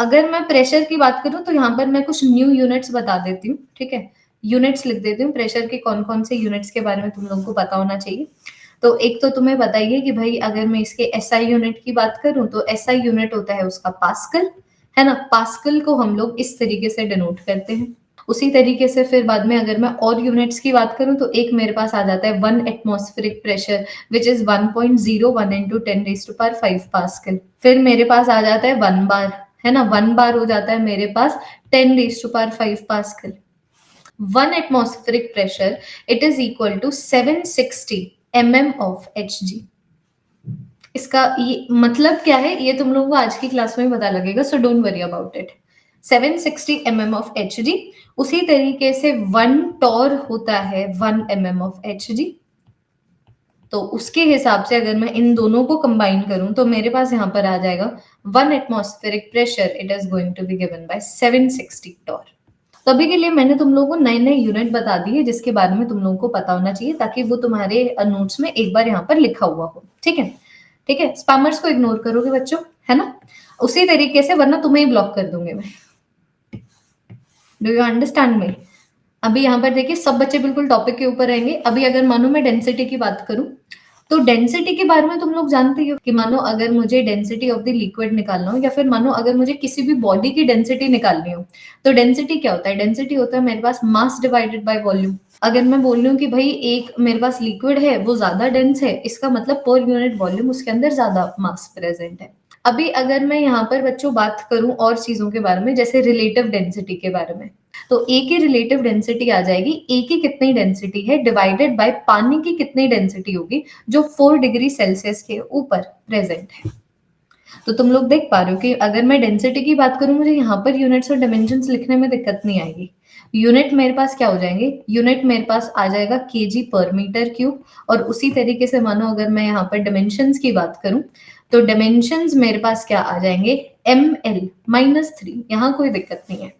अगर मैं प्रेशर की बात करूं तो यहाँ पर मैं कुछ न्यू यूनिट्स बता देती हूँ, ठीक है, यूनिट्स लिख देती हूँ। प्रेशर के कौन कौन से यूनिट्स के बारे में तुम लोगों को पता होना चाहिए। तो एक तो तुम्हें बताइए कि भाई अगर मैं इसके एसआई यूनिट की बात करूं तो एसआई यूनिट होता है उसका पास्कल, है ना। पास्कल को हम लोग इस तरीके से डिनोट करते हैं। उसी तरीके से फिर बाद में अगर मैं और यूनिट्स की बात करूं तो एक मेरे पास आ जाता है 1 atmospheric pressure which is 1.01 into 10⁵ pascal. फिर मेरे पास आ जाता है 1 बार, है ना। 1 बार हो जाता है मेरे पास 10⁵ pascal. 1 atmospheric pressure it is equal to 760 mm of Hg। इसका ये मतलब क्या है ये तुम लोगों को आज की क्लास में पता लगेगा, so don't worry about it. 760 mm of Hg। उसी तरीके से 1 टॉर होता है 1 mm ऑफ Hg। तो उसके हिसाब से अगर मैं इन दोनों को कंबाइन करूं तो मेरे पास यहाँ पर आ जाएगा 1 atmospheric pressure it is going to be given by 760 torr. तो अभी के लिए मैंने तुम लोगों को नए नए यूनिट बता दिए जिसके बारे में तुम लोगों को पता होना चाहिए ताकि वो तुम्हारे नोट्स में एक बार यहाँ पर लिखा हुआ हो, ठीक है। ठीक है, स्पैमर्स को इग्नोर करोगे बच्चों, है ना। उसी तरीके से वरना तुम्हें ही ब्लॉक कर दूंगे मैं। Do you understand me. अभी यहाँ पर देखिए सब बच्चे बिल्कुल टॉपिक के ऊपर रहेंगे। अभी अगर मानो मैं डेंसिटी की बात करूं तो डेंसिटी के बारे में तुम लोग जानते हो कि मानो अगर मुझे डेंसिटी ऑफ द लिक्विड निकालना हो या फिर मानो अगर मुझे किसी भी बॉडी की डेंसिटी निकालनी हो तो डेंसिटी क्या होता है। डेंसिटी होता है मेरे पास मास डिवाइडेड बाय वॉल्यूम। अगर मैं बोल रही हूँ कि भाई एक मेरे पास लिक्विड है वो ज्यादा डेंस है, इसका मतलब पर यूनिट वॉल्यूम उसके अंदर ज्यादा मास प्रेजेंट है। अभी अगर मैं यहाँ पर बच्चों बात करूं और चीजों के बारे में जैसे रिलेटिव डेंसिटी के बारे में, तो ए की रिलेटिव डेंसिटी आ जाएगी ए की कितनी डेंसिटी है डिवाइडेड बाय पानी की कितनी डेंसिटी होगी जो 4 डिग्री सेल्सियस के ऊपर प्रेजेंट है। तो तुम लोग देख पा रहे हो कि अगर मैं डेंसिटी की बात करूं मुझे यहाँ पर यूनिट्स और डायमेंशंस लिखने में दिक्कत नहीं आएगी। यूनिट मेरे पास क्या हो जाएंगे, यूनिट मेरे पास आ जाएगा केजी पर मीटर क्यूब। और उसी तरीके से मानो अगर मैं यहाँ पर डायमेंशंस की बात करूं तो डायमेंशंस मेरे पास क्या आ जाएंगे ml-3। यहाँ कोई दिक्कत नहीं है।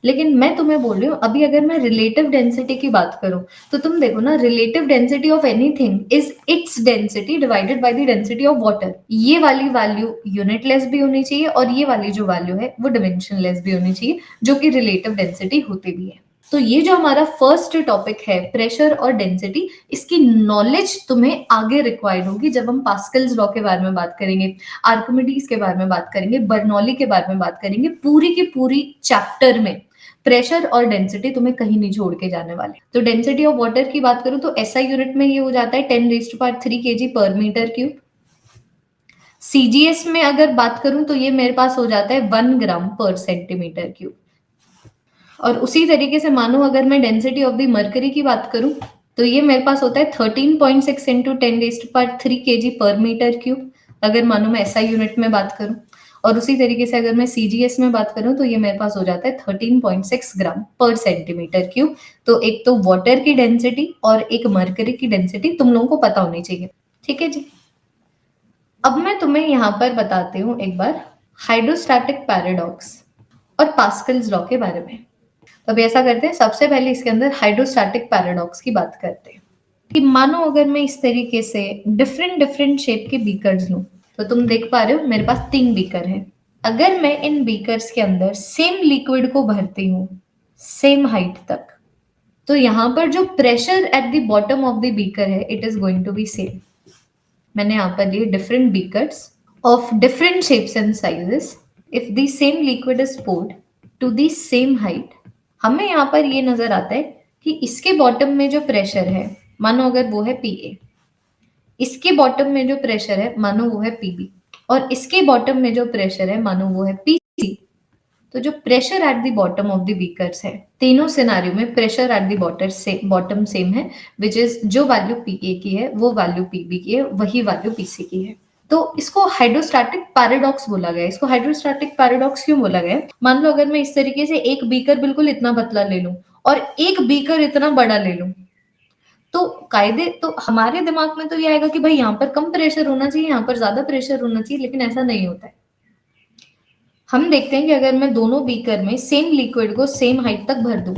लेकिन मैं तुम्हें बोल रही हूँ अभी अगर मैं रिलेटिव डेंसिटी की बात करूं तो तुम देखो ना, relative density of anything is its density divided by the density of water. ये वाली वैल्यू यूनिटलेस भी होनी चाहिए और ये वाली जो वैल्यू है वो डिमेंशनलेस भी होनी चाहिए जो कि रिलेटिव डेंसिटी होती भी है। तो ये जो हमारा फर्स्ट टॉपिक है प्रेशर और डेंसिटी, इसकी नॉलेज तुम्हें आगे रिक्वायर्ड होगी जब हम पास्कल्स लॉ के बारे में बात करेंगे, आर्किमिडीज के बारे में बात करेंगे, बर्नौली के बारे में बात करेंगे। पूरी की पूरी चैप्टर में प्रेशर और डेंसिटी तुम्हें कहीं नहीं छोड़ के जाने वाले। तो डेंसिटी ऑफ वाटर की बात करूं तो एसआई यूनिट में ये हो जाता है 10⁵ kg पर मीटर क्यूब। सीजीएस में अगर बात करूं तो ये मेरे पास हो जाता है 1 ग्राम पर सेंटीमीटर क्यूब। और उसी तरीके से मानो अगर मैं डेंसिटी ऑफ द मर्करी की बात करूं तो ये मेरे पास होता है 13.6 इंटू 10⁻³ kg पर मीटर क्यूब अगर मानो मैं एसआई यूनिट में बात करूं। और उसी तरीके से अगर मैं सीजीएस में बात करूं तो ये मेरे पास हो जाता है 13.6 ग्राम पर सेंटीमीटर क्यूब। तो एक तो वाटर की डेंसिटी और एक मर्करी की डेंसिटी तुम लोगों को पता होनी चाहिए, ठीक है जी। अब मैं तुम्हें यहाँ पर बताती हूँ एक बार हाइड्रोस्टैटिक पैराडॉक्स और पास्कल्स लॉ के बारे में। तो अब ऐसा करते हैं, सबसे पहले इसके अंदर हाइड्रोस्टैटिक पैराडॉक्स की बात करते हैं कि मानो अगर मैं इस तरीके से डिफरेंट डिफरेंट शेप के बीकर्स लूं तो तुम देख पा रहे हो मेरे पास 3 बीकर हैं। अगर मैं इन बीकर्स के अंदर सेम लिक्विड को भरती हूँ सेम हाइट तक तो यहाँ पर जो pressure at the bottom of the beaker है it is going to be same. मैंने यहाँ पर लिए different beakers of different shapes and sizes. If the same liquid is poured to the same height, हमें यहाँ पर ये नजर आता है कि इसके बॉटम में जो प्रेशर है मानो अगर वो है पीए, इसके बॉटम में जो प्रेशर है मानो वो है पीबी, और इसके बॉटम में जो प्रेशर है मानो वो है पीसी। तो जो pressure at the bottom of the beakers है तीनों सिनारियो में pressure at the bottom same है, विच इज जो वैल्यू पीए की है वो वैल्यू पीबी की है वही वैल्यू पीसी की है। तो इसको हाइड्रोस्टैटिक पैराडॉक्स बोला गया। इसको हाइड्रोस्टैटिक पैराडॉक्स क्यों बोला गया? मान लो अगर मैं इस तरीके से एक बीकर बिल्कुल इतना पतला ले लूं और एक बीकर इतना बड़ा ले लूं तो कायदे तो हमारे दिमाग में तो ये आएगा कि भाई यहाँ पर कम प्रेशर होना चाहिए, यहाँ पर ज्यादा प्रेशर होना चाहिए, लेकिन ऐसा नहीं होता है। हम देखते हैं कि अगर मैं दोनों बीकर में सेम लिक्विड को सेम हाइट तक भर दूं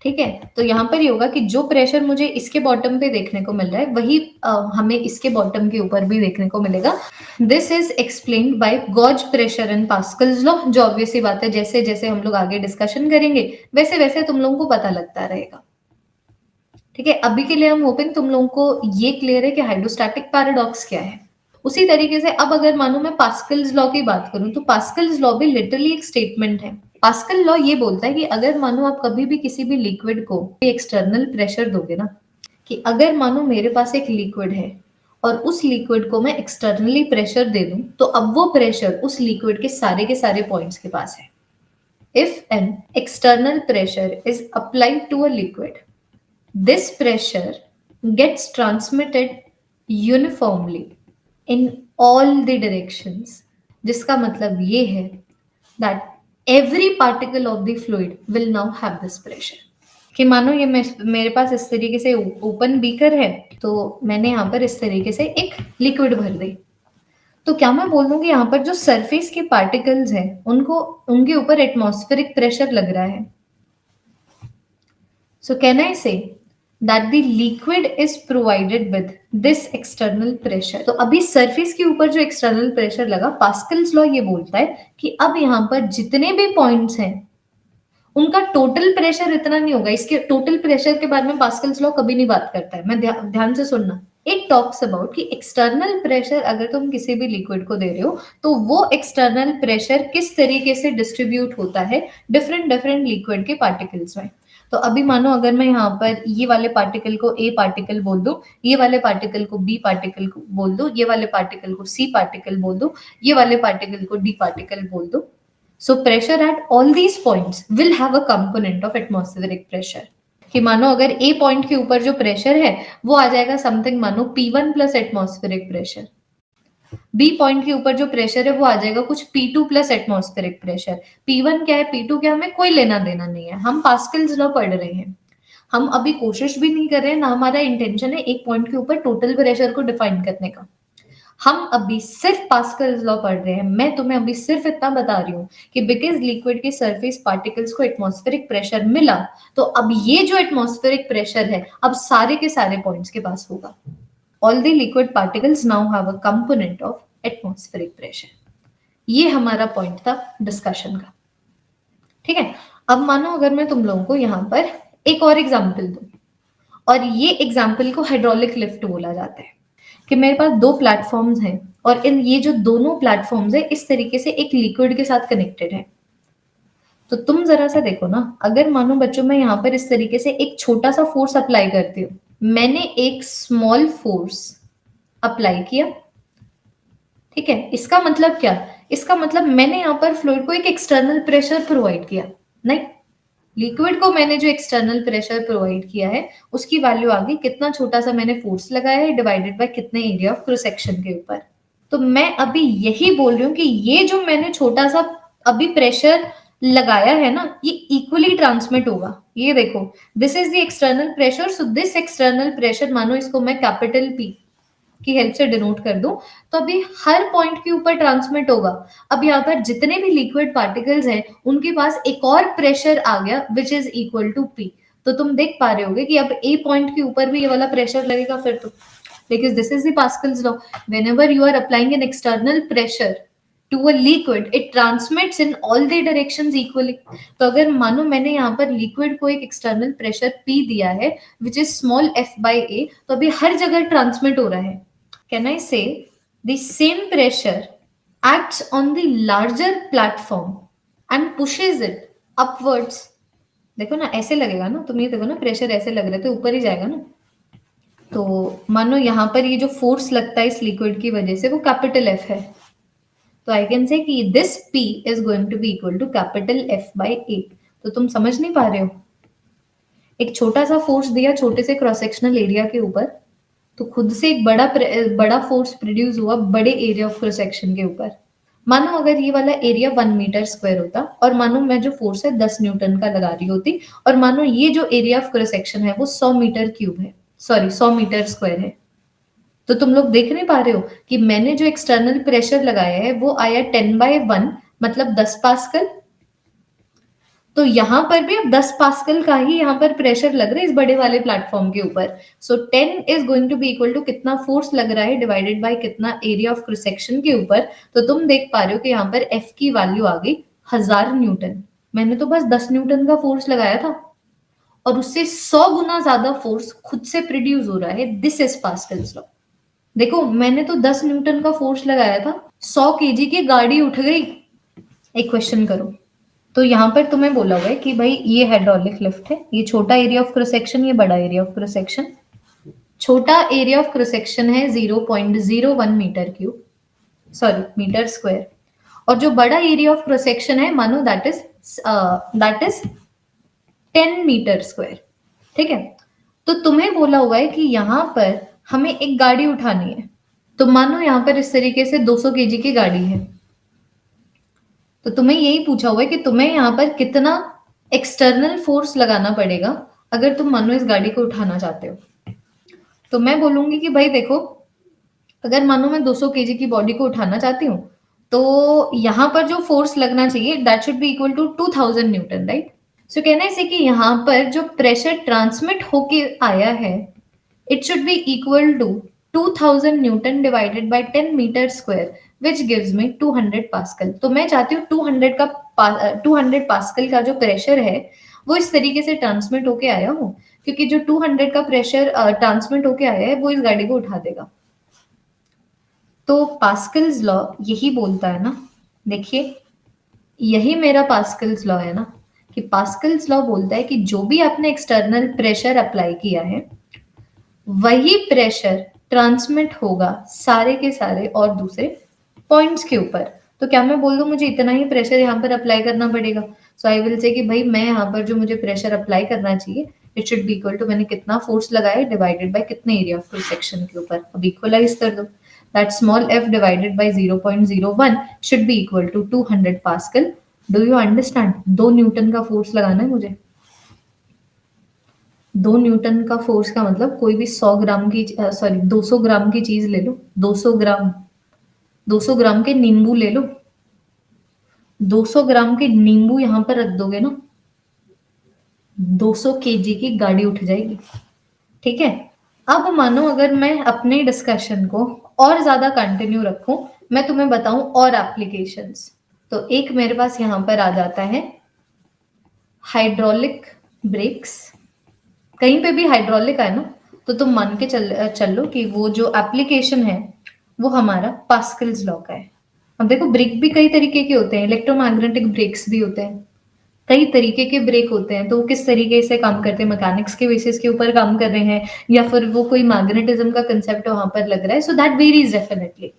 ठीक है, तो यहाँ पर ये होगा कि जो प्रेशर मुझे इसके बॉटम पे देखने को मिल रहा है वही हमें इसके बॉटम के ऊपर भी देखने को मिलेगा। This is explained by gauge pressure and Pascal's law, जो ऑब्वियस सी बात है, जैसे जैसे हम लोग आगे डिस्कशन करेंगे वैसे वैसे तुम लोगों को पता लगता रहेगा। ठीक है, अभी के लिए हम होपिंग तुम लोगों को ये क्लियर है कि हाइड्रोस्टैटिक पैराडॉक्स क्या है। उसी तरीके से अब अगर मानो मैं पास्कल्स लॉ की बात करूं तो पास्कल्स लॉ भी लिटरली एक स्टेटमेंट है। पास्कल लॉ ये बोलता है कि अगर मानो आप कभी भी किसी भी लिक्विड को एक्सटर्नल प्रेशर दोगे ना, कि अगर मानो मेरे पास एक लिक्विड है और उस लिक्विड को मैं एक्सटर्नली प्रेशर दे दूं तो अब वो प्रेशर उस लिक्विड के सारे पॉइंट्स के पास है। If an external pressure is applied to a liquid, this pressure gets transmitted uniformly in all the directions, जिसका मतलब ये है that every particle of the fluid will now have this pressure। कि मानो ये मेरे पास इस तरीके से ओपन बीकर है, तो मैंने यहाँ पर इस तरीके से एक लिक्विड भर दी, तो क्या मैं बोल दूं कि यहाँ पर जो सरफेस के पार्टिकल्स हैं उनको उनके ऊपर एटमॉस्फेरिक प्रेशर लग रहा है। So can I say that the liquid is provided with this external pressure? तो अभी सरफेस के ऊपर जो एक्सटर्नल प्रेशर लगा, पास्कल्स लॉ ये बोलता है कि अब यहाँ पर जितने भी पॉइंट्स हैं उनका टोटल प्रेशर इतना नहीं होगा। इसके टोटल प्रेशर के बारे में पास्कल्स लॉ कभी नहीं बात करता है, मैं ध्यान से सुनना। इट टॉक्स अबाउट कि एक्सटर्नल प्रेशर अगर तुम किसी भी लिक्विड को दे रहे हो तो वो एक्सटर्नल प्रेशर किस तरीके से डिस्ट्रीब्यूट होता है डिफरेंट डिफरेंट लिक्विड के पार्टिकल्स में। तो अभी मानो अगर मैं यहाँ पर ये वाले पार्टिकल को ए पार्टिकल बोल दूं, ये वाले पार्टिकल को बी पार्टिकल को बोल दूं, ये वाले पार्टिकल को सी पार्टिकल बोल दूं, ये वाले पार्टिकल को डी पार्टिकल बोल दूं, so pressure at all these points will have a component of atmospheric pressure। कि मानो अगर ए पॉइंट के ऊपर जो प्रेशर है वो आ जाएगा समथिंग मानो P1 plus atmospheric pressure, B point के ऊपर जो प्रेशर है वो आ जाएगा कुछ P2 plus atmospheric pressure. P1 क्या है, P2 क्या, हमें कोई लेना देना नहीं है, हम पास्कल्स लॉ पढ़ रहे हैं, हम अभी कोशिश भी नहीं कर रहे हैं, ना हमारा इंटेंशन है एक पॉइंट के ऊपर टोटल प्रेशर को डिफाइन करने का। हम अभी सिर्फ पास्कल्स लॉ पढ़ रहे हैं। मैं तुम्हें अभी सिर्फ इतना बता रही हूँ कि बिकॉज लिक्विड के सरफेस पार्टिकल्स को एटमॉस्फेरिक प्रेशर मिला, तो अब ये जो एटमॉस्फेरिक प्रेशर है अब सारे के सारे पॉइंट्स के पास होगा। All the liquid particles now have a component of atmospheric pressure. ये हमारा पॉइंट था डिस्कशन का। ठीक है, अब मानो अगर मैं तुम लोगों को यहाँ पर एक और एग्जाम्पल दूं, और ये एग्जाम्पल को हाइड्रोलिक लिफ्ट बोला जाता है, कि मेरे पास दो प्लेटफॉर्म्स हैं और इन ये जो दोनों प्लेटफॉर्म्स है इस तरीके से एक लिक्विड के साथ कनेक्टेड है। तो तुम जरा सा देखो ना, अगर मानो बच्चों मैं यहाँ पर इस तरीके से एक छोटा सा फोर्स अप्लाई करती हूँ, मैंने एक स्मॉल फोर्स अप्लाई किया, ठीक है, इसका मतलब क्या, इसका मतलब मैंने यहाँ पर फ्लूइड को एक एक्सटर्नल प्रेशर प्रोवाइड किया, नहीं, लिक्विड को मैंने जो एक्सटर्नल प्रेशर प्रोवाइड किया है उसकी वैल्यू आ गई कितना छोटा सा मैंने फोर्स लगाया है डिवाइडेड बाय कितने एरिया ऑफ क्रॉस सेक्शन के ऊपर। तो मैं अभी यही बोल रही हूँ कि ये जो मैंने छोटा सा अभी प्रेशर लगाया है ना, ये इक्वली ट्रांसमिट होगा। ये देखो, this is the external pressure, so this external pressure, मानो इसको मैं कैपिटल P की हेल्प से डिनोट कर दूं, तो अभी हर पॉइंट के ऊपर ट्रांसमिट होगा। अब यहाँ पर जितने भी लिक्विड पार्टिकल्स हैं उनके पास एक और प्रेशर आ गया which is equal to P। तो तुम देख पा रहे होगे कि अब ए पॉइंट के ऊपर भी ये वाला प्रेशर लगेगा फिर तो, because this is the Pascal's law, whenever you are applying an external pressure to a liquid it transmits in all the directions equally. तो अगर मानो मैंने यहाँ पर लिक्विड को एक एक्सटर्नल प्रेशर P दिया है which is small f by a, तो अभी हर जगह ट्रांसमिट हो रहा है। Can I say the same pressure acts on the larger platform and pushes it upwards? देखो ना ऐसे लगेगा ना, तुम ये देखो ना, प्रेशर ऐसे लग रहे थे, ऊपर ही जाएगा ना। तो मानो यहाँ पर ये जो फोर्स लगता है इस लिक्विड की वजह से वो कैपिटल F है, तो आई कैन से कि this P is going to be equal to capital F by A। तो तुम समझ नहीं पा रहे हो, एक छोटा सा फोर्स दिया छोटे से क्रॉस सेक्शनल एरिया के ऊपर, तो खुद से एक बड़ा फोर्स प्रोड्यूस हुआ बड़े एरिया ऑफ क्रॉस सेक्शन के ऊपर। मानो अगर ये वाला एरिया 1 मीटर स्क्वायर होता और मानो मैं जो फोर्स है 10 न्यूटन का लगा रही होती, और मानो ये जो एरिया ऑफ क्रॉस सेक्शन है वो 100 मीटर क्यूब है, सॉरी 100 मीटर स्क्वायर है। तो तुम लोग देख नहीं पा रहे हो कि मैंने जो एक्सटर्नल प्रेशर लगाया है वो आया 10/1 मतलब 10 पास्कल। तो यहाँ पर भी अब 10 पास्कल का ही यहाँ पर प्रेशर लग रहा है इस बड़े वाले प्लेटफॉर्म के ऊपर। So 10 is going to be equal to कितना फोर्स लग रहा है डिवाइडेड बाय कितना एरिया ऑफ क्रॉस सेक्शन के ऊपर। तो तुम देख पा रहे हो कि यहाँ पर एफ की वैल्यू आ गई 1000 न्यूटन। मैंने तो बस 10 न्यूटन का फोर्स लगाया था और उससे 100 गुना ज्यादा फोर्स खुद से प्रोड्यूस हो रहा है। This is Pascal's law. देखो मैंने तो 10 न्यूटन का फोर्स लगाया था, 100 केजी की गाड़ी उठ गई। एक क्वेश्चन करो, तो यहाँ पर तुम्हें बोला हुआ है कि भाई ये हाइड्रोलिक लिफ्ट है, ये छोटा एरिया ऑफ क्रॉस सेक्शन, ये बड़ा एरिया ऑफ क्रॉस सेक्शन। छोटा एरिया ऑफ क्रॉस सेक्शन है 0.01 metre cube, sorry metre square, और जो बड़ा एरिया ऑफ क्रॉस सेक्शन है मानो दैट इज 10 मीटर स्क्वायर। ठीक है, तो तुम्हें बोला हुआ है कि यहाँ पर हमें एक गाड़ी उठानी है। तो मानो यहाँ पर इस तरीके से 200 केजी की गाड़ी है, तो तुम्हें यही पूछा हुआ है कि तुम्हें यहाँ पर कितना एक्सटर्नल फोर्स लगाना पड़ेगा अगर तुम मानो इस गाड़ी को उठाना चाहते हो। तो मैं बोलूंगी कि भाई देखो, अगर मानो मैं 200 केजी की बॉडी को उठाना चाहती हूँ तो यहाँ पर जो फोर्स लगना चाहिए that should be equal to 2000 newton, right. So कहना है कि यहाँ पर जो प्रेशर ट्रांसमिट होके आया है it should be equal to 2000 newton divided by 10 metre square which gives me 200 pascal. तो मैं चाहती हूँ 200 पास्कल का जो प्रेशर है वो इस तरीके से ट्रांसमिट होके आया हो, क्योंकि जो 200 का प्रेशर ट्रांसमिट होके आया है वो इस गाड़ी को उठा देगा। तो पास्कल्स लॉ यही बोलता है ना, देखिए यही मेरा पास्कल्स लॉ है ना, कि पास्कल्स लॉ बोलता है कि जो भी आपने एक्सटर्नल प्रेशर अप्लाई किया है वही प्रेशर ट्रांसमिट होगा सारे के सारे और दूसरे पॉइंट्स के ऊपर। तो क्या मैं बोल दूं मुझे इतना ही प्रेशर यहाँ पर अप्लाई करना पड़ेगा? सो आई विल से कि भाई मैं यहाँ पर जो मुझे प्रेशर अप्लाई करना चाहिए it should be equal to मैंने कितना फोर्स लगाया डिवाइडेड बाय कितने एरिया ऑफ क्रॉस सेक्शन के ऊपर। अब इक्वलाइज कर दो, that small f divided by 0.01 should be equal to 200 pascal. Do you understand? 2 newton का फोर्स लगाना है मुझे। 2 न्यूटन का फोर्स का मतलब कोई भी 100 ग्राम की 200 ग्राम की चीज ले लो, 200 ग्राम के नींबू ले लो, 200 ग्राम के नींबू यहां पर रख दोगे ना 200 केजी की गाड़ी उठ जाएगी। ठीक है, अब मानो अगर मैं अपने डिस्कशन को और ज्यादा कंटिन्यू रखूं, मैं तुम्हें बताऊं और एप्लीकेशंस। तो एक मेरे पास यहां पर आ जाता है हाइड्रोलिक ब्रेक्स। कहीं पे भी हाइड्रोलिक है ना तो तुम मान के चल लो कि वो जो एप्लीकेशन है वो हमारा पास्कल्स लॉ का है। अब देखो ब्रेक भी कई तरीके के होते हैं, इलेक्ट्रोमैग्नेटिक ब्रेक्स भी होते हैं, कई तरीके के ब्रेक होते हैं। तो वो किस तरीके से काम करते हैं, मैकेनिक्स के बेसिस के ऊपर काम कर रहे हैं या फिर वो कोई मैग्नेटिज्म का कंसेप्ट वहां पर लग रहा है, सो दैट वेरीज डेफिनेटली।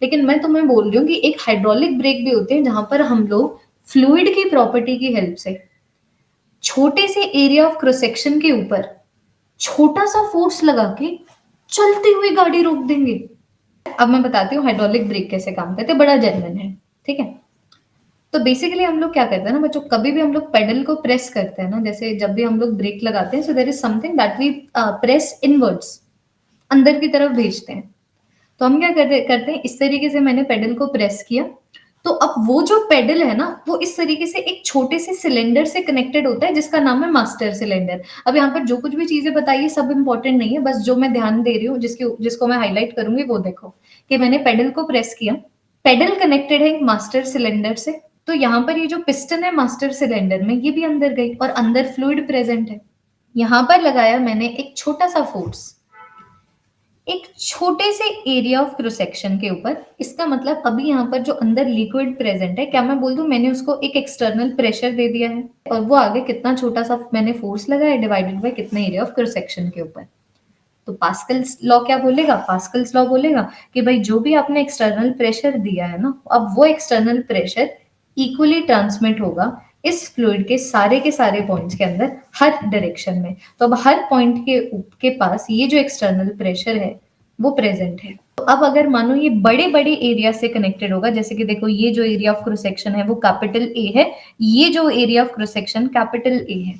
लेकिन मैं तुम्हें बोल रही हूँ कि एक हाइड्रोलिक ब्रेक भी होते हैं जहां पर हम लोग फ्लूइड की प्रॉपर्टी की हेल्प से छोटे से एरिया ऑफ क्रॉस सेक्शन के ऊपर छोटा सा फोर्स लगा के चलती हुई गाड़ी रोक देंगे। अब मैं बताती हूँ हाइड्रोलिक ब्रेक कैसे काम करते हैं, बड़ा जेन्युइन है। ठीक है, तो बेसिकली हम लोग क्या करते हैं ना बच्चों, कभी भी हम लोग पेडल को प्रेस करते हैं ना, जैसे जब भी हम लोग ब्रेक लगाते हैं, so there is something that we press inwards, अंदर की तरफ भेजते हैं। तो हम क्या करते हैं, इस तरीके से मैंने पेडल को प्रेस किया, तो अब वो जो पेडल है ना वो इस तरीके से एक छोटे से सिलेंडर से कनेक्टेड होता है जिसका नाम है मास्टर सिलेंडर। अब यहाँ पर जो कुछ भी चीजें बताई है सब इंपॉर्टेंट नहीं है, बस जो मैं ध्यान दे रही हूँ जिसको मैं हाईलाइट करूंगी वो देखो कि मैंने पेडल को प्रेस किया, पेडल कनेक्टेड है एक मास्टर सिलेंडर से। तो यहाँ पर ये जो पिस्टन है मास्टर सिलेंडर में ये भी अंदर गई और अंदर फ्लूइड प्रेजेंट है। यहाँ पर लगाया मैंने एक छोटा सा फोर्स एक छोटे से एरिया ऑफ क्रॉस सेक्शन के ऊपर। इसका मतलब अभी यहाँ पर जो अंदर लिक्विड प्रेजेंट है, क्या मैं बोल दूं मैंने उसको एक एक्सटर्नल प्रेशर दे दिया है और वो आगे कितना छोटा सा मैंने फोर्स लगाया डिवाइडेड बाय कितने एरिया ऑफ क्रॉस सेक्शन के ऊपर। तो पास्कल्स लॉ क्या बोलेगा, पास्कल्स लॉ बोलेगा कि भाई जो भी आपने एक्सटर्नल प्रेशर दिया है ना, अब वो एक्सटर्नल प्रेशर इक्वली ट्रांसमिट होगा इस फ्लूइड के सारे पॉइंट्स के अंदर हर डायरेक्शन में। तो अब हर पॉइंट के पास ये जो एक्सटर्नल प्रेशर है वो प्रेजेंट है। तो अब अगर मानो ये बड़े बड़े एरिया से कनेक्टेड होगा, जैसे कि देखो ये जो एरिया ऑफ क्रॉस सेक्शन है वो कैपिटल ए है, ये जो area of cross section capital A है।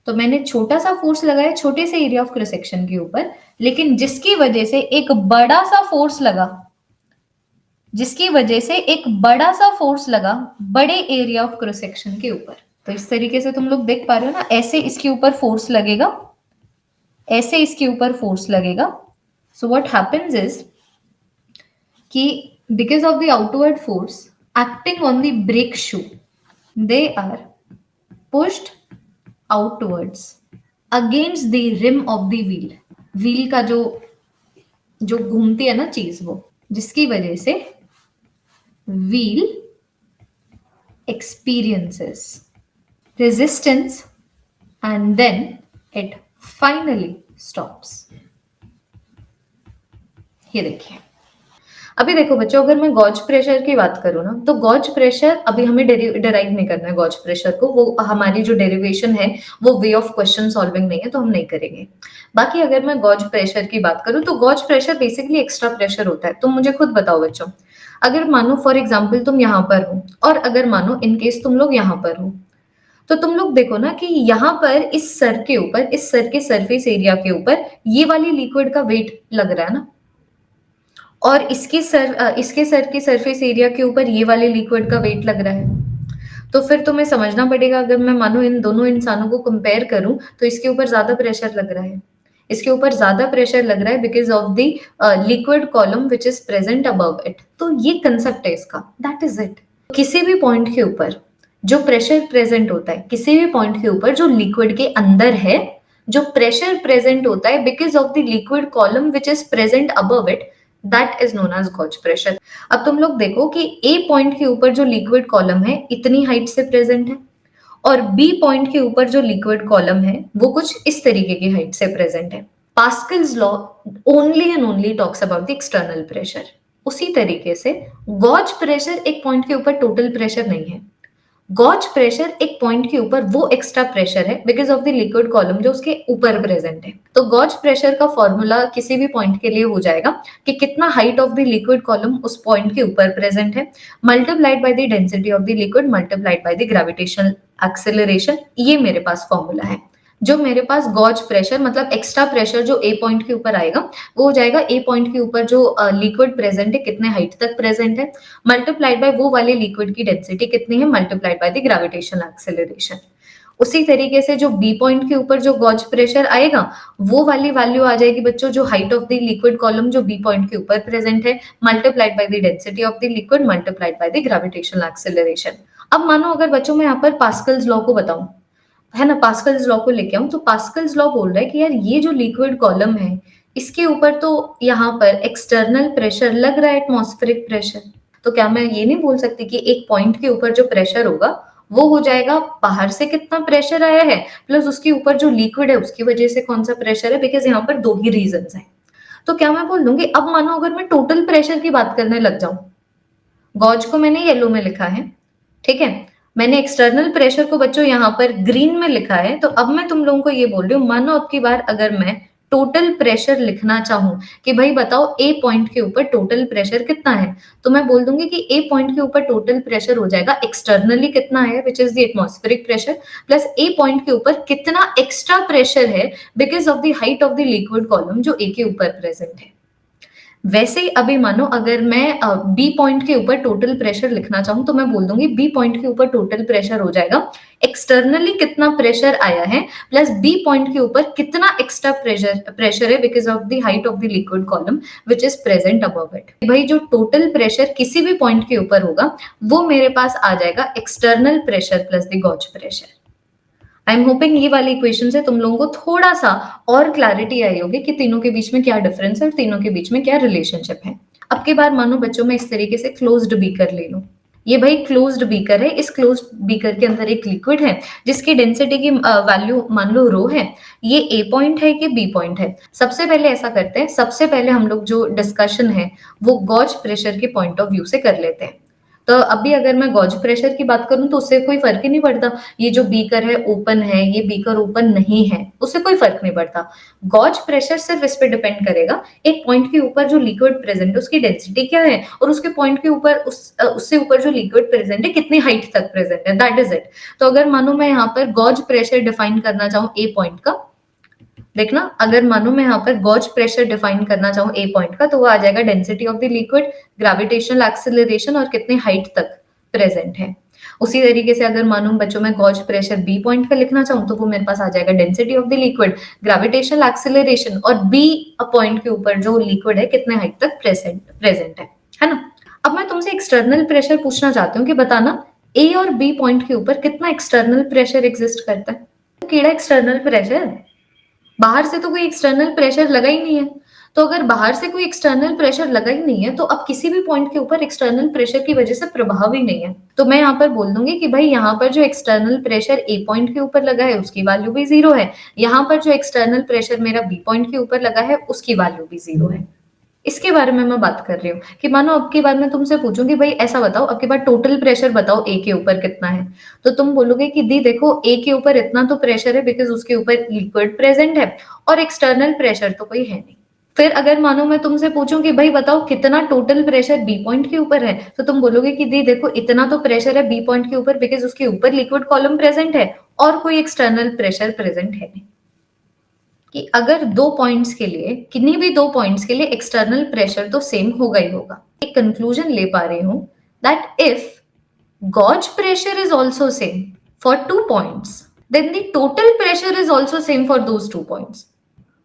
तो मैंने छोटा सा फोर्स लगाया छोटे से एरिया ऑफ क्रॉस सेक्शन के ऊपर, लेकिन जिसकी वजह से एक बड़ा सा फोर्स लगा जिसकी वजह से एक बड़ा सा फोर्स लगा बड़े एरिया ऑफ क्रॉस सेक्शन के ऊपर। तो इस तरीके से तुम लोग देख पा रहे हो ना, ऐसे इसके ऊपर फोर्स लगेगा, ऐसे इसके ऊपर फोर्स लगेगा। सो व्हाट हैपेंस इज कि because of the outward force acting on the brake shoe, they are pushed outwards against the rim of the wheel. Wheel का जो जो घूमती है ना चीज, वो जिसकी वजह से wheel experiences resistance and then it finally stops। ये देखिए, अभी देखो बच्चों, अगर मैं गॉज प्रेशर की बात करूँ ना, तो गॉज प्रेशर अभी हमें डेराइव नहीं करना है गॉज प्रेशर को, वो हमारी जो डेरिवेशन है वो वे ऑफ क्वेश्चन सॉल्विंग नहीं है, तो हम नहीं करेंगे। बाकी अगर मैं गॉज प्रेशर की बात करूँ तो gauge pressure basically extra pressure होता है। तुम मुझे खुद बताओ बच्चों, अगर मानो फॉर एग्जाम्पल तुम यहाँ पर हो और अगर मानो इनकेस तुम लोग यहाँ पर हो, तो तुम लोग देखो ना कि यहाँ पर इस सर के ऊपर, इस सर के सरफेस एरिया के ऊपर ये वाली लिक्विड का वेट लग रहा है ना, और इसके सर के सरफेस एरिया के ऊपर ये वाले लिक्विड का वेट लग रहा है। तो फिर तुम्हें समझना पड़ेगा, अगर मैं मानो इन दोनों इंसानों को कंपेयर करूं तो इसके ऊपर ज्यादा प्रेशर लग रहा है, इसके ऊपर ज्यादा प्रेशर लग रहा है because of the liquid column which is present above it. तो ये कंसेप्ट है इसका, दैट इज इट। किसी भी पॉइंट के ऊपर जो प्रेशर प्रेजेंट होता है, किसी भी पॉइंट के ऊपर जो लिक्विड के अंदर है, जो प्रेशर प्रेजेंट होता है because of the liquid column which is present above it, that is known as gauge pressure. अब तुम लोग देखो कि ए पॉइंट के ऊपर जो लिक्विड कॉलम है इतनी हाइट से प्रेजेंट है, और बी पॉइंट के ऊपर जो लिक्विड कॉलम है वो कुछ इस तरीके की हाइट से प्रेजेंट है। Pascal's law only and only talks about the external pressure. उसी तरीके से गॉज प्रेशर एक पॉइंट के ऊपर टोटल प्रेशर नहीं है। गॉज प्रेशर एक पॉइंट के ऊपर वो एक्स्ट्रा प्रेशर है because of the liquid column जो उसके ऊपर प्रेजेंट है। तो गॉज प्रेशर का फॉर्मूला किसी भी पॉइंट के लिए हो जाएगा कि कितना height of the liquid column उस पॉइंट के ऊपर प्रेजेंट है, multiplied by the density of the liquid multiplied by the gravitational acceleration. ये मेरे पास फॉर्मूला है। जो मेरे पास गॉज प्रेशर मतलब एक्स्ट्रा प्रेशर जो ए पॉइंट के ऊपर आएगा वो हो जाएगा ए पॉइंट के ऊपर जो लिक्विड प्रेजेंट है कितने हाइट तक प्रेजेंट है, मल्टीप्लाइड बाय वो वाले लिक्विड की डेंसिटी कितनी है, multiplied by the gravitational acceleration. उसी तरीके से जो बी पॉइंट के ऊपर जो गॉज प्रेशर आएगा वो वाली वैल्यू आ जाएगी बच्चों, जो height of the liquid column जो बी पॉइंट के ऊपर प्रेजेंट है, multiplied by the density of the liquid multiplied by the gravitational acceleration. अब मानो अगर बच्चों मैं यहाँ पर पास्कल्स लॉ को बताऊं, है ना, पास्कल्स लॉ को लेके आऊं, तो पास्कल्स लॉ बोल रहा है कि यार ये जो लिक्विड कॉलम है इसके ऊपर तो यहाँ पर एक्सटर्नल प्रेशर लग रहा है, एटमॉस्फेरिक प्रेशर। तो क्या मैं ये नहीं बोल सकती कि एक पॉइंट के ऊपर जो प्रेशर होगा वो हो जाएगा बाहर से कितना प्रेशर आया है प्लस उसके ऊपर जो लिक्विड है उसकी वजह से कौन सा प्रेशर है, बिकॉज यहाँ पर दो ही रीजन है। तो क्या मैं बोल दूंगी, अब मानो अगर मैं टोटल प्रेशर की बात करने लग जाऊं, गॉज को मैंने येलो में लिखा है, ठीक है, मैंने एक्सटर्नल प्रेशर को बच्चों यहाँ पर ग्रीन में लिखा है। तो अब मैं तुम लोगों को ये बोल रही हूँ, मानो अब की बार अगर मैं टोटल प्रेशर लिखना चाहूं कि भाई बताओ ए पॉइंट के ऊपर टोटल प्रेशर कितना है, तो मैं बोल दूंगी कि ए पॉइंट के ऊपर टोटल प्रेशर हो जाएगा एक्सटर्नली कितना है which is the atmospheric pressure, plus A point के ऊपर कितना एक्स्ट्रा प्रेशर है because of the height of the liquid column जो ए के ऊपर प्रेजेंट है। वैसे ही अभी मानो अगर मैं बी पॉइंट के ऊपर टोटल प्रेशर लिखना चाहूं तो मैं बोल दूंगी बी पॉइंट के ऊपर टोटल प्रेशर हो जाएगा एक्सटर्नली कितना प्रेशर आया है प्लस बी पॉइंट के ऊपर कितना एक्स्ट्रा प्रेशर है because of the height of the liquid column which is present above it. भाई जो टोटल प्रेशर किसी भी पॉइंट के ऊपर होगा वो मेरे पास आ जाएगा external pressure plus the gauge pressure. I am hoping ये वाली इक्वेशन से तुम लोगों को थोड़ा सा और क्लैरिटी आई होगी कि तीनों के बीच में क्या डिफरेंस है और तीनों के बीच में क्या रिलेशनशिप है। अब की बार मानो बच्चों में इस तरीके से क्लोज्ड बीकर ले लो, ये भाई क्लोज्ड बीकर है, इस क्लोज्ड बीकर के अंदर एक लिक्विड है जिसकी डेंसिटी की वैल्यू मान लो रो है, ये ए पॉइंट है कि बी पॉइंट है। सबसे पहले ऐसा करते हैं, सबसे पहले हम लोग जो डिस्कशन है वो गॉज प्रेशर के पॉइंट ऑफ व्यू से कर लेते हैं। तो अभी अगर मैं गॉज प्रेशर की बात करूं तो उससे कोई फर्क ही नहीं पड़ता, ये जो बीकर है ओपन है, ये बीकर ओपन नहीं है, उससे कोई फर्क नहीं पड़ता। गॉज प्रेशर सिर्फ इस पे डिपेंड करेगा एक पॉइंट के ऊपर जो लिक्विड प्रेजेंट है उसकी डेंसिटी क्या है और उसके पॉइंट के ऊपर उससे ऊपर जो लिक्विड प्रेजेंट है कितनी हाइट तक प्रेजेंट है, दैट इज इट। तो अगर मानो मैं यहाँ पर गॉज प्रेशर डिफाइन करना चाहूँ ए पॉइंट का, देखना, अगर मानो मैं यहाँ पर गॉज प्रेशर डिफाइन करना चाहूँ ए पॉइंट का, तो वो आ जाएगा density of the liquid, gravitational acceleration और कितने हाइट तक प्रेजेंट है। उसी तरीके से अगर मानो बच्चों में गॉज प्रेशर बी पॉइंट का लिखना चाहूँ, तो वो मेरे पास आ जाएगा density of the liquid, gravitational acceleration और बी पॉइंट के ऊपर जो लिक्विड है कितने हाइट तक प्रेजेंट है ना। अब मैं तुमसे एक्सटर्नल प्रेशर पूछना चाहती हूँ कि बताना ए और बी पॉइंट के ऊपर कितना एक्सटर्नल प्रेशर एग्जिस्ट करता है। केड़ा एक्सटर्नल प्रेशर, बाहर से तो कोई एक्सटर्नल प्रेशर लगा ही नहीं है। तो अगर बाहर से कोई एक्सटर्नल प्रेशर लगा ही नहीं है, तो अब किसी भी पॉइंट के ऊपर एक्सटर्नल प्रेशर की वजह से प्रभाव ही नहीं है। तो मैं यहाँ पर बोल दूंगी कि भाई यहाँ पर जो एक्सटर्नल प्रेशर ए पॉइंट के ऊपर लगा है उसकी वैल्यू भी 0 है, यहाँ पर जो एक्सटर्नल प्रेशर मेरा बी पॉइंट के ऊपर लगा है उसकी वैल्यू भी 0 है। इसके बारे में मैं बात कर रही हूँ कि मानो अब की बार मैं तुमसे पूछूं कि भाई ऐसा बताओ, अब की बार टोटल प्रेशर बताओ ए के ऊपर कितना है, तो तुम बोलोगे कि दी देखो ए के ऊपर इतना तो प्रेशर है बिकॉज उसके ऊपर लिक्विड प्रेजेंट है और एक्सटर्नल प्रेशर तो कोई है नहीं। फिर अगर मानो मैं तुमसे पूछूं कि भाई बताओ कितना टोटल प्रेशर बी पॉइंट के ऊपर है, तो तुम बोलोगे कि दी देखो इतना तो प्रेशर है बी पॉइंट के ऊपर बिकॉज उसके ऊपर लिक्विड कॉलम प्रेजेंट है और कोई एक्सटर्नल प्रेशर प्रेजेंट है नहीं। कि अगर दो पॉइंट्स के लिए, किन्हीं भी दो पॉइंट्स के लिए एक्सटर्नल प्रेशर तो सेम होगा ही होगा। एक कंक्लूजन ले पा रही हूं that if gauge pressure is also same for 2 points then the total pressure is also same for those 2 points.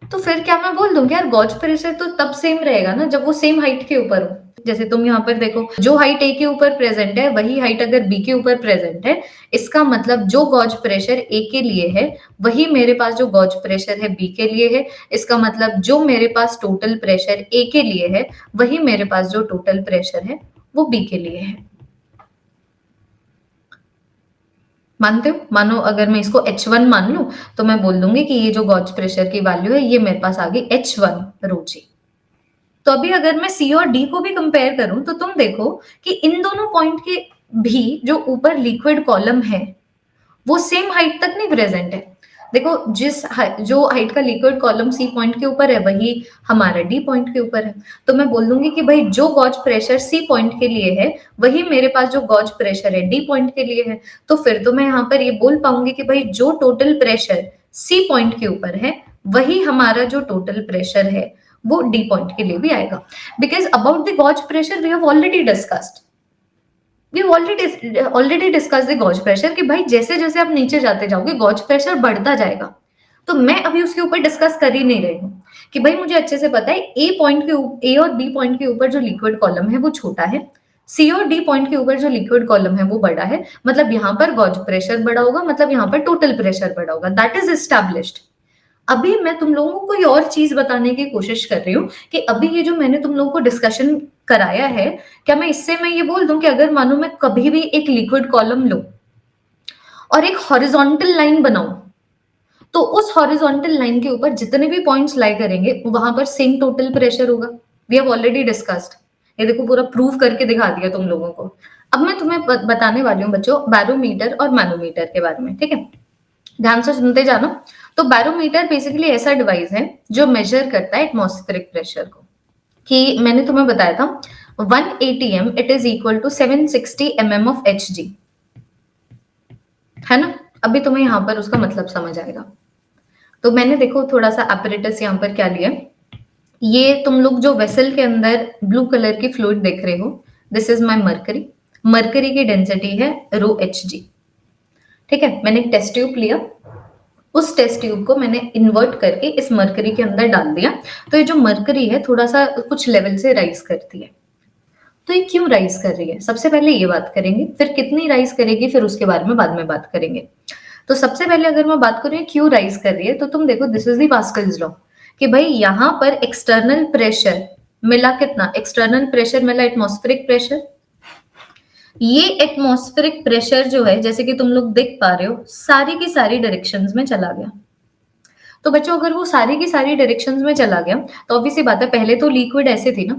तो फिर क्या मैं बोल दूंगी यार गॉज प्रेशर तो तब सेम रहेगा ना जब वो सेम हाइट के ऊपर हो। जैसे तुम यहाँ पर देखो, जो हाइट ए के ऊपर प्रेजेंट है वही हाइट अगर बी के ऊपर प्रेजेंट है, इसका मतलब जो गॉज प्रेशर ए के लिए है वही मेरे पास जो गॉज प्रेशर है बी के लिए है। इसका मतलब जो मेरे पास टोटल प्रेशर ए के लिए है वही मेरे पास जो टोटल प्रेशर है वो बी के लिए है। मानते हो? मानो अगर मैं इसको H1 मान लूं तो मैं बोल दूंगी कि ये जो गॉज प्रेशर की वैल्यू है ये मेरे पास आ गई H1 रो जी। तो अभी अगर मैं सी और डी को भी कंपेयर करूं तो तुम देखो कि इन दोनों पॉइंट के भी जो ऊपर लिक्विड कॉलम है वो सेम हाइट तक नहीं प्रेजेंट है। देखो जो हाइट का लिक्विड कॉलम सी पॉइंट के ऊपर है वही हमारा डी पॉइंट के ऊपर है। तो मैं बोल दूंगी कि भाई जो गॉज प्रेशर सी पॉइंट के लिए है वही मेरे पास जो गॉज प्रेशर है डी पॉइंट के लिए है। तो फिर तो मैं यहाँ पर ये बोल पाऊंगी कि भाई जो टोटल प्रेशर सी पॉइंट के ऊपर है वही हमारा जो टोटल प्रेशर है वो डी पॉइंट के लिए भी आएगा। Because about the gauge pressure we have already discussed, we already discuss the gauge pressure कि भाई जैसे जैसे आप नीचे जाते जाओगे गॉज प्रेशर बढ़ता जाएगा। तो मैं अभी उसके ऊपर डिस्कस कर ही नहीं रही हूँ कि भाई मुझे अच्छे से पता है ए और बी पॉइंट के ऊपर जो लिक्विड कॉलम है वो छोटा है, सी और डी पॉइंट के ऊपर जो लिक्विड कॉलम है वो बड़ा है, मतलब यहाँ पर गॉज प्रेशर बड़ा होगा, मतलब यहाँ पर टोटल प्रेशर बड़ा होगा। That is established. अभी मैं तुम लोगों को कोई और चीज बताने की कोशिश कर रही हूँ कि अभी ये जो मैंने तुम लोगों को डिस्कशन कराया है, क्या मैं इससे मैं ये बोल दूं कि अगर मानो मैं कभी भी एक लिक्विड कॉलम लूं और एक हॉरिजॉन्टल लाइन बनाऊं तो उस हॉरिजॉन्टल लाइन के ऊपर जितने भी पॉइंट्स लाई करेंगे वहां पर सेम टोटल प्रेशर होगा। We have already discussed. ये देखो पूरा प्रूव करके दिखा दिया तुम लोगों को। अब मैं तुम्हें बताने वाली हूँ बच्चों बैरोमीटर और मैनोमीटर के बारे में, ठीक है? ध्यान से सुनते जाना। तो बैरोमीटर बेसिकली ऐसा डिवाइस है जो मेजर करता है एटमॉस्फेरिक प्रेशर को। कि मैंने तुम्हें बताया था 1 atm it is equal to 760 mm of Hg, है ना? अभी तुम्हें यहाँ पर उसका मतलब समझ आएगा। तो मैंने देखो थोड़ा सा apparatus यहाँ पर क्या लिया, ये तुम लोग जो वेसल के अंदर ब्लू कलर की फ्लूइड देख रहे हो, this is my mercury. Mercury की डेंसिटी है रो Hg, ठीक है? मैंने एक टेस्ट ट्यूब लिया, उस टेस्ट ट्यूब को मैंने इन्वर्ट करके इस मरकरी के अंदर डाल दिया। तो ये जो मरकरी है थोड़ा सा कुछ लेवल से राइज करती है। तो ये क्यों राइज कर रही है सबसे पहले ये बात करेंगे, फिर कितनी राइज करेगी फिर उसके बारे में बाद में बात करेंगे। तो सबसे पहले अगर मैं बात करूँ क्यों राइज कर रही है, तो तुम देखो this is the Pascal's law कि भाई यहाँ पर एक्सटर्नल प्रेशर मिला, कितना एक्सटर्नल प्रेशर मिला, एटमॉस्फेरिक प्रेशर। ये एटमॉस्फेरिक प्रेशर जो है जैसे कि तुम लोग देख पा रहे हो सारी की सारी डायरेक्शंस में चला गया। तो बच्चों अगर वो सारी की सारी डायरेक्शंस में चला गया तो ऑब्वियसली बात है पहले तो लिक्विड ऐसे थी ना,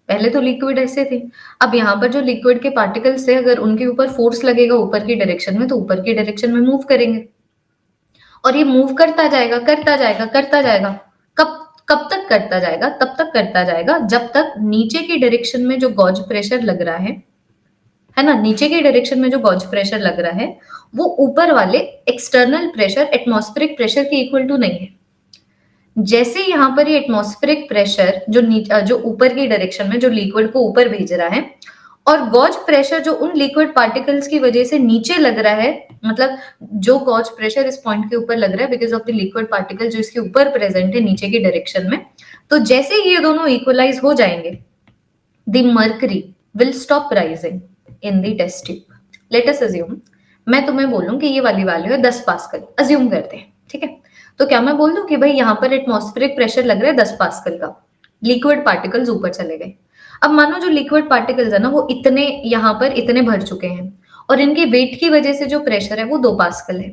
पहले तो लिक्विड ऐसे थे। अब यहाँ पर जो लिक्विड के पार्टिकल्स थे अगर उनके ऊपर फोर्स लगेगा ऊपर की डायरेक्शन में तो ऊपर की डायरेक्शन में मूव करेंगे और ये मूव करता जाएगा करता जाएगा करता जाएगा। कब कब तक करता जाएगा? तब तक करता जाएगा जब तक नीचे की डायरेक्शन में जो गॉज प्रेशर लग रहा है ना, नीचे के डायरेक्शन में जो गॉज प्रेशर लग रहा है वो ऊपर वाले एक्सटर्नल प्रेशर एटमॉस्फेरिक प्रेशर के इक्वल टू नहीं है। जैसे यहाँ पर ये एटमॉस्फेरिक प्रेशर जो ऊपर की डायरेक्शन में जो लिक्विड को ऊपर भेज रहा है, और गॉज प्रेशर जो उन लिक्विड पार्टिकल्स की वजह से नीचे लग रहा है, मतलब जो गॉज प्रेशर इस पॉइंट के ऊपर लग रहा है because of the liquid particle जो इसके ऊपर प्रेजेंट है नीचे की डायरेक्शन में, तो जैसे ये दोनों इक्वलाइज हो जाएंगे, the mercury will stop rising in the test tube. Let us assume, मैं तुम्हें बोलूं कि ये वाली वैल्यू है 10 पास्कल, अज्यूम करते हैं, ठीक है। तो क्या मैं बोल दूं कि भाई यहाँ पर एटमॉस्फेरिक प्रेशर लग रहा है 10 पास्कल का, लिक्विड पार्टिकल्स ऊपर चले गए। अब मानो जो लिक्विड पार्टिकल्स है ना वो इतने यहाँ पर इतने भर चुके हैं, और इनके वेट की वजह से जो प्रेशर है वो 2 पास्कल है।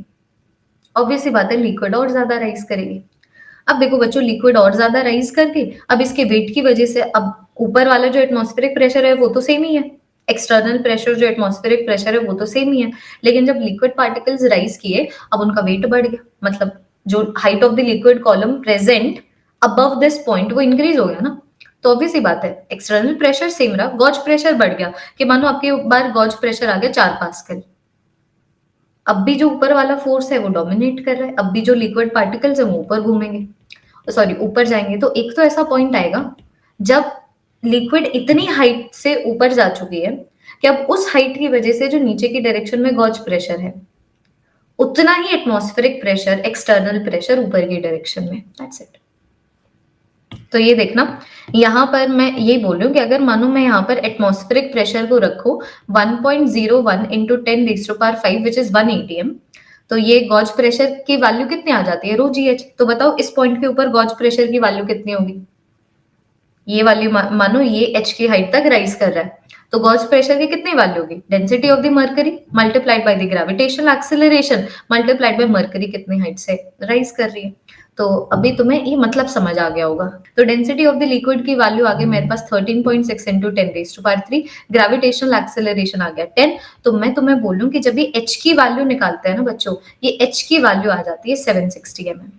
ऑब्वियसली बात है लिक्विड और ज्यादा राइज करेगी। अब देखो बच्चों, लिक्विड और ज्यादा राइज करके अब इसके वेट की वजह से अब ऊपर वाला जो एटमॉस्फेरिक प्रेशर है वो तो सेम ही है, एक्सटर्नल प्रेशर जो एटमॉस्फेरिक प्रेशर है वो तो सेम ही है, लेकिन जब लिक्विड पार्टिकल्स राइज किए अब उनका वेट बढ़ गया, मतलब जो height of the liquid column present above this point वो इंक्रीज हो गया ना। तो ऑब्वियसली बात है एक्सटर्नल प्रेशर सेम रहा, गॉज प्रेशर बढ़ गया, कि मानो आपके बार गॉज प्रेशर आ गया 4 पास्कल। अब भी जो ऊपर वाला फोर्स है वो डोमिनेट कर रहा है, अब भी जो लिक्विड पार्टिकल्स है वो ऊपर घूमेंगे, सॉरी ऊपर जाएंगे। तो एक तो ऐसा पॉइंट आएगा जब लिक्विड इतनी हाइट से ऊपर जा चुकी है कि अब उस हाइट की वजह से जो नीचे की डायरेक्शन में गॉज प्रेशर है उतना ही एटमॉस्फेरिक प्रेशर, एक्सटर्नल प्रेशर ऊपर की डायरेक्शन में, दैट्स इट। तो ये देखना, यहाँ पर मैं ये बोल रही हूँ कि अगर मानो मैं यहाँ पर एटमॉस्फेरिक प्रेशर को रखूं 1.01 इंटू 10⁵ विच इज 1 atm, तो ये गॉज प्रेशर की वैल्यू कितनी आ जाती है, रो जी एच। तो बताओ इस पॉइंट के ऊपर गॉज प्रेशर की वैल्यू कितनी होगी, ये वाली मानो ये एच की हाइट तक राइज कर रहा है, तो गॉज प्रेशर की कितनी वैल्यू होगी, density of the mercury multiplied by the gravitational acceleration multiplied bye mercury कितनी हाइट से राइज कर रही है। तो अभी तुम्हें ये मतलब समझ आ गया होगा। तो डेंसिटी ऑफ द लिक्विड की वैल्यू आ गई मेरे पास 13.6 इंटू 10⁵, ग्रेविटेशनल एक्सेलरेशन आ गया 10। तो मैं तुम्हें बोलूं कि जब ये एच की वैल्यू निकालते हैं ना बच्चों, ये एच की वैल्यू आ जाती है 760 mm।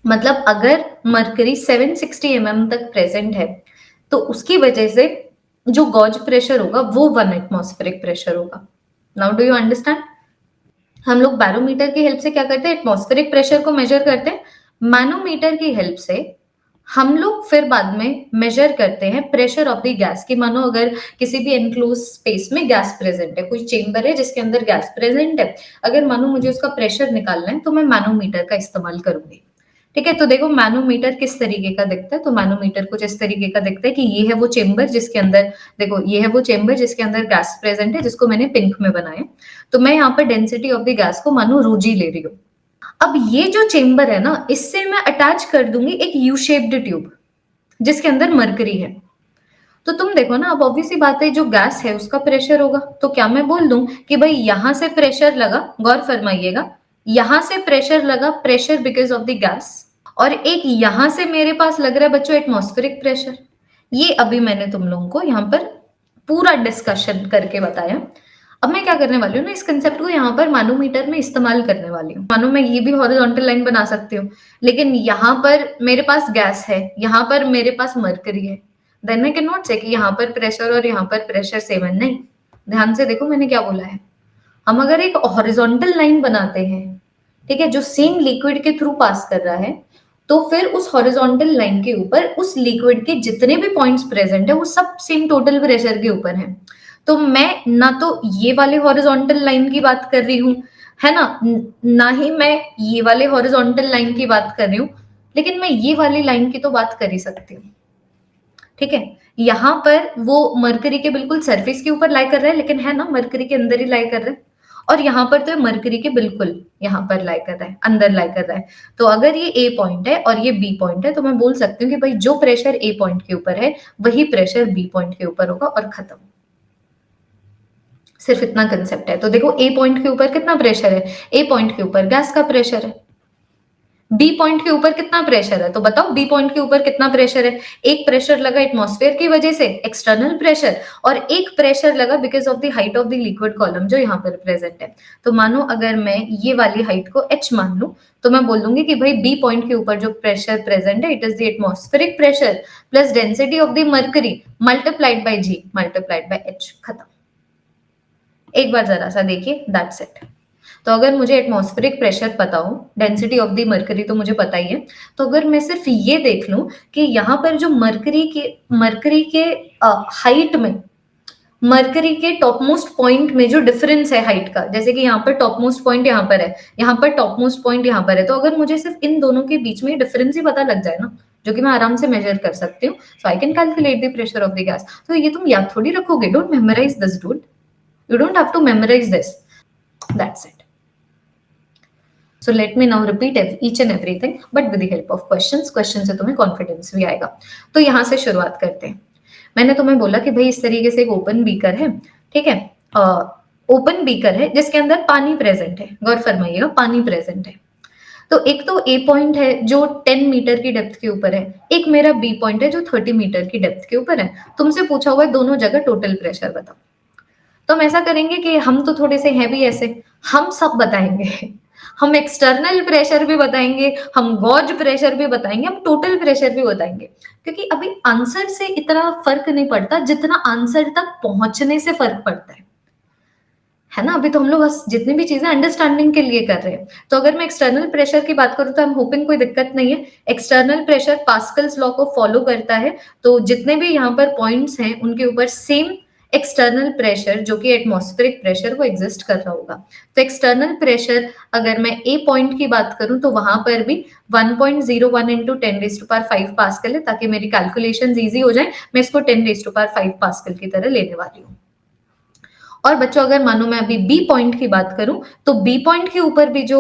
मतलब अगर मरकरी 760 mm तक प्रेजेंट है तो उसकी वजह से जो गॉज प्रेशर होगा वो 1 एटमॉस्फेरिक प्रेशर होगा। Now do you understand? हम लोग बैरोमीटर की हेल्प से क्या करते हैं, एटमॉस्फेरिक प्रेशर को मेजर करते हैं, मैनोमीटर की हेल्प से हम लोग फिर बाद में मेजर करते हैं प्रेशर ऑफ द गैस, की मानो अगर किसी भी एनक्लोज स्पेस में गैस प्रेजेंट है, कोई चेंबर है जिसके अंदर गैस प्रेजेंट है, अगर मानो मुझे उसका प्रेशर निकालना है तो मैं मैनोमीटर का इस्तेमाल करूंगी। ठीक है, तो देखो मैनोमीटर किस तरीके का दिखता है, तो मैनोमीटर कुछ इस तरीके का दिखता है कि ये है वो चेंबर जिसके अंदर, देखो ये है वो चेंबर जिसके अंदर गैस प्रेजेंट है, जिसको मैंने पिंक में बनाया। तो मैं यहाँ पर डेंसिटी ऑफ द गैस को मानो रोजी ले रही हूँ। अब ये जो चेंबर है ना, इससे मैं अटैच कर दूंगी एक यू शेप्ड ट्यूब जिसके अंदर मरकरी है। तो तुम देखो ना, अब ऑब्वियसली बात है जो गैस है उसका प्रेशर होगा, तो क्या मैं बोल दूं कि भाई यहां से प्रेशर लगा, गौर फरमाइएगा, यहां से प्रेशर लगा, pressure because of the gas, और एक यहां से मेरे पास लग रहा है बच्चों एटमॉस्फेरिक प्रेशर। ये अभी मैंने तुम लोगों को यहाँ पर पूरा डिस्कशन करके बताया। अब मैं क्या करने वाली हूँ ना, इस कंसेप्ट को यहाँ पर मैनोमीटर में इस्तेमाल करने वाली हूँ। मानो मैं ये भी हॉरिजॉन्टल लाइन बना सकती हूँ, लेकिन यहाँ पर मेरे पास गैस है, यहाँ पर मेरे पास मरकरी है, देन आई कैन नॉट से कि यहाँ पर प्रेशर और यहाँ पर प्रेशर सेम है। नहीं, ध्यान से देखो मैंने क्या बोला है। हम अगर एक हॉरिजॉन्टल लाइन बनाते हैं, ठीक है, जो सेम लिक्विड के थ्रू पास कर रहा है, तो फिर उस हॉरिजॉन्टल लाइन के ऊपर उस लिक्विड के जितने भी पॉइंट्स प्रेजेंट है वो सब सेम टोटल प्रेशर के ऊपर है। तो मैं ना तो ये वाले हॉरिजॉन्टल लाइन की बात कर रही हूँ, है ना, ना ही मैं ये वाले हॉरिजॉन्टल लाइन की बात कर रही हूँ, लेकिन मैं ये वाली लाइन की तो बात कर ही सकती हूँ। ठीक है, यहाँ पर वो मरकरी के बिल्कुल सरफेस के ऊपर लाई कर रहा है, लेकिन है ना मरकरी के अंदर ही लाई कर रहा है, और यहाँ पर तो मरकरी के बिल्कुल यहाँ पर लाई कर रहा है, अंदर लाई कर रहा है। तो अगर ये ए पॉइंट है और ये बी पॉइंट है, तो मैं बोल सकती हूँ कि भाई जो प्रेशर ए पॉइंट के ऊपर है वही प्रेशर बी पॉइंट के ऊपर होगा, और खत्म। सिर्फ इतना कंसेप्ट है। तो देखो ए पॉइंट के ऊपर कितना प्रेशर है, ए पॉइंट के ऊपर गैस का प्रेशर है। बी पॉइंट के ऊपर कितना प्रेशर है, तो बताओ बी पॉइंट के ऊपर कितना प्रेशर है। एक प्रेशर लगा एटमॉस्फेयर की वजह से, एक्सटर्नल प्रेशर, और एक प्रेशर लगा because of the height of the liquid column जो यहाँ पर प्रेजेंट है। तो मानो अगर मैं ये वाली हाइट को h मान लूं, तो मैं बोल दूंगी कि भाई बी पॉइंट के ऊपर जो प्रेशर प्रेजेंट है it is the atmospheric pressure plus density of the mercury multiplied by g multiplied bye h, खत्म। एक बार जरा सा देखिए, दैट्स इट। तो अगर मुझे एटमॉस्फेरिक प्रेशर पता हो, डेंसिटी ऑफ द मरकरी तो मुझे पता ही है, तो अगर मैं सिर्फ ये देख लूं कि यहाँ पर जो मरकरी के हाइट में, मरकरी के टॉप मोस्ट पॉइंट में जो डिफरेंस है हाइट का, जैसे कि यहाँ पर टॉप मोस्ट पॉइंट यहाँ पर है, यहाँ पर टॉप मोस्ट पॉइंट यहाँ पर है, तो अगर मुझे सिर्फ इन दोनों के बीच में डिफरेंस ही पता लग जाए ना, जो कि मैं आराम से मेजर कर सकती हूँ, so I can calculate the pressure of the gas. तो ये तुम याद थोड़ी रखोगे, don't memorise this dude, you don't have to memorize this, that's it. So let me now repeat each and everything but with the help of question से तुम्हें confidence भी आएगा। तो यहाँ से शुरुआत करते हैं। मैंने तुम्हें बोला कि भाई इस तरीके से एक ओपन बीकर है, ठीक है, ओपन बीकर है जिसके अंदर पानी प्रेजेंट है, गौर फरमाइएगा पानी प्रेजेंट है। तो एक तो ए पॉइंट है जो 10 मीटर की डेप्थ के ऊपर है, एक मेरा बी पॉइंट है जो 30 मीटर की डेप्थ के ऊपर है। तुमसे पूछा हुआ है दोनों जगह टोटल प्रेशर बताओ। तो हम ऐसा करेंगे कि हम तो थोड़े से हैं भी ऐसे, हम सब बताएंगे, हम एक्सटर्नल प्रेशर भी बताएंगे, हम गॉज प्रेशर भी बताएंगे, हम टोटल प्रेशर भी बताएंगे, क्योंकि अभी आंसर से इतना फर्क नहीं पड़ता जितना आंसर तक पहुंचने से फर्क पड़ता है ना। अभी तो हम लोग जितनी भी चीजें अंडरस्टैंडिंग के लिए कर रहे हैं। तो अगर मैं एक्सटर्नल प्रेशर की बात करूं तो आई एम होपिंग कोई दिक्कत नहीं है। एक्सटर्नल प्रेशर पास्कल्स लॉ को फॉलो करता है, तो जितने भी यहाँ पर पॉइंट्स हैं उनके ऊपर सेम एक्सटर्नल प्रेशर जो कि एटमॉस्फेरिक प्रेशर वो एग्जिस्ट कर रहा होगा। तो एक्सटर्नल प्रेशर अगर मैं ए पॉइंट की बात करूं तो वहां पर भी 1.01 इंटू 10⁵ पास्कल है, ताकि मेरी कैलकुलेशन ईजी हो जाए। मैं इसको 10⁵ पास्कल की तरह लेने वाली हूँ। और बच्चों अगर मानो मैं अभी बी पॉइंट की बात करूं तो बी पॉइंट के ऊपर भी जो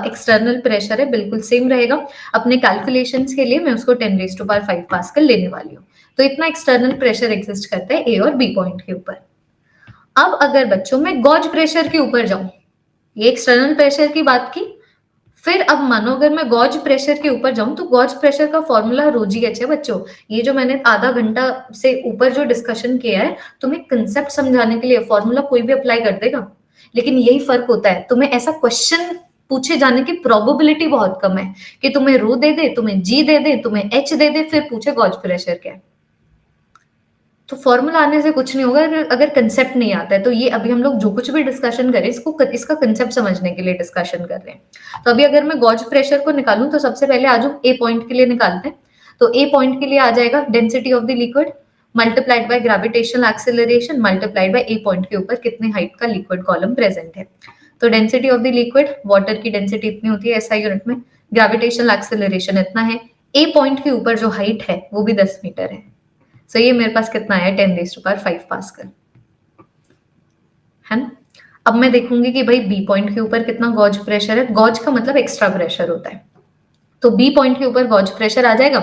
एक्सटर्नल प्रेशर है बिल्कुल सेम रहेगा। अपने कैलकुलेशंस के लिए मैं उसको 10⁵ पास्कल लेने वाली हूँ। तो इतना एक्सटर्नल प्रेशर एग्जिस्ट करता है ए और बी पॉइंट के ऊपर। अब अगर बच्चों मैं गॉज प्रेशर के ऊपर जाऊं, ये एक्सटर्नल प्रेशर की बात की, फिर अब मानो अगर मैं गॉज प्रेशर के ऊपर जाऊं तो गॉज प्रेशर का फॉर्मूला ρgh है बच्चों। ये जो मैंने आधा घंटा से ऊपर जो डिस्कशन किया है, तुम्हें कंसेप्ट समझाने के लिए फॉर्मूला कोई भी अप्लाई कर देगा, लेकिन यही फर्क होता है। तुम्हें ऐसा क्वेश्चन पूछे जाने की प्रोबेबिलिटी बहुत कम है कि तुम्हें रो दे दे, तुम्हें जी दे दे, तुम्हें एच दे दे, फिर पूछे गॉज प्रेशर क्या है। तो फॉर्मूला आने से कुछ नहीं होगा अगर कंसेप्ट नहीं आता है। तो ये अभी हम लोग जो कुछ भी डिस्कशन करें इसका कंसेप्ट समझने के लिए डिस्कशन कर रहे हैं। तो अभी अगर मैं गॉज प्रेशर को निकालूं तो सबसे पहले आज ए पॉइंट के लिए निकालते हैं। तो ए पॉइंट के लिए आ जाएगा density of the liquid multiplied by gravitational acceleration multiplied bye A point के ऊपर कितने हाइट का लिक्विड कॉलम प्रेजेंट है। तो density of the liquid, water की डेंसिटी इतनी होती है एसआई यूनिट में, ग्रेविटेशनल एक्सेलरेशन इतना है, ए पॉइंट के ऊपर जो हाइट है वो भी 10 मीटर है। So, ये मेरे पास कितना है 10⁵ पास्कल है ना। अब मैं देखूंगी कि भाई बी पॉइंट के ऊपर कितना गॉज प्रेशर है। गॉज का मतलब एक्स्ट्रा प्रेशर होता है। तो बी पॉइंट के ऊपर गॉज प्रेशर आ जाएगा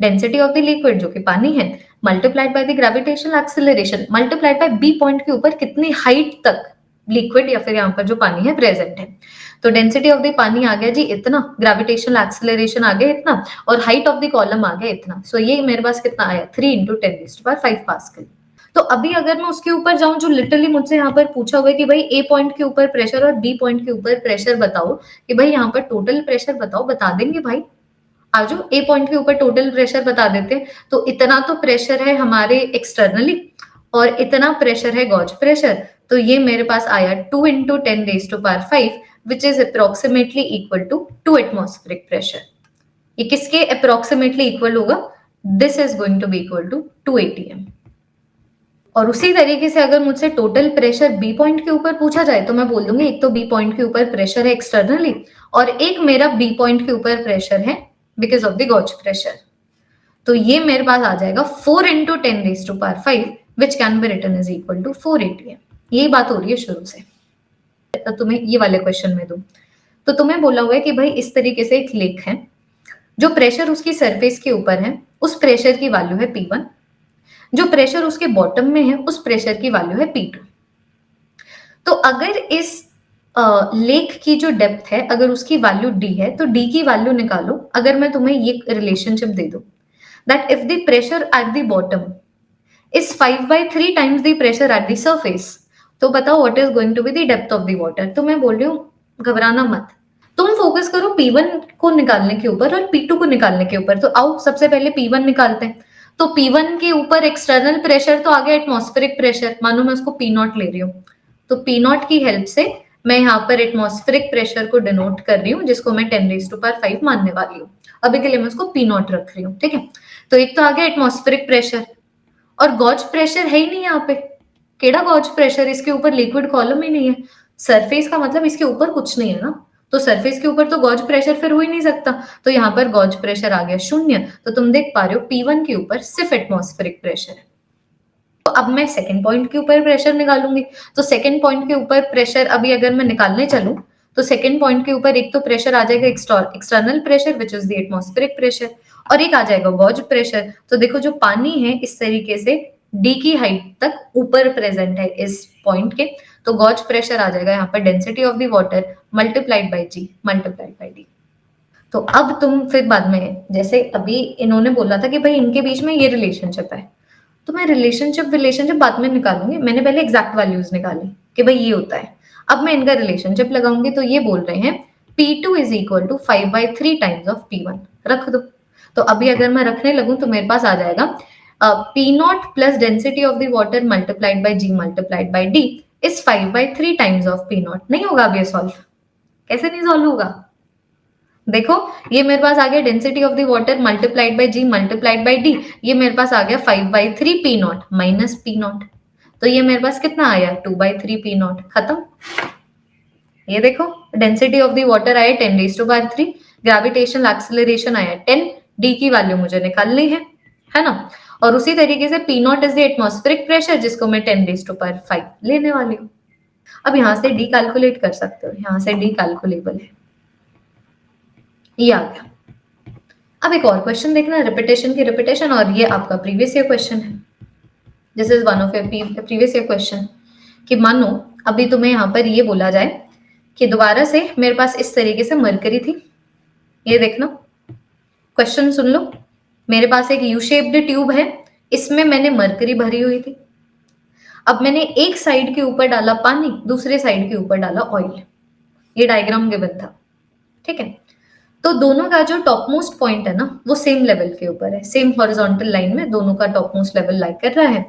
डेंसिटी ऑफ द लिक्विड जो कि पानी है multiplied by the gravitational acceleration multiplied by B point के ऊपर कितनी हाइट तक लिक्विड या फिर यहाँ पर जो पानी है प्रेजेंट है। तो डेंसिटी ऑफ द पानी आ गया जी इतना, ग्रेविटेशनल एक्सेलरेशन आ गया इतना, और हाइट ऑफ द कॉलम आ गया इतना। सो ये मेरे पास कितना आया 3 इंटू 10⁵ पास्कल। तो अभी अगर मैं उसके ऊपर जाऊं जो लिटरली मुझसे यहाँ पर पूछा हुआ है कि भाई ए पॉइंट के ऊपर प्रेशर और बी पॉइंट के ऊपर प्रेशर बताओ, कि भाई यहाँ पर टोटल प्रेशर बताओ, बता देंगे भाई। आज ए पॉइंट के ऊपर टोटल प्रेशर बता देते हैं। तो इतना तो प्रेशर है हमारे एक्सटर्नली और इतना प्रेशर है गॉज प्रेशर। तो ये मेरे पास आया 2 into 10⁵, which is approximately equal to 2 atmospheric pressure। ये किसके approximately equal होगा? This is going to be equal to 2 atm। और उसी तरीके से अगर मुझसे टोटल प्रेशर बी पॉइंट के ऊपर पूछा जाए तो मैं बोल दूंगी एक तो बी पॉइंट के ऊपर प्रेशर है एक्सटर्नली और एक मेरा बी पॉइंट के ऊपर प्रेशर है because of the gauge pressure. तो ये मेरे पास आ जाएगा 4 into 10⁵, which can be written as equal to 4 atm। यही बात हो रही है शुरू से। तो तुम्हें ये वाले क्वेश्चन में दूं तो तुम्हें बोला हुआ है कि भाई इस तरीके से एक लेक है, जो प्रेशर उसकी सरफेस के ऊपर है उस प्रेशर की वैल्यू है P1, जो प्रेशर उसके बॉटम में है उस प्रेशर की वैल्यू है P2। तो अगर इस लेक की जो डेप्थ है अगर उसकी वैल्यू D है तो D की वैल्यू निकालो। अगर मैं तुम्हें ये रिलेशनशिप दे दूं that if the pressure at the bottom is 5/3 times the pressure at the surface, तो बताओ what is going to be the depth of the water. तो मैं बोल रही हूँ घबराना मत, तुम फोकस करो P1 को निकालने के ऊपर और P2 को निकालने के ऊपर। तो आओ सबसे पहले P1 निकालते हैं। तो P1 के ऊपर एक्सटर्नल प्रेशर तो आ गया एटमॉस्फेरिक प्रेशर, मानो मैं उसको P0 ले रही हूँ। तो P0 की हेल्प से मैं यहाँ पर एटमॉस्फेरिक प्रेशर को डिनोट कर रही हूँ, जिसको मैं 10⁵ मानने वाली हूँ। अभी के लिए मैं उसको P नॉट रख रही हूँ, ठीक है। तो एक तो आ गया एटमॉस्फेरिक प्रेशर, और गॉज प्रेशर है ही नहीं यहाँ पे। केड़ा गॉज प्रेशर, इसके ऊपर लिक्विड कॉलम ही नहीं है। सरफेस का मतलब इसके ऊपर कुछ नहीं है ना, तो सरफेस के ऊपर तो गॉज प्रेशर फिर हो ही नहीं सकता। तो यहाँ पर गॉज प्रेशर आ गया 0। तो तुम देख पा रहे हो P1 के ऊपर सिर्फ एटमॉस्फेरिक प्रेशर है। तो अब मैं सेकंड पॉइंट के ऊपर प्रेशर निकालूंगी। तो सेकंड पॉइंट के ऊपर प्रेशर अभी अगर मैं निकालने चलूं, तो सेकंड पॉइंट के ऊपर एक तो प्रेशर आ जाएगा external pressure which is the atmospheric pressure, और एक आ जाएगा गॉज प्रेशर। तो देखो जो पानी है इस तरीके से डी की हाइट तक ऊपर प्रेजेंट है इस पॉइंट के, तो गॉज प्रेशर आ जाएगा यहाँ पर density of the water multiplied by g multiplied by d. तो अब तुम फिर बाद में, जैसे अभी इन्होंने बोला था कि भाई इनके बीच में ये रिलेशनशिप है, तो मैं रिलेशनशिप बाद में निकालूंगी। मैंने पहले एग्जैक्ट वैल्यूज निकाली कि भाई ये होता है। अब मैं इनका रिलेशनशिप लगाऊंगी, तो ये बोल रहे हैं P2 is equal to 5/3 times of P1। रख दो। तो अभी अगर मैं रखने लगूं तो मेरे पास आ जाएगा P not plus density of the water multiplied by g multiplied by d is 5/3 times of P not. नहीं होगा अब ये सॉल्व, कैसे नहीं सॉल्व होगा? देखो ये मेरे पास आ गया density of the water multiplied by g multiplied by d, ये मेरे पास आ गया 5/3 P not minus P not. तो ये मेरे पास कितना आया 2/3 P नॉट। खत्म। ये देखो डेंसिटी ऑफ द वाटर आया 10⁵, ग्रेविटेशनल एक्सेलरेशन आया 10, डी की वैल्यू मुझे निकालनी है ना। और उसी तरीके से P not is the atmospheric pressure, जिसको मैं 10⁵ लेने वाली हूँ। अब यहाँ से डी कैलकुलेट कर सकते हो, यहाँ से डी कैलकुलेबल है, ये आ गया। अब एक और क्वेश्चन देखना, रिपीटेशन की रिपीटेशन, और ये आपका प्रीवियस ईयर क्वेश्चन है। This is one of your previous year question. कि मानो अभी तुम्हें यहाँ पर ये बोला जाए कि दोबारा से मेरे पास इस तरीके से मरकरी थी, ये देखना क्वेश्चन सुन लो। मेरे पास एक यू शेप्ड ट्यूब है, इसमें मैंने मरकरी भरी हुई थी। अब मैंने एक साइड के ऊपर डाला पानी, दूसरे साइड के ऊपर डाला ऑयल। ये डायग्राम गिवन था, ठीक है। तो दोनों का जो टॉप मोस्ट पॉइंट है ना, वो सेम लेवल के ऊपर है, सेम हॉरिजॉन्टल लाइन में दोनों का टॉप मोस्ट लेवल लाइक कर रहा है।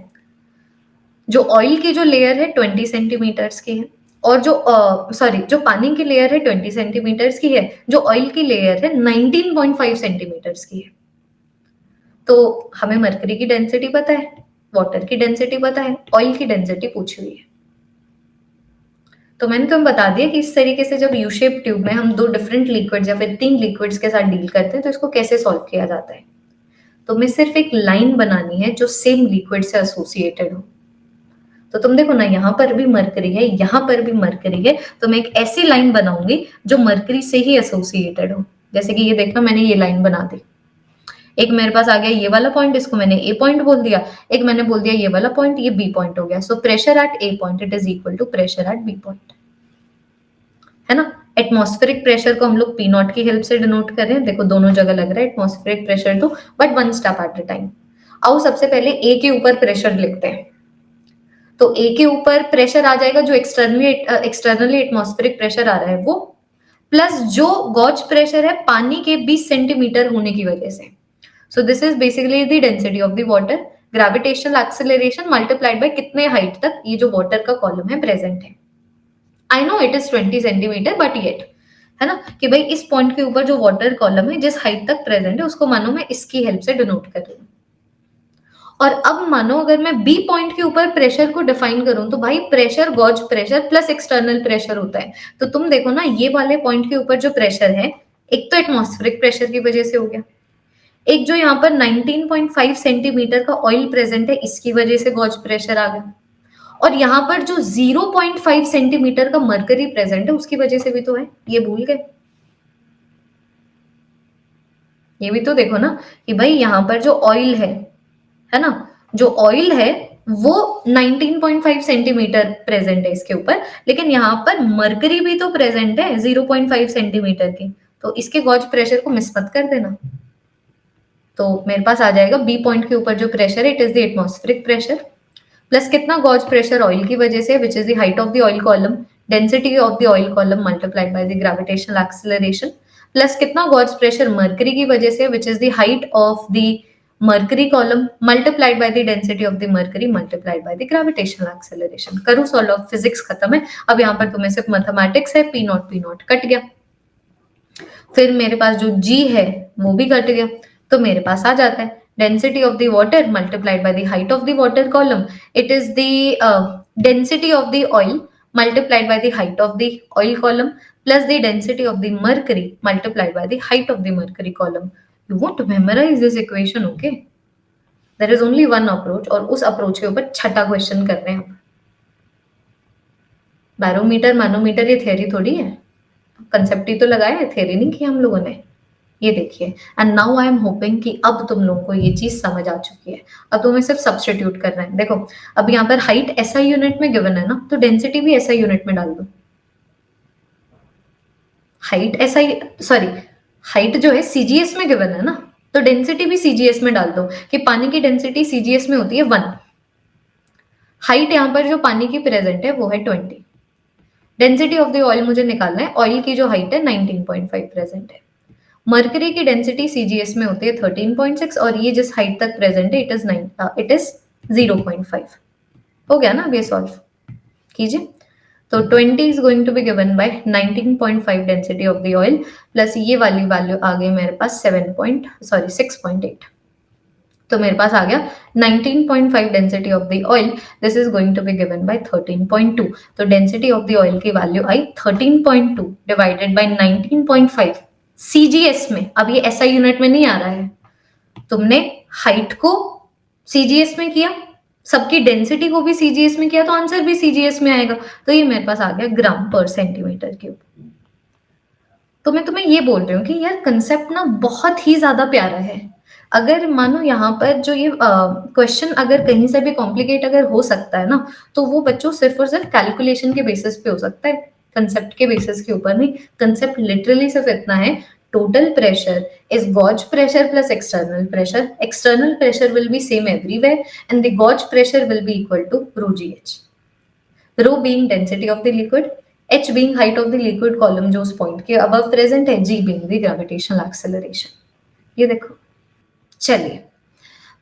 जो ऑयल की जो लेयर है 20 सेंटीमीटर्स की है, और जो पानी की लेयर है 20 सेंटीमीटर्स की है, जो ऑयल की लेयर है 19.5 सेंटीमीटर्स की है। तो हमें मरकरी की डेंसिटी पता है, वाटर की डेंसिटी पता है, ऑयल की डेंसिटी पूछी हुई है। तो मैंने तुम्हें बता दिया कि इस तरीके से जब यू शेप ट्यूब में हम दो डिफरेंट लिक्विड्स या फिर 3 लिक्विड्स के साथ डील करते हैं तो इसको कैसे सॉल्व किया जाता है। तो हमें सिर्फ एक लाइन बनानी है जो सेम लिक्विड से एसोसिएटेड हो। तो तुम देखो ना, यहाँ पर भी मरकरी है, यहाँ पर भी मरकरी है, तो मैं एक ऐसी लाइन बनाऊंगी जो मरकरी से ही एसोसिएटेड हो। जैसे कि ये देखना, मैंने ये लाइन बना दी। एक मेरे पास आ गया ये वाला पॉइंट, इसको मैंने ए पॉइंट बोल दिया। एक मैंने बोल दिया ये वाला पॉइंट, ये बी पॉइंट हो गया। So pressure at A point it is equal to pressure at B point, है ना। एटमॉस्फेरिक प्रेशर को हम लोग पी नॉट की हेल्प से डिनोट कर रहे हैं। देखो दोनों जगह लग रहा है एटमॉस्फेरिक प्रेशर तो, but one step at a time. आओ सबसे पहले ए के ऊपर प्रेशर लिखते हैं। तो ए के ऊपर प्रेशर आ जाएगा जो एक्सटर्नली एटमॉस्फेरिक प्रेशर आ रहा है वो, प्लस जो गॉज प्रेशर है पानी के 20 सेंटीमीटर होने की वजह से। सो this is basically the density of the water, gravitational acceleration multiplied bye कितने हाइट तक ये जो वाटर का कॉलम है प्रेजेंट है। I know it is 20 centimetre but yet, है ना, कि भाई इस पॉइंट के ऊपर जो वाटर कॉलम है जिस हाइट तक प्रेजेंट है उसको मानो मैं इसकी हेल्प से डिनोट कर रही हूँ। और अब मानो अगर मैं बी पॉइंट के ऊपर प्रेशर को डिफाइन करूं तो भाई pressure gauge pressure plus external pressure होता है। तो तुम देखो ना, ये वाले पॉइंट के ऊपर जो प्रेशर है, एक तो एटमॉस्फेरिक प्रेशर की वजह से हो गया, एक जो यहाँ पर 19.5 सेंटीमीटर का ऑयल प्रेजेंट है इसकी वजह से गॉज प्रेशर आ गया, और यहाँ पर जो 0.5 सेंटीमीटर का मरकरी प्रेजेंट है उसकी वजह से भी तो है। ये भूल गए? ये भी तो देखो ना कि भाई यहाँ पर जो ऑयल है ना, जो ऑयल है वो 19.5 सेंटीमीटर प्रेजेंट है इसके ऊपर, लेकिन यहाँ पर मरकरी भी तो प्रेजेंट है 0.5 सेंटीमीटर की, तो इसके गॉज प्रेशर को मिस मत कर देना। तो मेरे पास आ जाएगा बी पॉइंट के ऊपर जो प्रेशर है it is the atmospheric pressure, plus कितना गॉज प्रेशर ऑयल की वजह से विच is the height of the oil column, density of the oil column multiplied by the gravitational acceleration, plus कितना गॉज प्रेशर मरकरी की वजह से विच is the height of the mercury column multiplied by the density of the mercury multiplied by the gravitational acceleration. करूँ solve, of physics खत्म है। अब यहाँ पर तुम्हें सिर्फ मैथमेटिक्स है, पी नॉट कट गया। फिर मेरे पास जो G है वो भी कट गया, तो मेरे पास आ जाता है density of the water multiplied by the height of the water column, it is the density of the oil multiplied by the height of the oil column plus the density of the mercury multiplied by the height of the mercury column. You want to memorize this equation, okay? There is only one approach और उस approach के ऊपर छठा question कर रहे हैं हम। Barometer manometer ये थ्योरी थोड़ी है, कंसेप्ट ही तो लगाया है, थ्योरी नहीं की हम लोगों ने। ये देखिए, and now I am hopping कि अब तुम लोगों को ये चीज समझ आ चुकी है। अब तुम्हें सिर्फ सब्स्टिट्यूट करना है। देखो अब यहाँ पर हाइट SI यूनिट में गिवन है ना, तो डेंसिटी भी SI यूनिट में डाल दो। हाइट हाइट जो है CGS में गिवन है ना, तो डेंसिटी भी CGS में डाल दो कि पानी की डेंसिटी CGS में होती है 1। हाइट यहाँ पर जो पानी की प्रेजेंट है वो है 20। डेंसिटी ऑफ द ऑयल मुझे निकालना है, ऑयल की जो हाइट है 19.5 प्रेजेंट है। मर्करी की डेंसिटी CGS में होती है 13.6 और ये जिस हाइट तक प्रेजेंट है इट इज 0.5। हो गया ना, अब ये सॉल्व कीजिए। तो 20 is going to be given by 19.5 density of the oil plus ये वाली वैल्यू आ गई मेरे पास 6.8। तो मेरे पास आ गया 19.5 density of the oil, this is going to be given by 13.2। तो डेंसिटी ऑफ द ऑयल की वैल्यू आई 13.2 डिवाइडेड बाय 19.5 CGS में। अब ये SI यूनिट में नहीं आ रहा है, तुमने हाइट को CGS में किया, सबकी डेंसिटी को भी CGS में किया, तो आंसर भी CGS में आएगा। तो ये मेरे पास आ गया ग्राम पर सेंटीमीटर क्यूब। तो मैं तुम्हें ये बोल रही हूँ कि यार कंसेप्ट ना बहुत ही ज्यादा प्यारा है। अगर मानो यहाँ पर जो ये क्वेश्चन अगर कहीं से भी कॉम्प्लिकेट अगर हो सकता है ना, तो वो बच्चों सिर्फ और सिर्फ कैलकुलेशन के बेसिस पे हो सकता है, कंसेप्ट के बेसिस के ऊपर नहीं। कंसेप्ट लिटरली सिर्फ इतना है, total pressure is gauge pressure plus external pressure. External pressure will be same everywhere and the gauge pressure will be equal to ρgh, rho being density of the liquid, h being height of the liquid column जो उस point के above present है, g being the gravitational acceleration। ये देखो, चलिए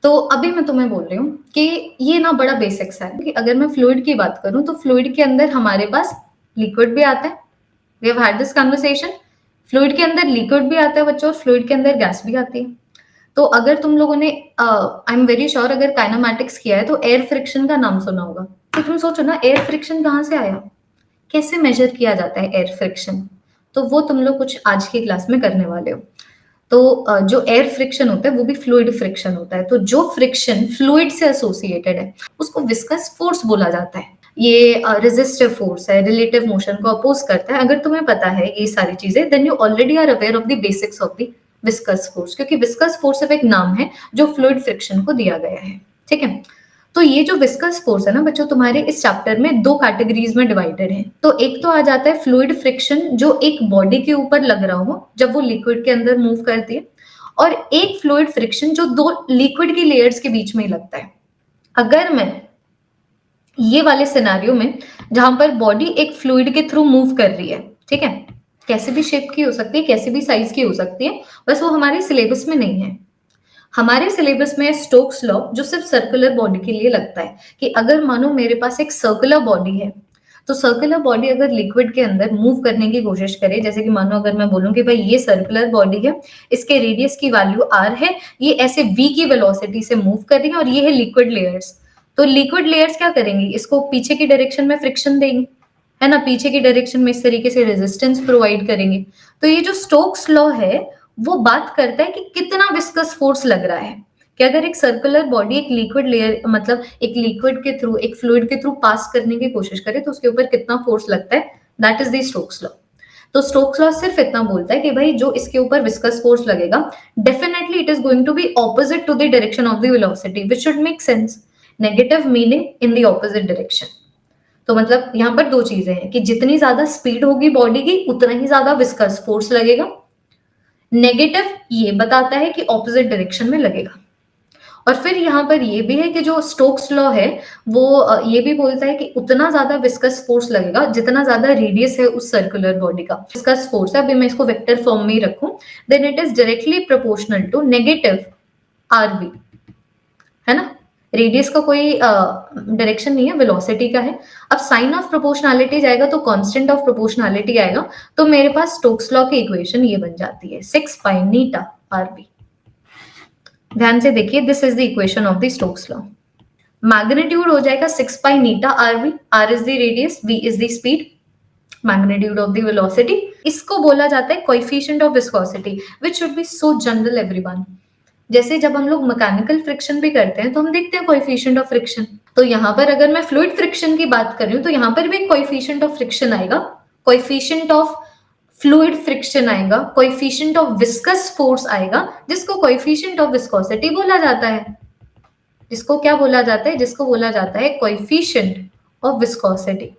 तो अभी मैं तुम्हें बोल रही हूँ कि ये ना बड़ा बेसिक्स है कि अगर मैं फ्लूइड की बात करूँ तो फ्लूइड के अंदर हमारे पास लिक्विड भी आता है। We have had this conversation. Fluid के अंदर लिक्विड भी आता है बच्चों, और फ्लूइड के अंदर गैस भी आती है। तो अगर तुम लोगों ने आई एम वेरी श्योर अगर काइनेमैटिक्स किया है तो एयर फ्रिक्शन का नाम सुना होगा। तो तुम सोचो ना, एयर फ्रिक्शन कहाँ से आया, कैसे मेजर किया जाता है एयर फ्रिक्शन, तो वो तुम लोग कुछ आज की क्लास में करने वाले हो। तो जो एयर फ्रिक्शन होता है वो भी फ्लूइड फ्रिक्शन होता है। तो जो फ्रिक्शन फ्लूइड से एसोसिएटेड है उसको विस्कस फोर्स बोला जाता है। ये रेजिस्टिव फोर्स है, रिलेटिव मोशन को अपोज करता है। अगर तुम्हें पता है ये सारी चीजें, then you already are aware of the basics of the viscous force, क्योंकि विस्कस फोर्स सिर्फ एक नाम है जो फ्लूइड फ्रिक्शन को दिया गया है। ठीक है, तो ये जो विस्कस फोर्स है ना बच्चों, तुम्हारे इस चैप्टर में दो कैटेगरीज में डिवाइडेड है। तो एक तो आ जाता है फ्लूइड फ्रिक्शन जो एक बॉडी के ऊपर लग रहा हो जब वो लिक्विड के अंदर मूव करती है, और एक फ्लूइड फ्रिक्शन जो दो लिक्विड की लेयर्स के बीच में ही लगता है। अगर मैं ये वाले सिनेरियो में जहां पर बॉडी एक फ्लूइड के थ्रू मूव कर रही है, ठीक है, कैसे भी शेप की हो सकती है, कैसे भी साइज की हो सकती है, बस वो हमारे सिलेबस में नहीं है। हमारे सिलेबस में स्टोक्स लॉ जो सिर्फ सर्कुलर बॉडी के लिए लगता है कि अगर मानो मेरे पास एक सर्कुलर बॉडी है, तो सर्कुलर बॉडी अगर लिक्विड के अंदर मूव करने की कोशिश करे, जैसे कि मानो अगर मैं बोलूं कि भाई ये सर्कुलर बॉडी है, इसके रेडियस की वैल्यू r है, ये ऐसे v की वेलोसिटी से मूव कर रही है, और ये है लिक्विड लेयर्स। तो लिक्विड लेयर्स क्या करेंगी, इसको पीछे की डायरेक्शन में फ्रिक्शन देंगी, है ना, पीछे की डायरेक्शन में इस तरीके से रेजिस्टेंस प्रोवाइड करेंगे। तो ये जो स्टोक्स लॉ है वो बात करता है कि कितना विस्कस फोर्स लग रहा है, कि अगर एक सर्कुलर बॉडी एक लिक्विड लेयर मतलब एक लिक्विड के थ्रू एक फ्लूइड के थ्रू पास करने की कोशिश करे तो उसके ऊपर कितना फोर्स लगता है, that is the Stokes law. तो स्टोक्स लॉ सिर्फ इतना बोलता है कि भाई जो इसके ऊपर विस्कस फोर्स लगेगा definitely it is going to be opposite to the direction of the velocity, which should make sense, negative meaning in the opposite direction. तो मतलब यहाँ पर दो चीजें हैं कि जितनी ज्यादा स्पीड होगी बॉडी की उतना ही ज्यादा विस्कस फोर्स लगेगा। नेगेटिव ये बताता है कि ऑपोजिट डायरेक्शन में लगेगा। और फिर यहाँ पर ये भी है कि जो स्टोक्स लॉ है वो ये भी बोलता है कि उतना ज्यादा विस्कस फोर्स लगेगा जितना ज्यादा रेडियस है उस सर्कुलर बॉडी का। विस्कस फोर्स है, अभी मैं इसको वेक्टर फॉर्म में ही रखूं, then it is directly proportional to negative r v. है ना? रेडियस का कोई डायरेक्शन नहीं है, वेलोसिटी का है। अब साइन ऑफ प्रोपोर्शनैलिटी जाएगा तो कांस्टेंट ऑफ प्रोपोर्शनैलिटी आएगा, तो मेरे पास स्टोक्स लॉ की इक्वेशन ये बन जाती है 6 पाई नीटा आरवी। ध्यान से देखिए, this is the equation of the Stokes law. Magnitude हो जाएगा 6 pi eta r v, r is the radius, v is the speed, magnitude of the velocity. इसको बोला जाता है coefficient of viscosity, which should be so general everyone. जैसे जब हम लोग मैकेनिकल फ्रिक्शन भी करते हैं तो हम देखते हैं कोएफिशिएंट ऑफ फ्रिक्शन। तो यहाँ पर अगर मैं फ्लूइड फ्रिक्शन की बात कर रही हूँ तो यहाँ पर भी कोएफिशिएंट ऑफ फ्रिक्शन आएगा, कोएफिशिएंट ऑफ फ्लूइड फ्रिक्शन आएगा, कोएफिशिएंट ऑफ विस्कस फोर्स आएगा, जिसको कोएफिशिएंट ऑफ विस्कोसिटी बोला जाता है। जिसको क्या बोला जाता है? जिसको बोला जाता है कोएफिशिएंट ऑफ विस्कोसिटी।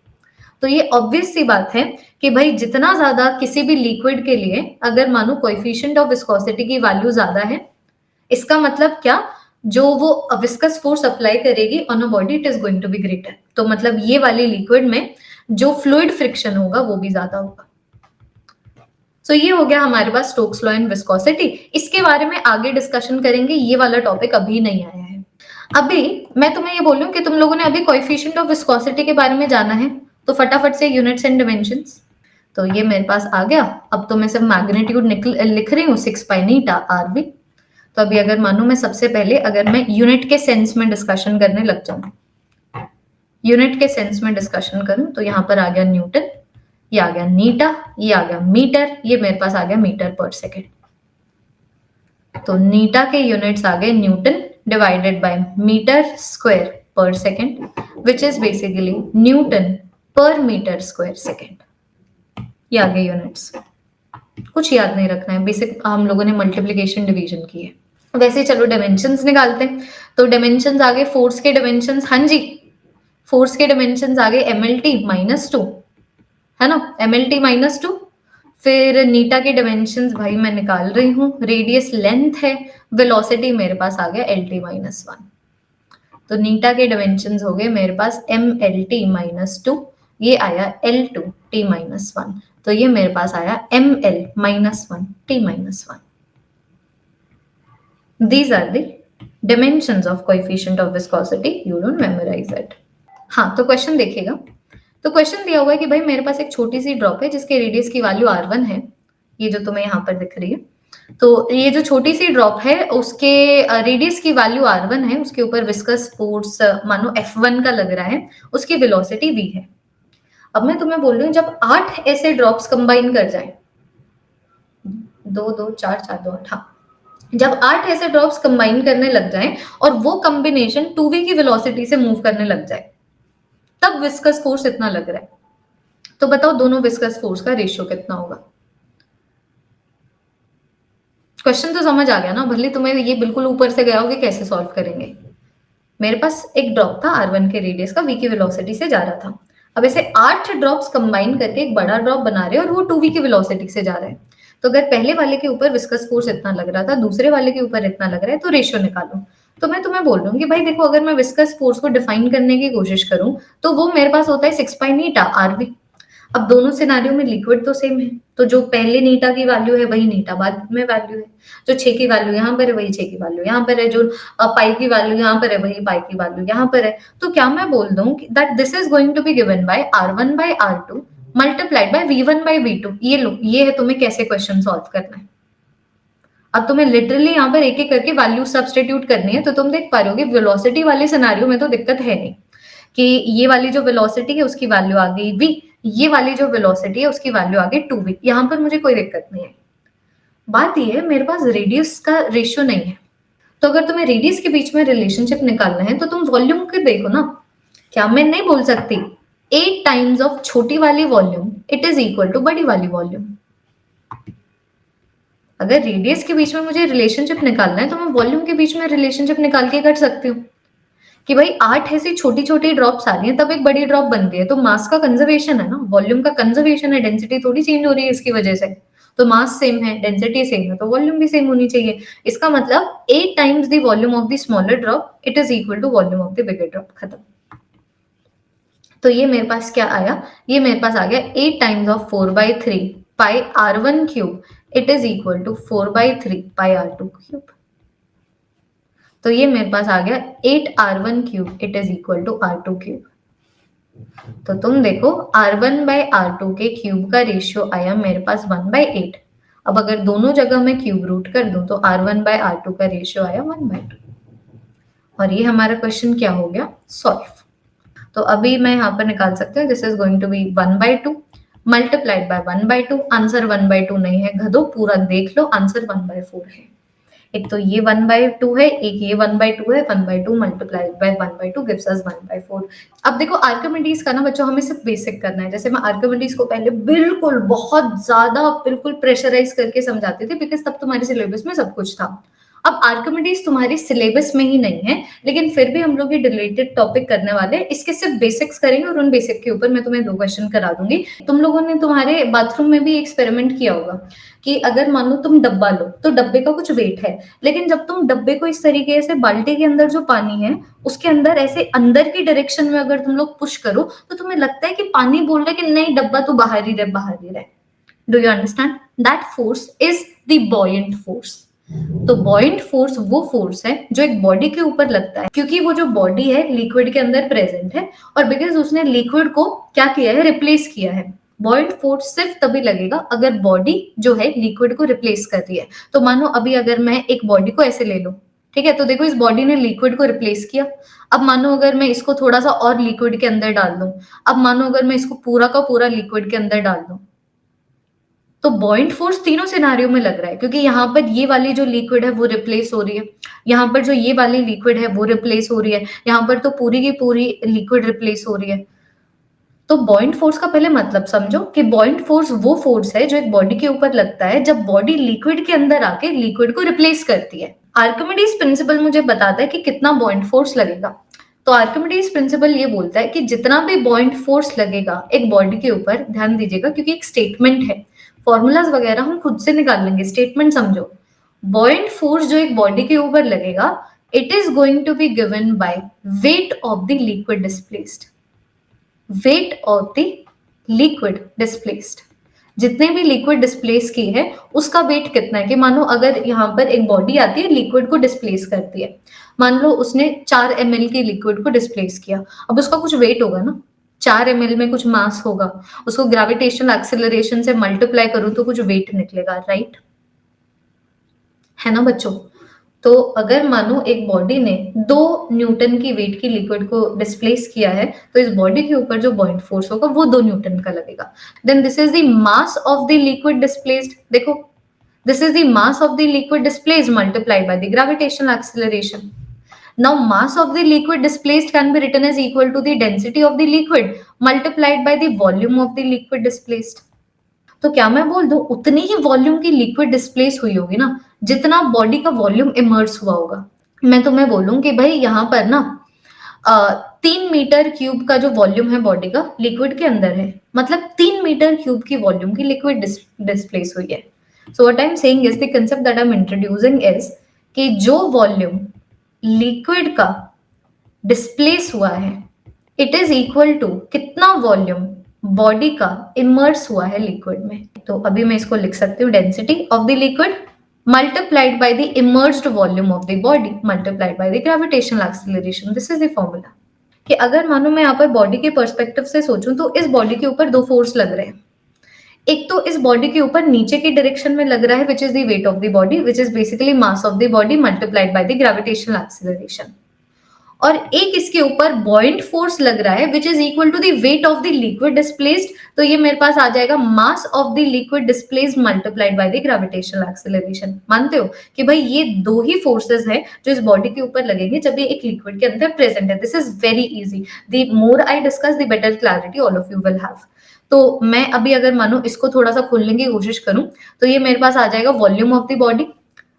तो ये ऑब्वियस सी बात है कि भाई जितना ज्यादा किसी भी लिक्विड के लिए अगर मानो कोएफिशिएंट ऑफ विस्कोसिटी की वैल्यू ज्यादा है, इसका मतलब क्या, जो वो विस्कस फोर्स अप्लाई करेगी on a body it is going to be greater. तो मतलब ये वाले लिक्विड में जो फ्लूइड फ्रिक्शन होगा वो भी ज्यादा होगा। सो ये हो गया हमारे पास स्टोक्स लॉ एंड विस्कोसिटी। इसके बारे में आगे डिस्कशन करेंगे, ये वाला टॉपिक अभी नहीं आया है। अभी मैं तुम्हें ये बोल रही हूँ कि तुम लोगों ने अभी कोएफिशिएंट ऑफ विस्कोसिटी के बारे में जाना है, तो फटाफट से यूनिट्स एंड डिमेंशंस। तो ये मेरे पास आ गया। अब तो मैं सिर्फ मैग्नीट्यूड लिख रही हूँ 6 पाई नीटा आरवी। तो अभी अगर मानो मैं सबसे पहले अगर मैं यूनिट के सेंस में डिस्कशन करने लग जाऊं, यूनिट के सेंस में डिस्कशन करूं, तो यहाँ पर आ गया न्यूटन, ये आ गया नीटा, ये आ गया मीटर, ये मेरे पास आ गया मीटर पर सेकेंड। तो नीटा के यूनिट्स आ गए newton divided by metre square per second, which is basically newton per metre square second. ये आ गए यूनिट्स। कुछ याद नहीं रखना है, बेसिक हम लोगों ने मल्टीप्लिकेशन डिवीजन की है। वैसे चलो डायमेंशंस निकालते हैं। तो डायमेंशंस आ गए फोर्स के डायमेंशंस, हाँ जी, फोर्स के डायमेंशंस आ गए mlt -2, है ना, mlt -2। फिर नीटा के डायमेंशंस भाई मैं निकाल रही हूँ, रेडियस लेंथ है, वेलोसिटी मेरे पास आ गया lt -1। तो नीटा के डायमेंशंस हो गए मेरे पास mlt -2, ये आया l2 t -1, तो ये मेरे पास आया ml -1 t -1। These are the dimensions of coefficient of viscosity. You don't memorize it. हाँ, तो क्वेश्चन देखिएगा। तो क्वेश्चन दिया हुआ है कि भाई मेरे पास एक छोटी सी ड्रॉप है जिसके रेडियस की वैल्यू r1 है, ये जो तुम्हें यहाँ पर दिख रही है। तो ये जो छोटी सी ड्रॉप है उसके रेडियस की वैल्यू r1 है, उसके ऊपर विस्कस फोर्स मानो F1 का लग रहा है, उसकी वेलोसिटी v है। अब मैं तुम्हें बोल रही हूँ जब 8 ऐसे ड्रॉप्स कंबाइन कर जाए, 2 2 4 4 2 8, हाँ, जब 8 ऐसे ड्रॉप्स कंबाइन करने लग जाएं और वो कॉम्बिनेशन 2v की वेलोसिटी से मूव करने लग जाए, तब विस्कस फोर्स इतना लग रहा है। तो बताओ दोनों विस्कस फोर्स का रेशियो कितना होगा? क्वेश्चन तो समझ आ गया ना, भले तुम्हें ये बिल्कुल ऊपर से गया हो कि कैसे सॉल्व करेंगे। मेरे पास एक ड्रॉप था r1 के रेडियस का, v की वेलोसिटी से जा रहा था। अब ऐसे 8 ड्रॉप्स कंबाइन करके एक बड़ा ड्रॉप बना रहे हैं और वो 2v की वेलोसिटी से जा रहा है। तो अगर पहले वाले के ऊपर विस्कस फोर्स इतना लग रहा था, दूसरे वाले के ऊपर इतना लग रहा है, तो रेशियो निकालो। तो मैं तुम्हें बोल रही हूँ कि भाई देखो, अगर मैं विस्कस फोर्स को डिफाइन करने की कोशिश करूं तो वो मेरे पास होता है 6 पाई नीटा आरवी। अब दोनों सिनारियों में लिक्विड तो सेम है, तो जो पहले नीटा की वैल्यू है वही नीटा बाद में वैल्यू है, जो 6 की वैल्यू यहाँ पर है वही 6 की वैल्यू यहाँ पर है, जो पाई की वैल्यू यहाँ पर है वही पाई की वैल्यू यहाँ पर है। तो क्या मैं बोल दूं that this is going to be given by r1 by r2 multiplied by v1 by v2। ये लो, ये है तुम्हें कैसे क्वेश्चन सॉल्व करना है। अब तुम्हें लिटरली यहाँ पर एक एक करके वैल्यू सब्स्टिट्यूट करनी है, तो तुम देख पा रहे होगे वेलोसिटी वाले सिनारियो में तो दिक्कत है नहीं कि ये वाली जो वेलोसिटी है उसकी वैल्यू आ गई v, ये वाली जो वेलोसिटी है उसकी वैल्यू आ गई 2v, यहाँ पर मुझे कोई दिक्कत नहीं है। बात ये है मेरे पास रेडियस का रेशियो नहीं है, तो अगर तुम्हें रेडियस के बीच में रिलेशनशिप निकालना है तो तुम वॉल्यूम के देखो ना। क्या मैं नहीं बोल सकती 8 टाइम्स ऑफ छोटी वाली volume it is equal to बड़ी वाली वॉल्यूम? अगर रेडियस के बीच में मुझे रिलेशनशिप निकालना है तो मैं वॉल्यूम के बीच में रिलेशनशिप निकाल के कर सकती हूँ कि भाई 8 ऐसी छोटी छोटी ड्रॉप्स आ रही हैं तब एक बड़ी ड्रॉप बन रही है, तो मास का कंजर्वेशन है ना, वॉल्यूम का कंजर्वेशन है, डेंसिटी थोड़ी चेंज हो रही है इसकी वजह से। तो मास सेम है, डेंसिटी सेम है, तो वॉल्यूम भी सेम होनी चाहिए। इसका मतलब 8 times the volume of the smaller drop it is equal to volume of the bigger drop. खत्म। तो ये मेरे पास क्या आया, ये मेरे पास आ गया 8 times of 4/3 pi r1 cube it is equal to 4/3 pi r2 cube. तो ये मेरे पास आ गया 8r1 cube it is equal to r2 cube. तो तुम देखो r1 बाय r2 के क्यूब का रेशियो आया मेरे पास 1/8। अब अगर दोनों जगह मैं क्यूब रूट कर दूं तो r1 बाय r2 का रेशियो आया 1/2 और ये हमारा क्वेश्चन क्या हो गया, सॉल्व। तो अभी मैं यहाँ पर निकाल सकती हूँ, this is going to be 1/2 multiplied by 1/2। Answer 1/2 नहीं है गधो, पूरा देख लो, आंसर 1/4 है। एक तो ये 1/2 है, एक ये 1/2 है। 1/2 मल्टीप्लाइड बाय 1/2 गिव्स अस 1/4। अब देखो आर्किमिडीज का ना बच्चों हमें सिर्फ बेसिक करना है। जैसे मैं आर्किमिडीज को पहले बिल्कुल बहुत ज्यादा बिल्कुल प्रेशराइज करके समझाती थी बिकॉज तब तुम्हारे सिलेबस में सब कुछ था। अब आर्किमिडीज तुम्हारी सिलेबस में ही नहीं है, लेकिन फिर भी हम लोग ये रिलेटेड टॉपिक करने वाले हैं। इसके सिर्फ बेसिक्स करेंगे और उन बेसिक के ऊपर मैं तुम्हें 2 क्वेश्चन करा दूंगी। तुम लोगों ने तुम्हारे बाथरूम में भी एक्सपेरिमेंट किया होगा कि अगर मान लो तुम डब्बा लो तो डब्बे का कुछ वेट है, लेकिन जब तुम डब्बे को इस तरीके से बाल्टी के अंदर जो पानी है उसके अंदर ऐसे अंदर की डायरेक्शन में अगर तुम लोग पुश करो तो तुम्हें लगता है कि पानी बोल रहा है कि नहीं डब्बा तो बाहर ही रहे, बाहर ही रहे। Do you understand? That force is the buoyant force. तो बॉयंट फोर्स वो फोर्स है जो एक बॉडी के ऊपर लगता है, क्योंकि वो जो बॉडी है लिक्विड के अंदर प्रेजेंट है और बिकॉज उसने लिक्विड को क्या किया है, रिप्लेस किया है। बॉयंट फोर्स सिर्फ तभी लगेगा अगर बॉडी जो है लिक्विड को रिप्लेस कर रही है। तो मानो अभी अगर मैं एक बॉडी को ऐसे ले लूं, ठीक है, तो देखो इस बॉडी ने लिक्विड को रिप्लेस किया। अब मानो अगर मैं इसको थोड़ा सा और लिक्विड के अंदर डाल दूं, अब मानो अगर मैं इसको पूरा का पूरा लिक्विड के अंदर डाल दूं, तो बॉयंट फोर्स तीनों सिनारियों में लग रहा है, क्योंकि यहाँ पर ये वाली जो लिक्विड है वो रिप्लेस हो रही है, यहाँ पर जो ये वाली लिक्विड है वो रिप्लेस हो रही है, यहाँ पर तो पूरी की पूरी लिक्विड रिप्लेस हो रही है। तो बॉयंट फोर्स का पहले मतलब समझो कि बॉयंट फोर्स वो फोर्स है जो एक बॉडी के ऊपर लगता है जब बॉडी लिक्विड के अंदर आके लिक्विड को रिप्लेस करती है। आर्किमिडीज प्रिंसिपल मुझे बताता है कि कितना बॉयंट फोर्स लगेगा। तो आर्किमिडीज प्रिंसिपल ये बोलता है कि जितना भी बॉयंट फोर्स लगेगा एक बॉडी के ऊपर, ध्यान दीजिएगा क्योंकि एक स्टेटमेंट है, फॉर्मूलाज वगैरह हम खुद से निकाल लेंगे, स्टेटमेंट समझो। बॉयंट फोर्स जो एक बॉडी के ऊपर लगेगा it is going to be given by weight of the liquid displaced. Weight of the liquid displaced, जितने भी लिक्विड डिस्प्लेस की है उसका वेट कितना है। कि मानो अगर यहाँ पर एक बॉडी आती है लिक्विड को डिस्प्लेस करती है, मान लो उसने 4 ml की लिक्विड को डिस्प्लेस किया, अब उसका कुछ वेट होगा ना, 4 ml में कुछ मास होगा, उसको ग्रेविटेशनल एक्सेलरेशन से मल्टीप्लाई करूं तो कुछ वेट निकलेगा, राइट है ना बच्चों। तो अगर मानो एक बॉडी ने 2 न्यूटन की वेट की लिक्विड को डिस्प्लेस किया है तो इस बॉडी के ऊपर जो बॉयंट फोर्स होगा वो 2 न्यूटन का लगेगा। Then this is the mass of the liquid displaced. देखो this is the mass of the liquid displaced multiplied by the gravitational acceleration. Now mass of the liquid displaced can be written as equal to the density of the liquid multiplied by the volume of the liquid displaced। तो क्या मैं बोल दूं उतनी ही volume की liquid displace हुई होगी ना जितना बॉडी का वॉल्यूम इमर्स हुआ होगा। मैं तुम्हें बोलूं कि भाई यहाँ पर ना 3 मीटर क्यूब का जो वॉल्यूम है बॉडी का लिक्विड के अंदर है, मतलब 3 मीटर क्यूब की वॉल्यूम की लिक्विड डिस्प्लेस हुई है। So what I am saying is the concept that I am introducing is कि जो वॉल्यूम लिक्विड का डिस्प्लेस हुआ है इट इज इक्वल टू कितना वॉल्यूम बॉडी का इमर्स हुआ है लिक्विड में। तो अभी मैं इसको लिख सकती हूँ density of the liquid multiplied by the immersed volume of the body multiplied by the gravitational acceleration. This is the formula. कि अगर मानो मैं यहाँ पर बॉडी के पर्सपेक्टिव से सोचूं तो इस बॉडी के ऊपर 2 फोर्स लग रहे हैं। एक तो इस बॉडी के ऊपर नीचे की डायरेक्शन में लग रहा है which is the weight of the body which is basically mass of the body multiplied by the gravitational acceleration, और एक इसके ऊपर बॉयंट फोर्स लग रहा है which is equal to the weight of the liquid displaced. तो ये मेरे पास आ जाएगा mass of the liquid displaced multiplied by the gravitational acceleration. मानते हो कि भाई ये 2 ही फोर्सेस हैं जो इस बॉडी के ऊपर लगेंगे जब ये एक लिक्विड के अंदर प्रेजेंट है। This is very easy, the more I discuss the better clarity all of you will have. तो मैं अभी अगर मानो इसको थोड़ा सा खोलने की कोशिश करूं तो ये मेरे पास आ जाएगा वॉल्यूम ऑफ द बॉडी।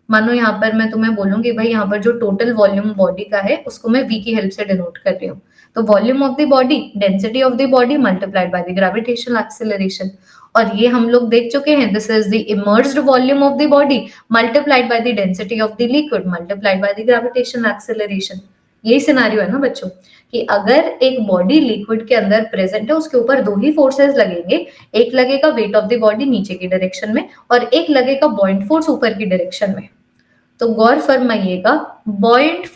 मानो यहाँ पर मैं तुम्हें बोलूंगी भाई यहाँ पर जो टोटल वॉल्यूम बॉडी का है उसको मैं v की हेल्प से डिनोट कर रही हूँ। तो volume of the body density of the body multiplied by the gravitational acceleration, और ये हम लोग देख चुके हैं this is the immersed volume of the body multiplied by the density of the liquid multiplied by the gravitational acceleration. यही scenario है ना बच्चों कि अगर एक बॉडी लिक्विड के अंदर प्रेजेंट है उसके ऊपर 2 ही फोर्सेस लगेंगे, एक लगेगा वेट ऑफ द बॉडी नीचे की डायरेक्शन में और एक लगेगा बॉयंट फोर्स ऊपर की डायरेक्शन में। तो गौर फरमाइएगा, buoyant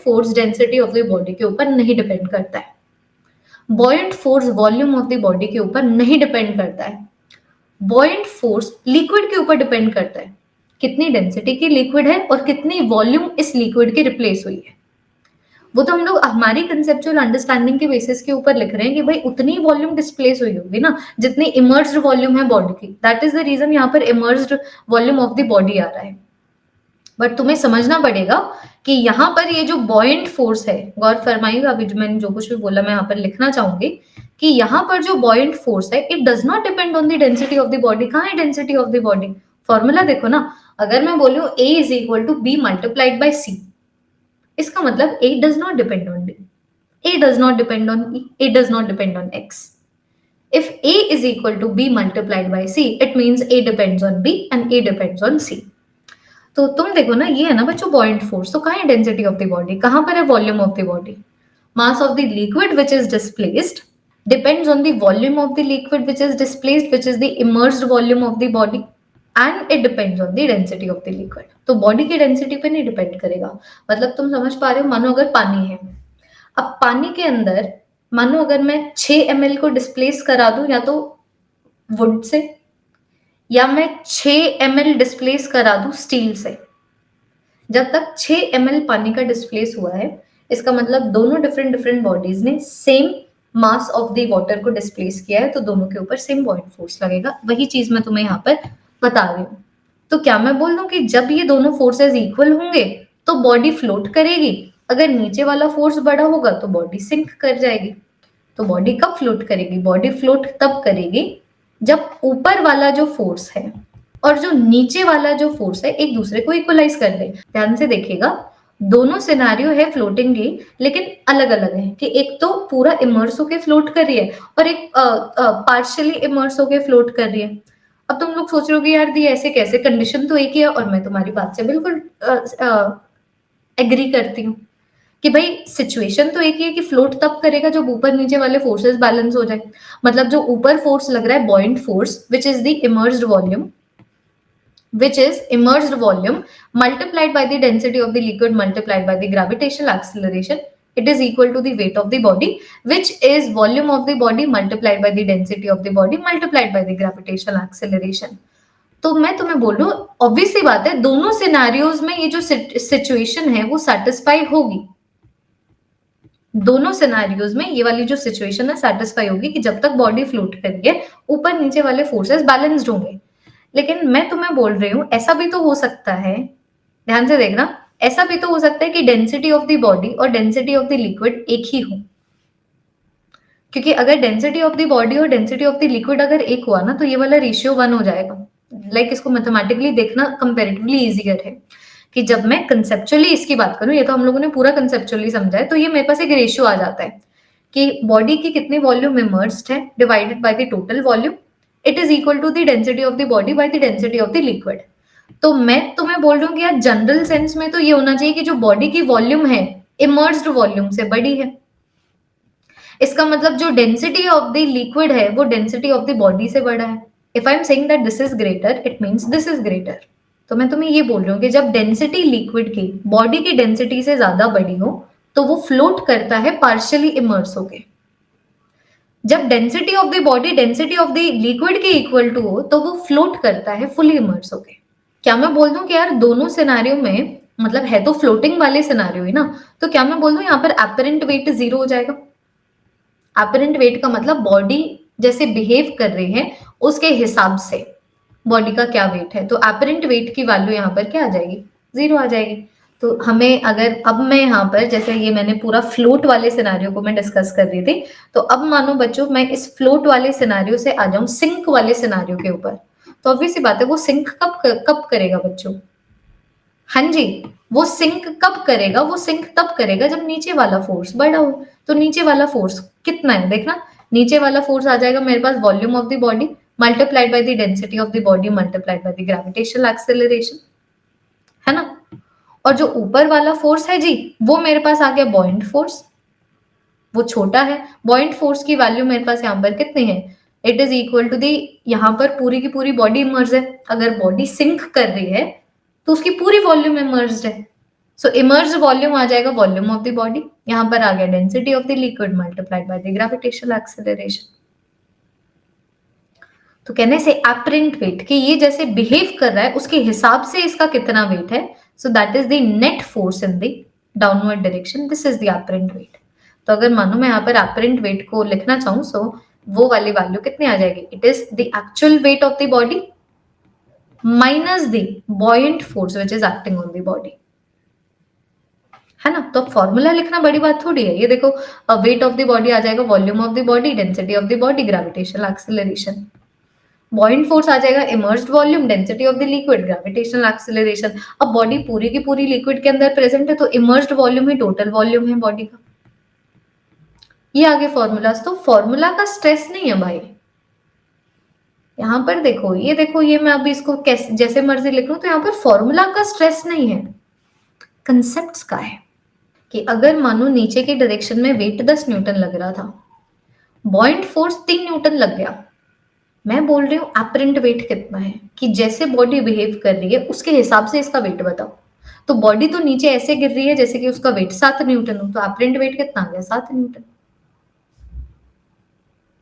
force density of the body के ऊपर नहीं डिपेंड करता है, buoyant force volume of the body के ऊपर नहीं डिपेंड करता है, बॉयंट फोर्स लिक्विड के ऊपर डिपेंड करता है, कितनी डेंसिटी की लिक्विड है और कितनी वॉल्यूम इस लिक्विड की रिप्लेस हुई है। वो तो हम लोग हमारी कंसेप्चुअल अंडरस्टैंडिंग के बेसिस के ऊपर लिख रहे हैं कि भाई उतनी वॉल्यूम डिस्प्लेस हुई होगी ना जितनी इमर्ज्ड वॉल्यूम है बॉडी की, दैट इज द रीजन यहाँ पर immersed volume of the body आ रहा है। बट तुम्हें समझना पड़ेगा कि यहाँ पर ये जो बॉयंट फोर्स है, गौर फरमाइएगा, अभी जो मैंने जो कुछ भी बोला मैं यहाँ पर लिखना चाहूंगी कि यहाँ पर जो बॉयंट फोर्स है it does not depend on the density of the body. कहाँ है density of the body? Formula देखो ना, अगर मैं बोलूं A is equal to B multiplied by C, इसका मतलब A does not depend on D, A does not depend on E, A does not depend on X. If A is equal to B multiplied by C, it means A depends on B and A depends on C. तो तुम देखो ना, ये है ना बच्चों buoyant force, तो कहाँ है डेंसिटी ऑफ द बॉडी, कहाँ पर है volume of the body? Mass of the liquid which is displaced depends on the volume of the liquid which is displaced, which is the immersed volume of the body, and it depends on the density of the liquid. तो body की density पे नहीं depend करेगा। मतलब तुम समझ पा रहे हो, मानो अगर पानी है, अब पानी के अंदर मानो अगर मैं 6 ml को डिस्प्लेस करा दूं या तो वुड से, या मैं 6 ml डिस्प्लेस करा दूं स्टील से, जब तक 6 ml पानी का डिस्प्लेस हुआ है, इसका मतलब दोनों डिफरेंट डिफरेंट बॉडीज ने same mass of the water को डिस्प्लेस किया है, तो दोनों के ऊपर सेम बॉयंट फोर्स लगेगा। वही चीज मैं तुम्हें यहाँ पर बता रही हूँ। तो क्या मैं बोल दूं कि जब ये दोनों फोर्सेस इक्वल होंगे तो बॉडी फ्लोट करेगी, अगर नीचे वाला फोर्स बड़ा होगा तो बॉडी सिंक कर जाएगी। तो बॉडी कब फ्लोट करेगी? बॉडी फ्लोट तब करेगी जब ऊपर वाला जो फोर्स है और जो नीचे वाला जो फोर्स है एक दूसरे को इक्वलाइज कर दे। ध्यान से देखिएगा, दोनों सिनेरियो है फ्लोटिंग की, लेकिन अलग अलग है कि एक तो पूरा इमर्स होके फ्लोट कर रही है और एक पार्शियली इमर्स होके फ्लोट कर रही है। अब तुम लोग सोच रहे हो कि यार दी ऐसे कैसे, कंडीशन तो एक ही है, और मैं तुम्हारी बात से बिल्कुल एग्री करती हूँ कि भाई सिचुएशन तो एक ही है कि फ्लोट तब करेगा जब ऊपर नीचे वाले फोर्सेस बैलेंस हो जाए। मतलब जो ऊपर फोर्स लग रहा है buoyant force which is the immersed volume, which is immersed volume multiplied by the density of the liquid multiplied by the gravitational acceleration, it is equal to the weight of the body, which is volume of the body multiplied by the density of the body multiplied by the gravitational acceleration. तो मैं तुम्हें बोल रहा हूँ, obviously बात है दोनों scenarios में ये जो सिचुएशन है वो सेटिस्फाई होगी। दोनों सिनेरियोज में ये वाली जो सिचुएशन है सेटिस्फाई होगी कि जब तक बॉडी फ्लोट करिए ऊपर नीचे वाले फोर्सेस बैलेंस्ड होंगे। लेकिन मैं तुम्हें बोल रही हूँ ऐसा भी तो हो सकता है, ध्यान से देखना, ऐसा भी तो हो सकता है कि डेंसिटी ऑफ द बॉडी और डेंसिटी ऑफ द लिक्विड एक ही हो। क्योंकि अगर डेंसिटी ऑफ द बॉडी और डेंसिटी ऑफ द लिक्विड अगर एक हुआ ना तो ये वाला रेशियो 1 हो जाएगा। लाइक इसको मैथमेटिकली देखना कंपैरेटिवली इजियर है कि जब मैं कंसेप्चुअली इसकी बात करूं, ये तो हम लोगों ने पूरा कंसेप्चुअली समझा है, तो ये मेरे पास एक रेशियो आ जाता है कि बॉडी की कितनी वॉल्यूम इमर्स्ड है divided by the total volume, it is equal to the density of the body by the density of the liquid. तो मैं तुम्हें बोल रही हूँ कि यार जनरल सेंस में तो ये होना चाहिए कि जो बॉडी की वॉल्यूम है इमर्स्ड वॉल्यूम से बड़ी है। इसका मतलब जो डेंसिटी ऑफ द लिक्विड है वो डेंसिटी ऑफ द बॉडी से बड़ा है। If I am saying that this is greater, it means this is greater. तो मैं तुम्हें ये बोल रही हूँ कि जब डेंसिटी लिक्विड की बॉडी की डेंसिटी से ज्यादा बड़ी हो तो वो फ्लोट करता है पार्शियली इमर्स होके। जब density of the body density of the liquid के इक्वल टू हो तो वो फ्लोट करता है फुली इमर्स होके। क्या मैं बोल दूं कि यार दोनों सिनेरियो में, मतलब है तो फ्लोटिंग वाले सिनेरियो ही ना, तो क्या मैं बोल दूं यहाँ पर एपरेंट वेट 0 हो जाएगा? एपरेंट वेट का मतलब बॉडी जैसे बिहेव कर रही है उसके हिसाब से बॉडी का क्या वेट है, तो एपरेंट वेट की वैल्यू यहाँ पर क्या आ जाएगी? 0 आ जाएगी। तो हमें अगर अब मैं यहाँ पर जैसे ये मैंने पूरा फ्लोट वाले सिनेरियो को मैं डिस्कस कर रही थी, तो अब मानो बच्चों मैं इस फ्लोट वाले सिनेरियो से आ जाऊं सिंक वाले सिनेरियो के ऊपर, तो ऑब्वियस सी बात है वो सिंक कब करेगा बच्चों? हाँ जी, वो सिंक कब करेगा? वो सिंक तब करेगा जब नीचे वाला फोर्स बड़ा हो। तो नीचे वाला फोर्स कितना है देखना, नीचे वाला फोर्स आ जाएगा मेरे पास volume of the body multiplied by the density of the body multiplied by the gravitational acceleration, है ना। और जो ऊपर वाला फोर्स है जी वो मेरे पास आ गया बॉयंट फोर्स, वो छोटा है। बॉयंट फोर्स की वैल्यू मेरे पास यहाँ पर कितनी है? It is equal to the, यहाँ पर पूरी की पूरी बॉडी इमर्ज है, अगर बॉडी सिंक कर रही है तो उसकी पूरी वॉल्यूम इमर्ज है, सो इमर्ज वॉल्यूम आ जाएगा वॉल्यूम ऑफ द बॉडी, यहाँ पर आ गया density of the liquid multiplied by the gravitational acceleration. तो कहने से एपरेंट वेट कि ये जैसे बिहेव कर रहा है उसके हिसाब से इसका कितना वेट है, so that is the net force in the downward direction, this is the apparent wait. तो अगर मानो मैं यहाँ पर एपरेंट वेट को लिखना चाहूँ, सो वो वाली वैल्यू कितनी आ जाएगी, it is the actual wait of the body minus the buoyant force which is acting on the body, है ना। तो फॉर्मूला लिखना बड़ी बात थोड़ी है, ये देखो वेट ऑफ द बॉडी आ जाएगा volume of the body, density of the body, gravitational acceleration, buoyant force आ जाएगा immersed volume, density of the liquid, gravitational acceleration. अब बॉडी पूरी की पूरी लिक्विड के अंदर प्रेजेंट है तो इमर्ज्ड वॉल्यूम ही टोटल वॉल्यूम है बॉडी का। ये आगे फॉर्मूलाज, तो फॉर्मूला का स्ट्रेस नहीं है भाई, यहाँ पर देखो ये मैं अभी इसको कैसे जैसे मर्जी लिख लूं, तो यहाँ पर फॉर्मूला का स्ट्रेस नहीं है, कंसेप्ट्स का है। कि अगर मानो नीचे के डायरेक्शन में वेट 10 न्यूटन लग रहा था, बॉयंट फोर्स 3 न्यूटन लग गया, मैं बोल रही हूँ एपरेंट वेट कितना है, कि जैसे बॉडी बिहेव कर रही है उसके हिसाब से इसका वेट बताओ। तो बॉडी तो नीचे ऐसे गिर रही है जैसे कि उसका वेट 7 न्यूटन हो, तो एपरेंट वेट कितना आ गया, 7 न्यूटन।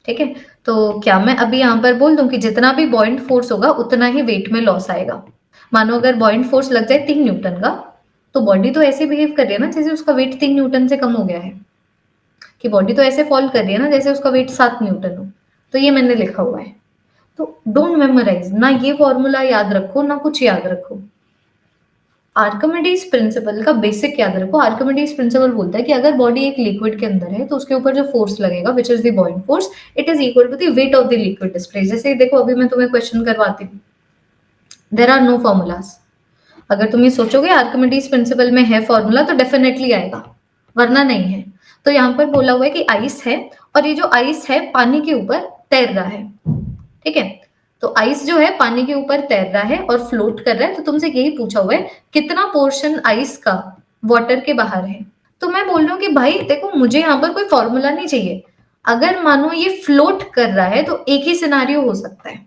ठीक है, तो क्या मैं अभी यहाँ पर बोल दूं कि जितना भी बॉयंट फोर्स होगा उतना ही वेट में लॉस आएगा। मानो अगर बॉयंट फोर्स लग जाए 3 न्यूटन का, तो बॉडी तो ऐसे बिहेव कर रही है ना जैसे उसका वेट 3 न्यूटन से कम हो गया है, कि बॉडी तो ऐसे फॉल कर रही है ना जैसे उसका वेट 7 न्यूटन हो। तो ये मैंने लिखा हुआ है, तो डोंट मेमोराइज ना, ये फॉर्मूला याद रखो ना कुछ याद रखो, आर्किमिडीज प्रिंसिपल का बेसिक याद रखो। आर्किमिडीज प्रिंसिपल बोलता है कि अगर बॉडी एक लिक्विड के अंदर है तो उसके ऊपर जो फोर्स लगेगा which is the buoyant force, it is equal to the weight of the liquid displaced. जैसे देखो अभी मैं तुम्हें क्वेश्चन करवाती हूँ, देयर आर नो फॉर्मूलाज, अगर तुम ये सोचोगे आर्किमिडीज प्रिंसिपल में है फॉर्मूला तो डेफिनेटली आएगा, वरना नहीं है। तो यहाँ पर बोला हुआ है कि आइस है और ये जो आइस है पानी के ऊपर तैर रहा है, ठीक है। तो आइस जो है पानी के ऊपर तैर रहा है और फ्लोट कर रहा है, तो तुमसे यही पूछा हुआ है कितना पोर्शन आइस का वाटर के बाहर है। तो मैं बोल रही हूँ कि भाई देखो मुझे यहाँ पर कोई फॉर्मूला नहीं चाहिए, अगर मानो ये फ्लोट कर रहा है तो एक ही सिनारियो हो सकता है।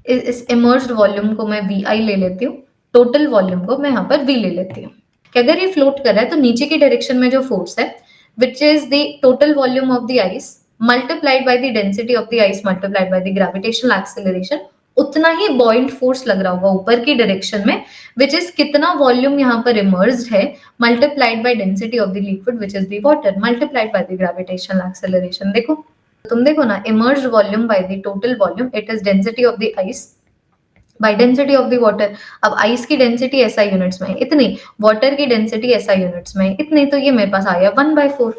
इस इमर्ज्ड वॉल्यूम को मैं वी आई ले लेती हूँ, टोटल वॉल्यूम को मैं यहाँ पर वी ले लेती हूँ, कि अगर ये फ्लोट कर रहा है तो नीचे की डायरेक्शन में जो फोर्स है which is the total volume of the ice multiplied by the density of the ice multiplied by the gravitational acceleration, उतना ही बॉइंट फोर्स लग रहा होगा ऊपर की डायरेक्शन में, विच इज कितना वॉल्यूम यहाँ पर इमर्ज्ड है multiplied by density of the liquid which is the water multiplied by the gravitational acceleration. देखो तुम देखो ना, emerged volume by the total volume, it is density of the ice by density of the water. अब ice की density SI units में इतनी, water की density SI units में इतनी, तो ये मेरे पास आ गया 1/4।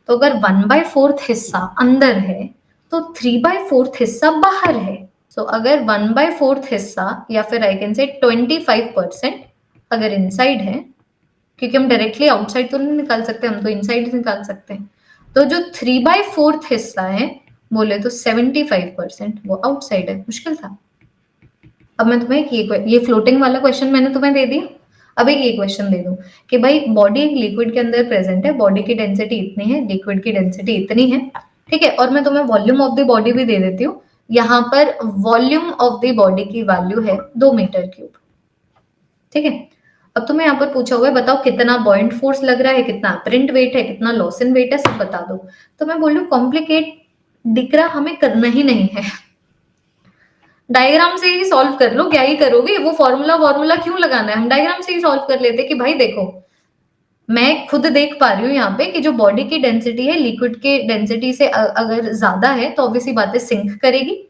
तो अगर 1/4 हिस्सा अंदर है तो 3/4 हिस्सा बाहर है। सो अगर 1/4 हिस्सा या फिर आई कैन से 25% अगर इनसाइड है, क्योंकि हम डायरेक्टली आउटसाइड तो नहीं निकाल सकते, हम तो इनसाइड निकाल सकते हैं, तो जो 3/4 हिस्सा है बोले तो 75% वो आउटसाइड है। मुश्किल था। अब मैं तुम्हें ये फ्लोटिंग वाला क्वेश्चन मैंने तुम्हें दे दिया, अब एक ये क्वेश्चन दे दूं कि भाई बॉडी एक लिक्विड के अंदर प्रेजेंट है, बॉडी की डेंसिटी इतनी है, लिक्विड की डेंसिटी इतनी है, ठीक है, और मैं तुम्हें वॉल्यूम ऑफ द बॉडी भी दे देती हूँ। यहाँ पर वॉल्यूम ऑफ द बॉडी की वैल्यू है 2 मीटर क्यूब, ठीक है। अब तुम्हें यहाँ पर पूछा हुआ है बताओ कितना बॉयंट फोर्स लग रहा है, कितना अपरेंट वेट है, कितना लॉस इन वेट है, सब बता दो। तो मैं बोल रही हूँ कॉम्प्लिकेट दिख रहा हमें करना ही नहीं है, डायग्राम से ही सॉल्व कर लो, क्या ही करोगे, वो फॉर्मूला क्यों लगाना है, हम डायग्राम से ही सॉल्व कर लेते कि भाई देखो मैं खुद देख पा रही हूँ यहाँ पे कि जो बॉडी की डेंसिटी है लिक्विड के डेंसिटी से अगर ज्यादा है तो ऑब्वियसली बात है सिंक करेगी,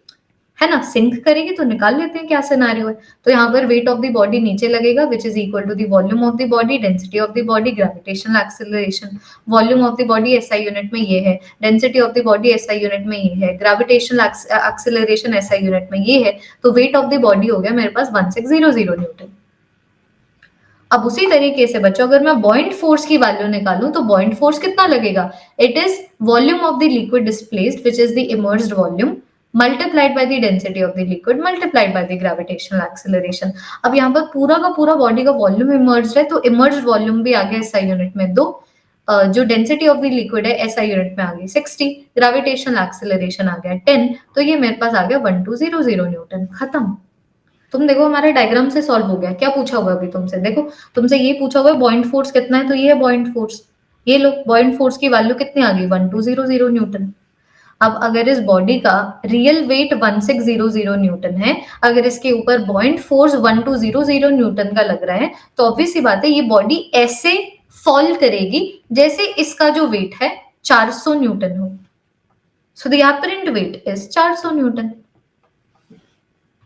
है ना, सिंक करेगी। तो निकाल लेते हैं क्या सिनेरियो है। तो यहाँ पर वेट ऑफ द बॉडी नीचे लगेगा which is equal to the volume of the body, density of the body, gravitational acceleration. Volume of the body SI unit में ये है, density of the body SI unit में ये है, gravitational acceleration SI unit में ये है। तो वेट ऑफ द बॉडी हो गया मेरे पास 1600 न्यूटन। अब उसी तरीके से बच्चों अगर मैं बॉइंट फोर्स की वैल्यू निकालूं तो बॉइंट फोर्स कितना लगेगा, it is volume of the liquid displaced which is the emerged volume multiplied by the density of the liquid multiplied by the gravitational acceleration। अब यहाँ पर पूरा का पूरा बॉडी का वॉल्यूम इमर्ज्ड है तो इमर्ज्ड वॉल्यूम भी आ गया SI यूनिट में 2, जो डेंसिटी ऑफ द लिक्विड है एसआई यूनिट में आ गई 60, ग्रेविटेशनल एक्सेलरेशन आ गया 10, तो ये मेरे पास आ गया 1200 न्यूटन। खत्म। तुम देखो हमारे डायग्राम से सॉल्व हो गया। क्या पूछा हुआ अभी तुमसे? देखो तुमसे ये पूछा हुआ है बॉइंट फोर्स कितना है, तो ये है बॉइंट फोर्स। ये लो बॉइंट फोर्स की वैल्यू कितनी आ गई 1200 न्यूटन। अब अगर इस बॉडी का रियल वेट 1600 न्यूटन है, अगर इसके ऊपर बॉइंट फोर्स 1200 न्यूटन का लग रहा है, तो ऑब्वियस सी बात है ये बॉडी ऐसे फॉल करेगी जैसे इसका जो वेट है 400 न्यूटन हो। So the apparent wait is 400 Newton.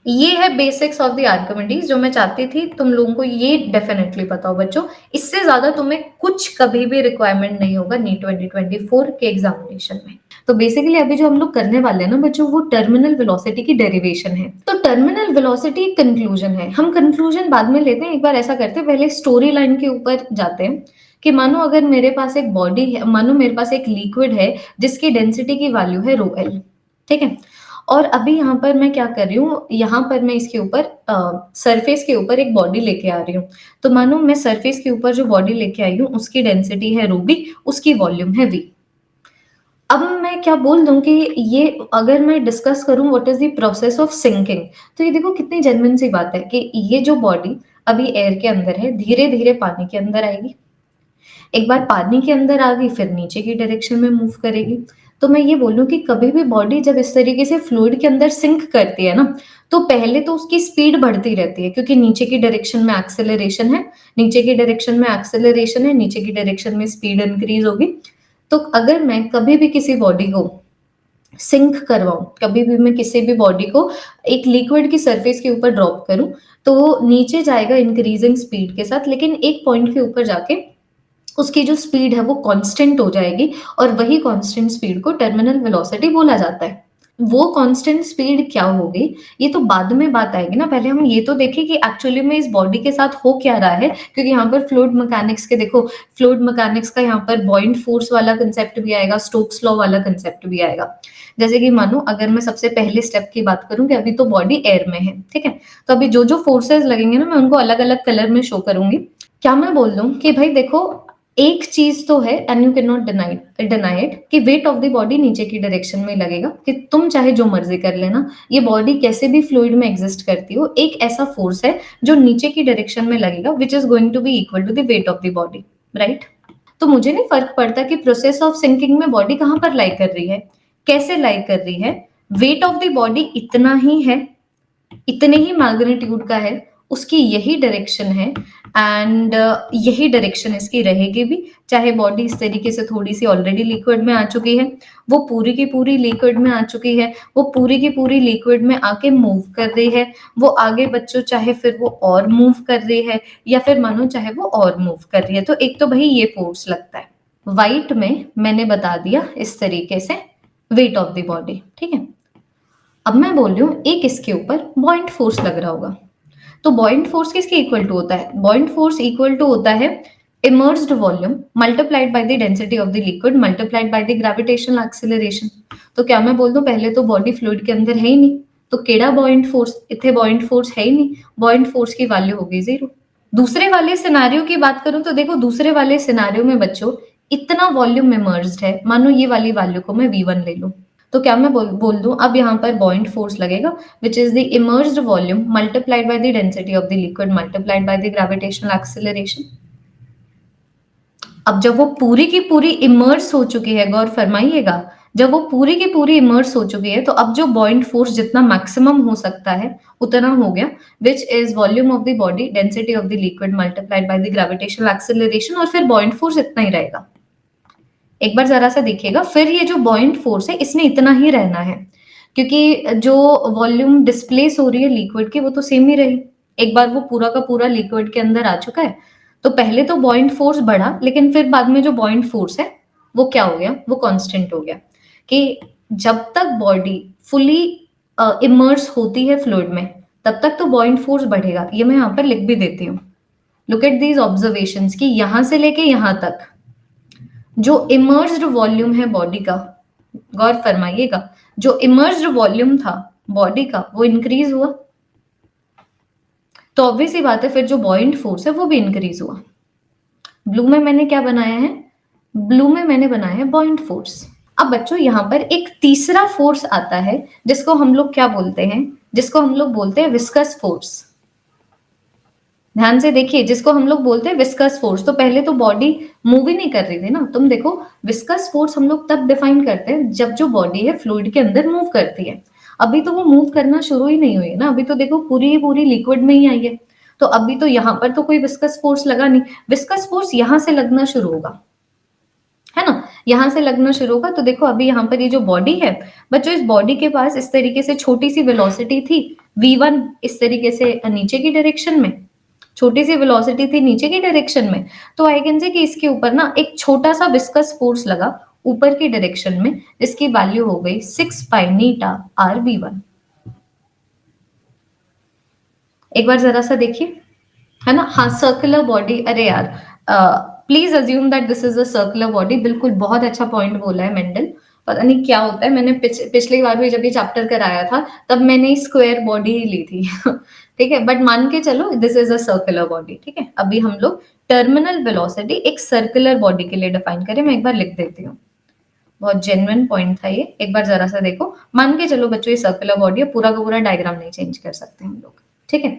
ये है बेसिक्स ऑफ द आर्किमिडीज जो मैं चाहती थी तुम लोगों को ये डेफिनेटली पता हो बच्चों। इससे ज्यादा तुम्हें कुछ कभी भी रिक्वायरमेंट नहीं होगा नीट 2024 के एग्जामिनेशन में। तो बेसिकली अभी जो हम लोग करने वाले हैं ना बच्चों, वो टर्मिनल वेलोसिटी की डेरिवेशन है। तो टर्मिनल वेलोसिटी कंक्लूजन है, हम कंक्लूजन बाद में लेते हैं। एक बार ऐसा करते हैं, पहले स्टोरी लाइन के ऊपर जाते हैं कि मानो अगर मेरे पास एक बॉडी है, मानो मेरे पास एक लिक्विड है जिसकी डेंसिटी की वैल्यू है रो एल, ठीक है। और अभी यहाँ पर मैं क्या कर रही हूँ, यहाँ पर मैं इसके ऊपर सरफेस के ऊपर एक बॉडी लेके आ रही हूँ। तो मानो मैं सरफेस के ऊपर जो बॉडी लेके आई हूँ उसकी डेंसिटी है रो बी, उसकी वॉल्यूम है वी। अब मैं क्या बोल दूं कि ये अगर मैं डिस्कस करूं what is the process of sinking, तो ये देखो कितनी जेन्युइन सी बात है कि ये जो बॉडी अभी एयर के अंदर है धीरे धीरे पानी के अंदर आएगी। एक बार पानी के अंदर आ गई फिर नीचे की डायरेक्शन में मूव करेगी। तो मैं ये बोलूं कि कभी भी बॉडी जब इस तरीके से फ्लूइड के अंदर सिंक करती है ना, तो पहले तो उसकी स्पीड बढ़ती रहती है क्योंकि नीचे की डायरेक्शन में एक्सेलरेशन है, नीचे की डायरेक्शन में एक्सेलरेशन है, नीचे की डायरेक्शन में स्पीड इंक्रीज होगी। तो अगर मैं कभी भी किसी बॉडी को सिंक करवाऊं, कभी भी मैं किसी भी बॉडी को एक लिक्विड की सरफेस के ऊपर ड्रॉप करूं, तो वो नीचे जाएगा इंक्रीजिंग स्पीड के साथ, लेकिन एक पॉइंट के ऊपर जाके उसकी जो स्पीड है वो कांस्टेंट हो जाएगी और वही कांस्टेंट स्पीड को टर्मिनल वेलोसिटी बोला जाता है। वो कांस्टेंट स्पीड क्या होगी ये तो बाद में बात आएगी ना, पहले हम ये तो देखें कि एक्चुअली में इस बॉडी के साथ हो क्या रहा है। क्योंकि यहाँ पर फ्लूइड मैकेनिक्स के देखो, फ्लूइड मैकेनिक्स का यहाँ पर बॉइंट फोर्स वाला कंसेप्ट भी आएगा, स्टोक्स लॉ वाला कंसेप्ट भी आएगा। जैसे कि मानो अगर मैं सबसे पहले स्टेप की बात करूं कि अभी तो बॉडी एयर में है, ठीक है, तो अभी जो जो फोर्सेस लगेंगे ना मैं उनको अलग अलग कलर में शो करूंगी। क्या मैं बोल दूं कि भाई देखो एक चीज तो है and you can not deny it कि वेट ऑफ द बॉडी नीचे की डायरेक्शन में लगेगा, कि तुम चाहे जो मर्जी कर लेना, ये बॉडी कैसे भी फ्लूइड में एग्जिस्ट करती हो, एक ऐसा फोर्स है जो नीचे की डायरेक्शन में लगेगा which is going to be equal to the weight of the body, right. तो मुझे नहीं फर्क पड़ता कि प्रोसेस ऑफ सिंकिंग में बॉडी कहां पर लाई कर रही है, कैसे लाई कर रही है, वेट ऑफ द बॉडी इतना ही है, इतने ही मैग्नीट्यूड का है, उसकी यही डायरेक्शन है एंड यही डायरेक्शन इसकी रहेगी भी। चाहे बॉडी इस तरीके से थोड़ी सी ऑलरेडी लिक्विड में आ चुकी है, वो पूरी की पूरी लिक्विड में आ चुकी है, वो पूरी की पूरी लिक्विड में आके मूव कर रही है, वो आगे बच्चों चाहे फिर वो और मूव कर रही है या फिर मानो चाहे वो और मूव कर रही है। तो एक तो भाई ये फोर्स लगता है, वाइट में मैंने बता दिया इस तरीके से वेट ऑफ द बॉडी, ठीक है। अब मैं बोल रही हूँ एक इसके ऊपर बॉइंट फोर्स लग रहा होगा, तो बॉइंट फोर्स किसके इक्वल टू होता है, बॉइंट फोर्स इक्वल टू होता है emerged volume multiplied by the density of the liquid multiplied by the gravitational acceleration. तो क्या मैं बोल दूं पहले तो बॉडी फ्लूइड के अंदर है ही नहीं, तो केड़ा बॉइंट फोर्स, इतने बॉइंट फोर्स है ही नहीं, बॉइंट फोर्स की वैल्यू हो गई 0। दूसरे वाले सिनारियो की बात करूं तो देखो दूसरे वाले सिनारियो में बच्चों इतना वॉल्यूम इमर्ज्ड है, मानो ये वाली वैल्यू को मैं V1 ले लूं, तो क्या मैं बोल दूं अब यहाँ पर बॉइंट फोर्स लगेगा which is the emerged volume multiplied by the density of the liquid multiplied by the gravitational acceleration. अब जब वो पूरी की पूरी इमर्ज हो चुकी है, गौर फरमाइएगा, जब वो पूरी की पूरी इमर्ज हो चुकी है तो अब जो बॉइंट फोर्स जितना मैक्सिमम हो सकता है उतना हो गया, which is volume of the body density of the liquid multiplied by the gravitational acceleration, और फिर बॉइंट फोर्स इतना ही रहेगा। एक बार जरा सा देखिएगा, फिर ये जो बॉइंट फोर्स है इसने इतना ही रहना है क्योंकि जो वॉल्यूम डिस्प्लेस हो रही है लिक्विड की वो तो सेम ही रही। एक बार वो पूरा का पूरा लिक्विड के अंदर आ चुका है तो पहले तो बॉइंट फोर्स बढ़ा, लेकिन फिर बाद में जो बॉइंट फोर्स है वो क्या हो गया, वो कांस्टेंट हो गया। कि जब तक बॉडी फुली इमर्स होती है फ्लूइड में तब तक तो बॉइंट फोर्स बढ़ेगा। ये मैं यहाँ पर लिख भी देती हूँ, लुक एट दीज ऑब्जर्वेशंस कि यहां से लेके यहां तक जो इमर्ज्ड वॉल्यूम है बॉडी का, गौर फरमाइएगा, जो इमर्ज्ड वॉल्यूम था बॉडी का वो इंक्रीज हुआ, तो ऑब्वियस ही बात है फिर जो बॉइंट फोर्स है वो भी इंक्रीज हुआ। ब्लू में मैंने क्या बनाया है, ब्लू में मैंने बनाया है बॉइंट फोर्स। अब बच्चों यहाँ पर एक तीसरा फोर्स आता है जिसको हम लोग क्या बोलते हैं, जिसको हम लोग बोलते हैं विस्कस फोर्स। ध्यान से देखिए, जिसको हम लोग बोलते हैं विस्कस फोर्स। तो पहले तो बॉडी मूव ही नहीं कर रही थी ना, तुम देखो विस्कस फोर्स हम लोग तब डिफाइन करते हैं जब जो बॉडी है फ्लूइड के अंदर मूव करती है। अभी तो वो मूव करना शुरू ही नहीं हुई है ना, अभी तो देखो पूरी लिक्विड में ही आई है। तो अभी तो यहाँ पर तो कोई विस्कस फोर्स लगा नहीं, विस्कस फोर्स यहाँ से लगना शुरू होगा, है ना, यहाँ से लगना शुरू होगा। तो देखो अभी यहाँ पर ये जो बॉडी है बच्चों, इस बॉडी के पास इस तरीके से छोटी सी वेलोसिटी थी v1, इस तरीके से नीचे की डायरेक्शन में छोटी सी वेलोसिटी थी नीचे की डायरेक्शन में। तो आई कैन से कि इसके ऊपर ना एक छोटा सा विस्कस फोर्स लगा ऊपर की डायरेक्शन में, जिसकी वैल्यू हो गई 6 पाई नीटा आर v1। एक बार जरा सा देखिए, है ना, हाँ सर्कुलर बॉडी, अरे यार please assume that this is a circular body. बिल्कुल बहुत अच्छा पॉइंट बोला है मेंडल। पता नहीं क्या होता है, मैंने पिछली बार भी जब ये चैप्टर कराया था तब मैंने स्क्वायर बॉडी ही ली थी ठीक है, बट मान के चलो this is a circular body. ठीक है, अभी हम लोग टर्मिनल वेलोसिटी एक सर्कुलर बॉडी के लिए डिफाइन करें। मैं एक बार लिख देती हूँ, बहुत जेन्युइन पॉइंट था ये। एक बार जरा सा देखो, मान के चलो बच्चों ये सर्कुलर बॉडी है, पूरा का पूरा डायग्राम नहीं चेंज कर सकते हम लोग, ठीक है,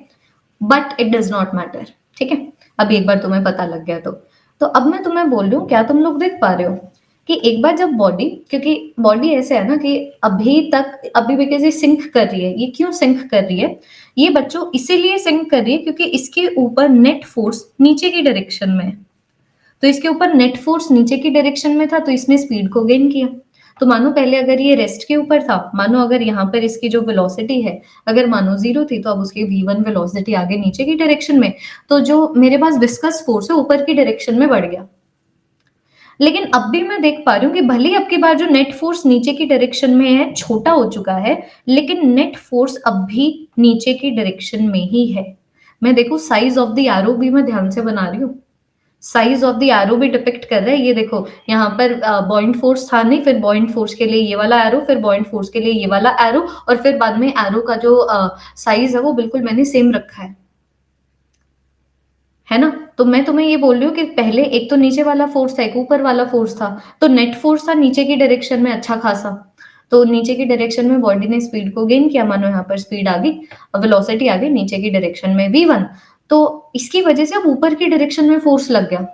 but it does not matter. ठीक है, अभी एक बार तुम्हें पता लग गया तो अब मैं तुम्हें बोल रही हूँ, क्या तुम लोग देख पा रहे हो कि एक बार जब बॉडी, क्योंकि बॉडी ऐसे है ना कि अभी भी कैसे सिंक कर रही है, ये क्यों सिंक कर रही है, ये बच्चों इसीलिए सिंक कर रही है क्योंकि इसके ऊपर नेट फोर्स नीचे की डायरेक्शन में है। तो इसके ऊपर नेट फोर्स नीचे की डायरेक्शन में था तो इसने स्पीड को गेन किया। तो मानो पहले अगर ये रेस्ट के ऊपर था, मानो अगर यहाँ पर इसकी जो वेलोसिटी है अगर मानो 0 थी, तो अब उसकी v1 वेलोसिटी आगे नीचे की डायरेक्शन में, तो जो मेरे पास विस्कस फोर्स है ऊपर की डायरेक्शन में बढ़ गया। लेकिन अब भी मैं देख पा रही हूँ कि भले ही अब की बार जो नेट फोर्स नीचे की डायरेक्शन में है छोटा हो चुका है, लेकिन नेट फोर्स अब भी नीचे की डायरेक्शन में ही है। मैं देखो साइज ऑफ द एरो भी मैं ध्यान से बना रही हूँ, साइज ऑफ द एरो भी डिपिक्ट कर रहा है। ये देखो यहाँ पर बॉइंट फोर्स था नहीं, फिर बॉइंट फोर्स के लिए ये वाला एरो, फिर बॉइंट फोर्स के लिए ये वाला एरो, और फिर बाद में एरो का जो साइज है वो बिल्कुल मैंने सेम रखा है ना। तो मैं तुम्हें ये बोल रही हूँ कि पहले एक तो नीचे वाला फोर्स था, एक ऊपर वाला फोर्स था, तो नेट फोर्स था नीचे की डायरेक्शन में अच्छा खासा। तो नीचे की डायरेक्शन में बॉडी ने स्पीड को गेन किया, मानो यहाँ पर स्पीड आ गई, वेलोसिटी आ गई नीचे की डायरेक्शन में v1, तो इसकी वजह से अब ऊपर की डायरेक्शन में फोर्स लग गया।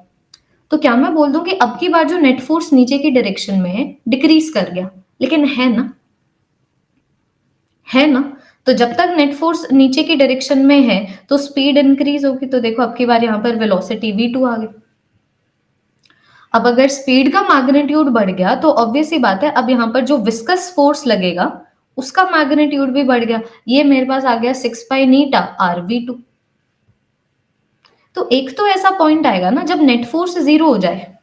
तो क्या मैं बोल दूं कि अब की बार जो नेट फोर्स नीचे की डायरेक्शन में है डिक्रीज कर गया, लेकिन है ना, है ना। तो जब तक नेट फोर्स नीचे की डायरेक्शन में है तो स्पीड इंक्रीज होगी। तो देखो अब की बार यहाँ पर वेलोसिटी v2 आ गई। अब अगर स्पीड का मैग्नीट्यूड बढ़ गया तो ऑब्वियस ही बात है अब यहाँ पर जो विस्कस फोर्स लगेगा उसका मैग्नीट्यूड भी बढ़ गया। ये मेरे पास आ गया 6 पाई नीटा आर v2। तो एक तो ऐसा पॉइंट आएगा ना जब नेट फोर्स 0 हो जाए,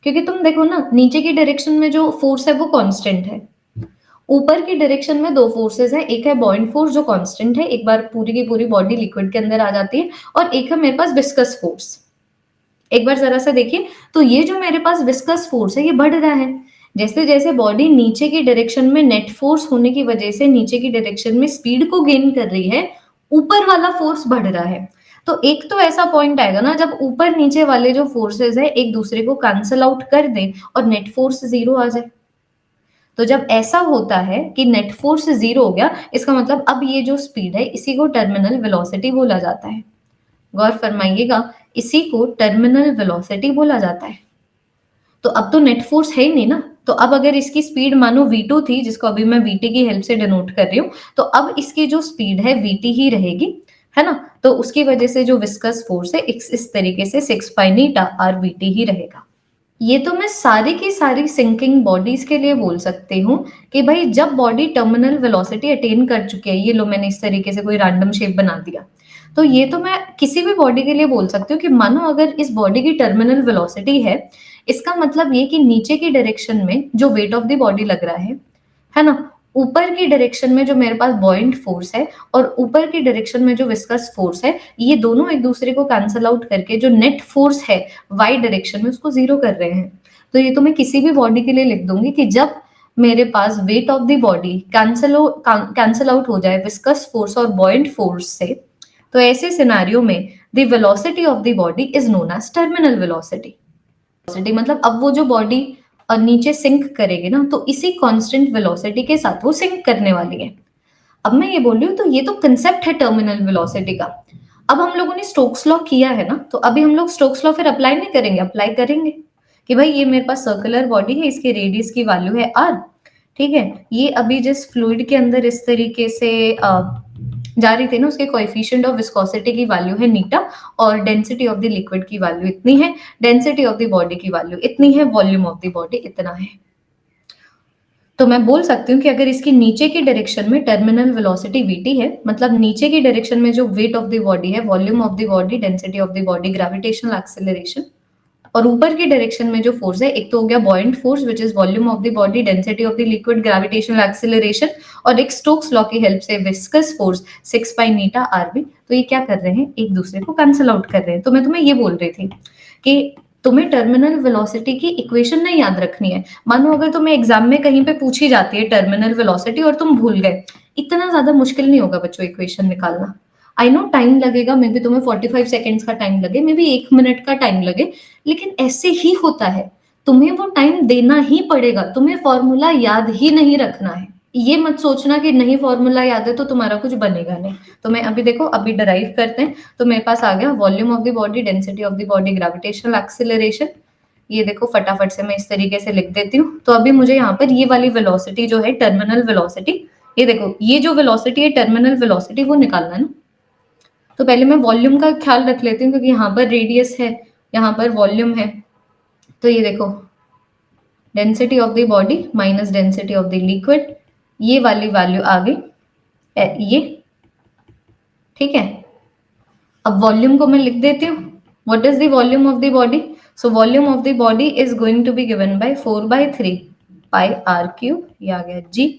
क्योंकि तुम देखो ना नीचे की डायरेक्शन में जो फोर्स है वो कांस्टेंट है, ऊपर की डायरेक्शन में दो फोर्सेस है, एक है बॉइंट फोर्स जो कांस्टेंट है, एक बार पूरी की पूरी बॉडी लिक्विड के अंदर आ जाती है, और एक है मेरे पास विस्कस फोर्स। एक बार जरा सा देखिए, तो ये जो मेरे पास विस्कस फोर्स है ये बढ़ रहा है, जैसे जैसे बॉडी नीचे की डायरेक्शन में नेट फोर्स होने की वजह से नीचे की डायरेक्शन में स्पीड को गेन कर रही है, ऊपर वाला फोर्स बढ़ रहा है। तो एक तो ऐसा पॉइंट आएगा ना जब ऊपर नीचे वाले जो फोर्सेस है एक दूसरे को कैंसल आउट कर दे और नेट फोर्स 0 आ जाए। तो जब ऐसा होता है कि नेट फोर्स 0 हो गया, इसका मतलब अब ये जो स्पीड है इसी को टर्मिनल वेलोसिटी बोला जाता है। गौर फरमाइएगा, इसी को टर्मिनल वेलोसिटी बोला जाता है। तो अब तो नेट फोर्स है ही नहीं ना, तो अब अगर इसकी स्पीड मानो v2 थी, जिसको अभी मैं vt की हेल्प से डिनोट कर रही हूँ, तो अब इसकी जो स्पीड है vt ही रहेगी, है ना। तो उसकी वजह से जो विस्कस फोर्स है इस तरीके से 6 पाई नीटा आर vt ही रहेगा। ये तो मैं सारी की सारी सिंकिंग बॉडीज के लिए बोल सकती हूँ कि भाई जब बॉडी टर्मिनल वेलोसिटी अटेन कर चुकी है, ये लो मैंने इस तरीके से कोई रैंडम शेप बना दिया, तो ये तो मैं किसी भी बॉडी के लिए बोल सकती हूँ कि मानो अगर इस बॉडी की टर्मिनल वेलोसिटी है, इसका मतलब ये कि नीचे की डायरेक्शन में जो वेट ऑफ द बॉडी लग रहा है ना, ऊपर की डायरेक्शन में जो मेरे पास बॉइंट फोर्स है और ऊपर की डायरेक्शन में जो विस्कस फोर्स है, ये दोनों एक दूसरे को कैंसल आउट करके जो नेट फोर्स है वाई डायरेक्शन में उसको 0 कर रहे हैं। तो ये तो मैं किसी भी बॉडी के लिए लिख दूंगी कि जब मेरे पास weight of the body cancel out हो जाए विस्कस फोर्स और बॉइंट फोर्स से, तो ऐसे सिनेरियो में the velocity of the body is known as terminal velocity. Velocity, मतलब अब वो जो बॉडी नीचे सिंक करेगी ना, तो इसी कांस्टेंट वेलोसिटी के साथ वो सिंक करने वाली है। अब मैं ये बोल रही हूँ, तो ये तो कंसेप्ट है टर्मिनल वेलोसिटी का। अब हम लोगों ने स्टोक्स लॉ किया है ना, तो अभी हम लोग स्टोक्स लॉ फिर अप्लाई नहीं करेंगे, अप्लाई करेंगे कि भाई ये मेरे पास सर्कुलर बॉडी है, इसके रेडियस की वैल्यू है r, ठीक है। ये अभी जिस फ्लूइड के अंदर इस तरीके से जा रही थी ना, उसके कोएफिशिएंट ऑफ विस्कोसिटी की वैल्यू है नीटा, और डेंसिटी ऑफ द लिक्विड की वैल्यू इतनी है, डेंसिटी ऑफ द बॉडी की वैल्यू इतनी है, वॉल्यूम ऑफ द बॉडी इतना है। तो मैं बोल सकती हूँ कि अगर इसकी नीचे की डायरेक्शन में टर्मिनल वेलोसिटी vt है, मतलब नीचे की डायरेक्शन में जो वेट ऑफ द बॉडी है, volume of the body, density of the body, gravitational acceleration, और ऊपर की डायरेक्शन में जो फोर्स है, एक तो हो गया buoyant force which is volume of the body, density of the liquid, gravitational acceleration, और एक स्टोक्स लॉ की हेल्प से viscous force 6 pi eta rv। तो ये क्या कर रहे हैं, एक दूसरे को कैंसिल आउट कर रहे हैं। तो मैं तुम्हें ये बोल रही थी कि तुम्हें टर्मिनल वेलोसिटी की इक्वेशन नहीं याद रखनी है। मानो अगर तुम्हें एग्जाम में कहीं पे पूछी जाती है टर्मिनल वेलोसिटी और तुम भूल गए, इतना ज्यादा मुश्किल नहीं होगा बच्चों इक्वेशन निकालना। आई नो टाइम लगेगा, मे बी तुम्हें 45 सेकेंड्स का टाइम लगे, मे बी 1 मिनट का टाइम लगे, लेकिन ऐसे ही होता है, तुम्हें वो टाइम देना ही पड़ेगा, तुम्हें फॉर्मूला याद ही नहीं रखना है। ये मत सोचना कि नहीं फॉर्मूला याद है तो तुम्हारा कुछ बनेगा नहीं। तो मैं अभी देखो, अभी डराइव करते हैं, तो मेरे पास आ गया volume of the body, density of the body, gravitational acceleration. ये देखो फटाफट से मैं इस तरीके से लिख देती हूँ। तो अभी मुझे यहाँ पर ये वाली वेलोसिटी जो है टर्मिनल वेलोसिटी, ये देखो ये जो वेलोसिटी है टर्मिनल वेलोसिटी, वो निकालना है ना। तो पहले मैं वॉल्यूम का ख्याल रख लेती हूँ, क्योंकि यहाँ पर रेडियस है, यहाँ पर वॉल्यूम है। तो ये देखो density of the body minus density of the liquid, ये वाली वैल्यू आ गई ये, ठीक है। अब वॉल्यूम को मैं लिख देती हूँ, what is the volume of the body. So volume of the body is going to be given by 4/3 pi r cube, ये आ गया g।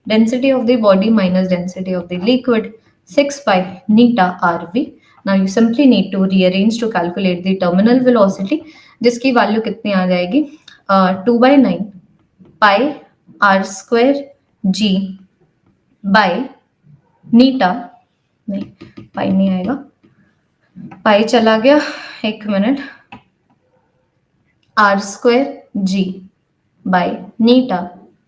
Density of the body minus density of the liquid 6 pi eta rv। Now you simply need to rearrange to calculate the terminal velocity, जिसकी value कितनी आ जाएगी, 2/9 pi r square g by eta, नहीं pi नहीं आएगा, पाई चला गया, एक minute, r square g by eta,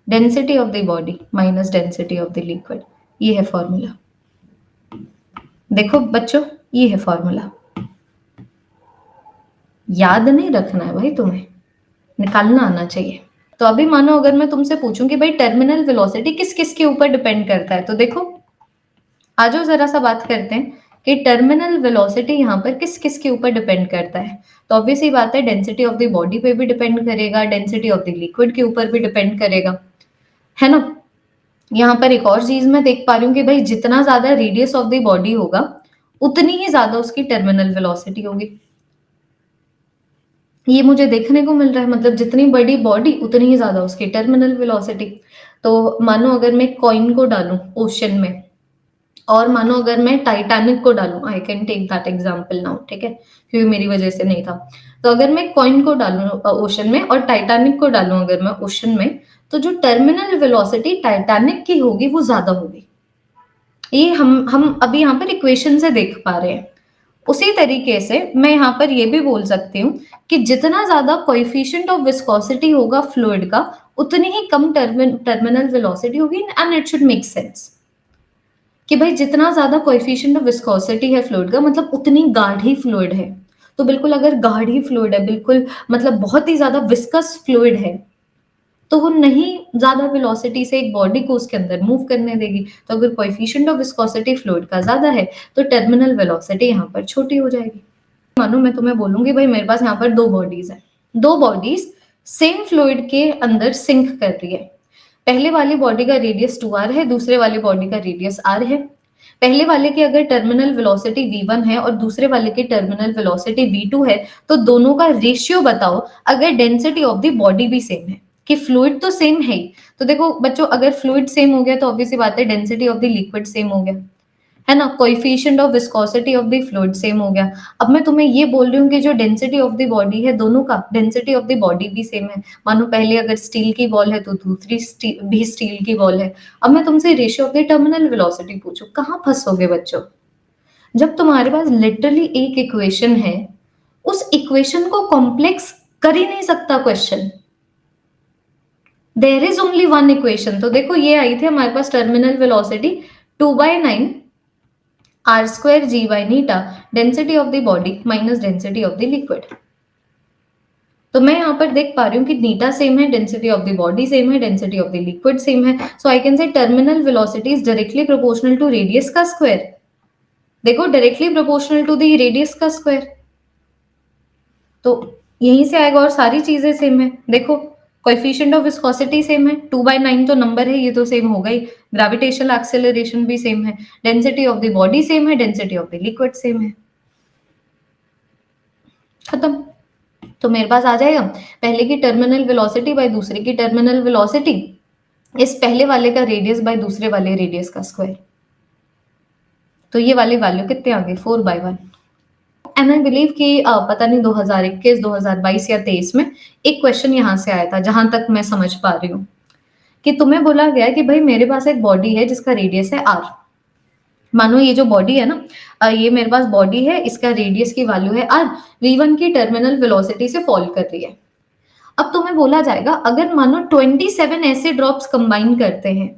density of the body minus density of the liquid. ये है फॉर्मूला। देखो बच्चों, ये है फॉर्मूला, याद नहीं रखना है भाई, तुम्हें निकालना आना चाहिए। तो अभी मानो अगर मैं तुमसे पूछूं कि भाई टर्मिनल वेलोसिटी किस किस के ऊपर डिपेंड करता है, तो देखो आ जाओ जरा सा बात करते हैं कि टर्मिनल वेलोसिटी यहाँ पर किस किस के ऊपर डिपेंड करता है। तो ऑब्वियस ही बात है, डेंसिटी ऑफ द बॉडी पे भी डिपेंड करेगा, डेंसिटी ऑफ द लिक्विड के ऊपर भी डिपेंड करेगा, है ना। यहाँ पर एक और चीज मैं देख पा रही हूँ कि भाई जितना ज्यादा रेडियस ऑफ द बॉडी होगा, उतनी ही ज्यादा उसकी टर्मिनल वेलोसिटी होगी। ये मुझे देखने को मिल रहा है, मतलब जितनी बड़ी बॉडी उतनी ही ज्यादा उसकी टर्मिनल वेलोसिटी। तो मानो अगर मैं कॉइन को डालूं ओशन में, और मानो अगर मैं टाइटैनिक को डालूं, I can take that example now, ठीक है, क्योंकि मेरी वजह से नहीं था। तो अगर मैं कॉइन को डालूं ओशन में और टाइटैनिक को डालूं अगर मैं ओशन में, तो जो टर्मिनल वेलोसिटी टाइटैनिक की होगी वो ज्यादा होगी। ये हम अभी यहाँ पर इक्वेशन से देख पा रहे हैं। उसी तरीके से मैं यहाँ पर ये भी बोल सकती हूँ कि जितना ज्यादा कोएफिशिएंट ऑफ विस्कोसिटी होगा फ्लूइड का, उतनी ही कम टर्मिनल वेलोसिटी होगी, and it should make sense कि भाई जितना ज्यादा कोएफिशिएंट ऑफ विस्कोसिटी है फ्लूइड का, मतलब उतनी गाढ़ी फ्लूइड है। तो बिल्कुल अगर गाढ़ी फ्लूइड है, बिल्कुल मतलब बहुत ही ज्यादा विस्कस फ्लूइड है, तो वो नहीं ज्यादा वेलोसिटी से एक बॉडी को उसके अंदर मूव करने देगी। तो अगर कोएफिशिएंट ऑफ विस्कोसिटी फ्लूइड का ज्यादा है, तो टर्मिनल वेलोसिटी यहाँ पर छोटी हो जाएगी। मानो मैं तुम्हें बोलूंगी भाई मेरे पास यहाँ पर दो बॉडीज है, दो बॉडीज सेम फ्लूइड के अंदर सिंक कर रही है। पहले वाली बॉडी का रेडियस 2r है, दूसरे वाली बॉडी का रेडियस r है। पहले वाले की अगर टर्मिनल वेलोसिटी v1 है और दूसरे वाले की टर्मिनल वेलोसिटी v2 है, तो दोनों का रेशियो बताओ अगर डेंसिटी ऑफ द बॉडी भी सेम है, कि फ्लूइड तो सेम है ही। तो देखो बच्चों, अगर फ्लूइड सेम हो गया तो ऑब्वियसली बात है density of the liquid same हो गया, है ना। Coefficient of viscosity of the fluid same हो गया। अब मैं तुम्हें ये बोल रही हूँ कि जो डेंसिटी ऑफ द बॉडी है, दोनों का डेंसिटी ऑफ द बॉडी भी सेम है। मानो पहले अगर स्टील की बॉल है तो दूसरी भी स्टील की बॉल है। अब मैं तुमसे ratio of the terminal velocity पूछूं, कहाँ फंसोगे बच्चों। जब तुम्हारे पास लिटरली एक इक्वेशन है, उस इक्वेशन को कॉम्प्लेक्स कर ही नहीं सकता question. There is only one equation. तो देखो ये आई थी हमारे पास terminal velocity 2/9 r square g by eta density of the body minus density of the liquid. तो मैं यहाँ पर देख पा रही हूँ कि नीटा सेम है, density of the body same है, density of the liquid same है। So I can say terminal velocity is directly proportional to radius का स्क्वायर। देखो directly proportional to the radius का स्क्वायर, तो यहीं से आएगा और सारी चीजें सेम है। देखो कोएफिशिएंट ऑफ विस्कोसिटी सेम है, 2/9 तो नंबर है, ये तो सेम होगा ही। ग्रेविटेशनल एक्सेलरेशन भी सेम है, density of the body same है, density of the liquid same है। खत्म। तो मेरे पास आ जाएगा पहले की टर्मिनल वेलोसिटी बाय दूसरे की टर्मिनल वेलोसिटी, इस पहले वाले का रेडियस बाय दूसरे वाले रेडियस का स्क्वायर। तो ये वाली वैल्यू कितने आ गई 4/1। एंड आई बिलीव कि पता नहीं 2021, 2022 या 23 में एक क्वेश्चन यहाँ से आया था, जहां तक मैं समझ पा रही हूँ, कि तुम्हें बोला गया कि भाई मेरे पास एक बॉडी है जिसका रेडियस है आर। मानो ये जो बॉडी है ना, ये मेरे पास बॉडी है, इसका रेडियस की वैल्यू है आर, v1 की टर्मिनल वेलोसिटी से फॉल कर रही है। अब तुम्हें बोला जाएगा अगर मानो 27 ऐसे ड्रॉप्स कंबाइन करते हैं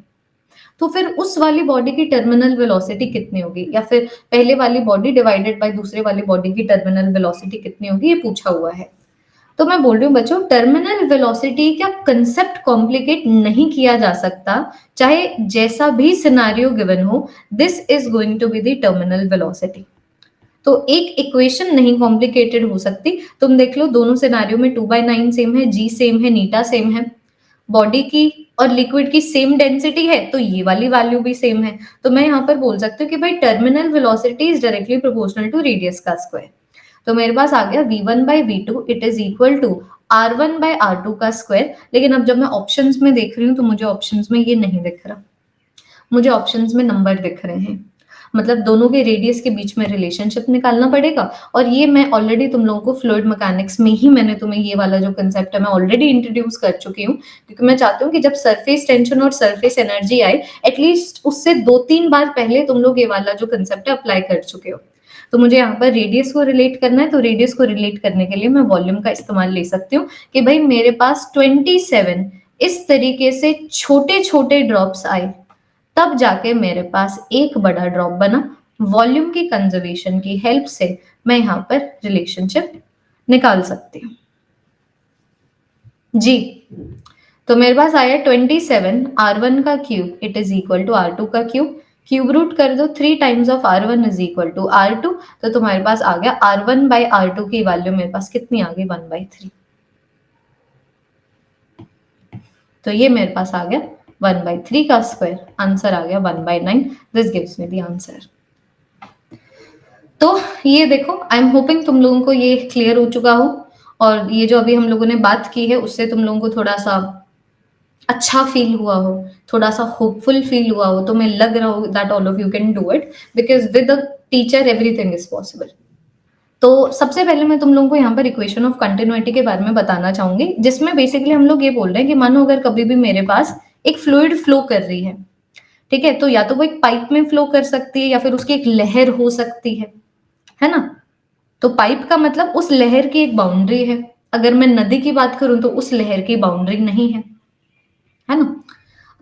तो फिर उस वाली बॉडी की टर्मिनल वेलोसिटी कितनी होगी, या फिर पहले वाली बॉडी डिवाइडेड बाय दूसरे वाली बॉडी की टर्मिनल वेलोसिटी कितनी होगी, ये पूछा हुआ है। तो मैं बोल रही हूँ बच्चों, टर्मिनल वेलोसिटी का कंसेप्ट कॉम्प्लिकेट नहीं किया जा सकता, चाहे जैसा भी सिनेरियो गिवन हो, this is going to be the terminal velocity. तो एक इक्वेशन नहीं कॉम्प्लिकेटेड हो सकती। तुम देख लो दोनों सिनेरियो में 2/9 सेम है, जी सेम है, नीटा सेम है, बॉडी की और लिक्विड की सेम डेंसिटी है, तो ये वाली वैल्यू भी सेम है। तो मैं यहाँ पर बोल सकती हूँ कि भाई terminal velocity is directly proportional to radius का स्क्वायर। तो मेरे पास आ गया v1 by v2 it is equal to r1 by r2 का स्क्वायर। लेकिन अब जब मैं ऑप्शंस में देख रही हूँ तो मुझे ऑप्शंस में ये नहीं दिख रहा, मुझे ऑप्शंस में नंबर दिख रहे हैं। मतलब दोनों के रेडियस के बीच में रिलेशनशिप निकालना पड़ेगा। और ये मैं ऑलरेडी तुम लोगों को फ्लूइड मैकेनिक्स में ही मैंने तुम्हें ये वाला जो कंसेप्ट है मैं ऑलरेडी इंट्रोड्यूस कर चुकी हूँ, क्योंकि मैं चाहती हूँ कि जब सरफेस टेंशन और सरफेस एनर्जी आए एटलीस्ट उससे 2-3 बार पहले तुम लोग ये वाला जो कंसेप्ट है अप्लाई कर चुके हो। तो मुझे यहाँ पर रेडियस को रिलेट करना है, तो रेडियस को रिलेट करने के लिए मैं वॉल्यूम का इस्तेमाल ले सकती हूँ कि भाई मेरे पास 27 इस तरीके से छोटे छोटे ड्रॉप्स आए, तब जाके मेरे पास एक बड़ा ड्रॉप बना। वॉल्यूम की कंजर्वेशन की हेल्प से मैं यहाँ पर रिलेशनशिप निकाल सकती हूँ जी। तो मेरे पास आया 27 r1 का cube it is equal to r2 का क्यूब रूट कर दो 3 times of r1 is equal to r2। तो तुम्हारे पास आ गया r1 बाई r2 की वैल्यू मेरे पास कितनी आ गई 1/3। तो ये मेरे पास आ गया 1/3 का स्क्वायर, आंसर आ गया 1/9। This gives me the answer. तो ये देखो आई एम होपिंग तुम लोगों को ये क्लियर हो चुका हो, और ये जो अभी हम लोगों ने बात की है उससे तुम लोगों को थोड़ा सा अच्छा फील हुआ हो, थोड़ा सा होपफुल फील हुआ हो। तो मैं लग रहा हो that all of you can do it, because with the teacher everything is possible. तो सबसे पहले मैं तुम लोगों को यहाँ पर इक्वेशन ऑफ कंटिन्यूटी के बारे में बताना चाहूंगी, जिसमें बेसिकली हम लोग ये बोल रहे हैं कि मानो अगर कभी भी मेरे पास एक फ्लूइड फ्लो कर रही है, ठीक है, तो या तो वो एक पाइप में फ्लो कर सकती है या फिर उसकी एक लहर हो सकती है ना। तो पाइप का मतलब उस लहर की एक बाउंड्री है। अगर मैं नदी की बात करूं तो उस लहर की बाउंड्री नहीं है ना।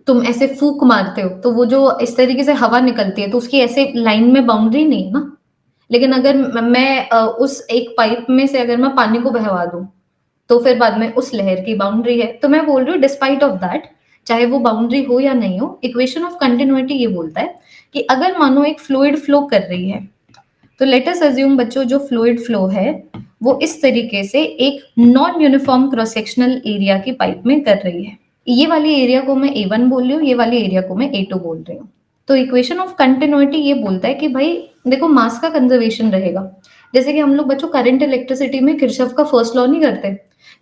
तुम ऐसे फूक मारते हो तो वो जो इस तरीके से हवा निकलती है तो उसकी ऐसे लाइन में बाउंड्री नहीं है ना। लेकिन अगर मैं उस एक पाइप में से अगर मैं पानी को बहवा दूं तो फिर बाद में उस लहर की बाउंड्री है। तो मैं बोल रही हूँ डिस्पाइट ऑफ दैट, चाहे वो बाउंड्री हो या नहीं हो, इक्वेशन ऑफ कंटिन्यूटी ये बोलता है कि अगर मानो एक फ्लूइड फ्लो कर रही है, तो लेट अस अज्यूम बच्चों जो फ्लूइड फ्लो है वो इस तरीके से एक non uniform cross sectional area की पाइप में कर रही है। ये वाली एरिया को मैं A1 बोल रही हूँ, ये वाली एरिया को मैं A2 बोल रही हूँ। तो इक्वेशन ऑफ कंटिन्यूटी ये बोलता है कि भाई देखो मास का कंजर्वेशन रहेगा। जैसे कि हम लोग बच्चों करंट इलेक्ट्रिसिटी में किरचॉफ का फर्स्ट लॉ नहीं करते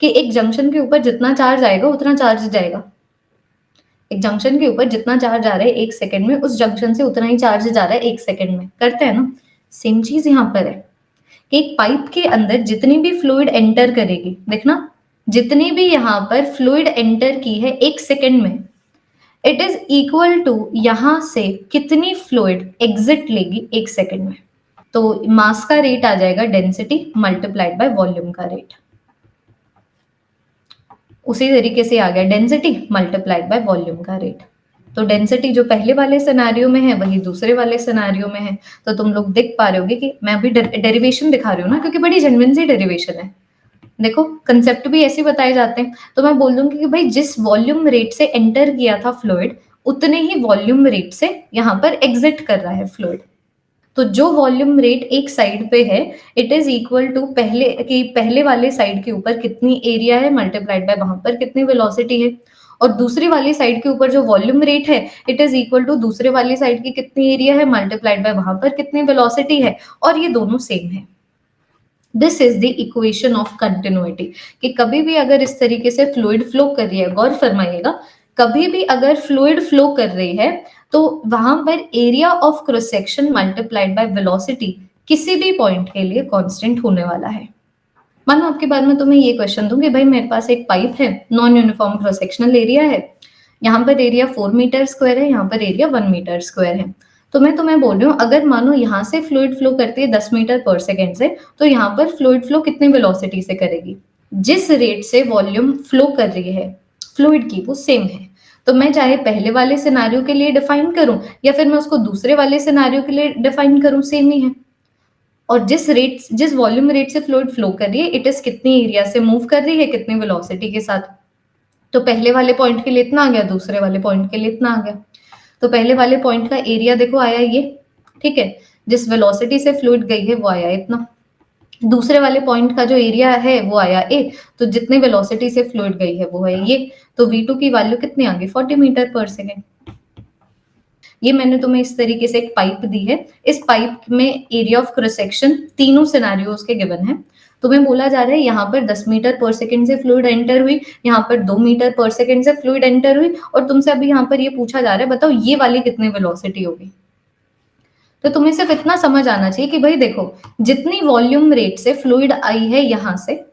कि एक जंक्शन के ऊपर जितना चार्ज आएगा उतना चार्ज जाएगा। एक जंक्शन के ऊपर जितना चार्ज आ रहा है 1 सेकंड में, उस जंक्शन से उतना ही चार्ज जा रहा है 1 सेकंड में, करते हैं ना। सेम चीज यहाँ पर है कि एक पाइप के अंदर जितनी भी फ्लूइड एंटर करेगी, देखना जितनी भी यहाँ पर फ्लूइड एंटर की है 1 सेकंड में, इट इज इक्वल टू यहां से कितनी फ्लूइड एग्जिट लेगी 1 सेकंड में। तो मास का रेट आ जाएगा डेंसिटी मल्टीप्लाइड बाय वॉल्यूम का रेट। उसी तरीके से आ गया डेंसिटी मल्टीप्लाइड बाय वॉल्यूम का रेट। तो डेंसिटी जो पहले वाले सिनेरियो में है वही दूसरे वाले सिनेरियो में है। तो तुम लोग देख पा रहे होगे कि मैं अभी डेरिवेशन दिखा रही हूँ ना, क्योंकि बड़ी जेन्युइन सी डेरिवेशन है। देखो कंसेप्ट भी ऐसे बताए जाते हैं। तो मैं बोल दूंगी कि भाई जिस वॉल्यूम रेट से एंटर किया था फ्लूइड, उतने ही वॉल्यूम रेट से यहाँ पर एग्जिट कर रहा है फ्लूइड। तो जो वॉल्यूम रेट एक साइड पे है, इट इज इक्वल टू पहले वाले साइड के ऊपर कितनी एरिया है मल्टीप्लाइड बाय वहां पर कितनी वेलोसिटी है। और दूसरी वाली साइड के ऊपर जो वॉल्यूम रेट है, इट इज इक्वल टू दूसरे वाली साइड की कितनी एरिया है मल्टीप्लाइड बाय वहां पर कितनी वेलोसिटी है। और ये दोनों सेम है। This is the equation of continuity. कि कभी भी अगर इस तरीके से फ्लूइड फ्लो कर रही है, गौर फरमाइएगा, कभी भी अगर फ्लूइड फ्लो कर रही है तो वहां पर area of cross section multiplied by velocity किसी भी पॉइंट के लिए कांस्टेंट होने वाला है। मानो आपके बाद में तुम्हें ये क्वेश्चन दूं कि भाई मेरे पास एक पाइप है, non uniform cross sectional area है, यहाँ पर एरिया 4 मीटर स्क्वायर है, यहाँ पर एरिया 1 मीटर स्क्वायर है। तो मैं तुम्हें बोल रही हूँ अगर मानो यहाँ से फ्लूइड फ्लो करती है 10 मीटर पर सेकेंड से, तो यहाँ पर फ्लूइड फ्लो कितनी वेलोसिटी से करेगी। जिस रेट से वॉल्यूम फ्लो कर रही है फ्लूइड की वो सेम है। तो मैं चाहे पहले वाले सिनारियो के लिए डिफाइन करूं या फिर मैं उसको दूसरे वाले सिनारियो के लिए डिफाइन करूं, सेम ही है। और जिस वॉल्यूम रेट से फ्लूइड फ्लो कर रही है, इट इज कितनी एरिया से मूव कर रही है कितनी वेलोसिटी के साथ। तो पहले वाले पॉइंट के लिए इतना आ गया, दूसरे वाले पॉइंट के लिए इतना आ गया। तो पहले वाले पॉइंट का एरिया देखो आया ये, ठीक है, जिस वेलोसिटी से फ्लूइड गई है वो आया इतना। दूसरे वाले पॉइंट का जो एरिया है वो आया ए, तो जितनी वेलोसिटी से फ्लूइड गई है वो है ये। तो V2 की वैल्यू कितनी आ गई 40 मीटर पर सेकेंड। ये मैंने तुम्हें इस तरीके से एक पाइप दी है। इस पाइप में एरिया ऑफ क्रॉस सेक्शन तीनों सिनेरियोज के गिवन है। तुम्हें बोला जा रहा है यहाँ पर 10 मीटर पर सेकेंड से फ्लूइड एंटर हुई, यहाँ पर 2 मीटर पर सेकेंड से फ्लूइड एंटर हुई, और तुमसे अभी यहाँ पर ये पूछा जा रहा है बताओ ये वाली कितनी वेलोसिटी होगी। तो तुम्हें सिर्फ इतना समझ आना चाहिए कि भाई देखो जितनी वॉल्यूम रेट से फ्लूइड आई है यहाँ से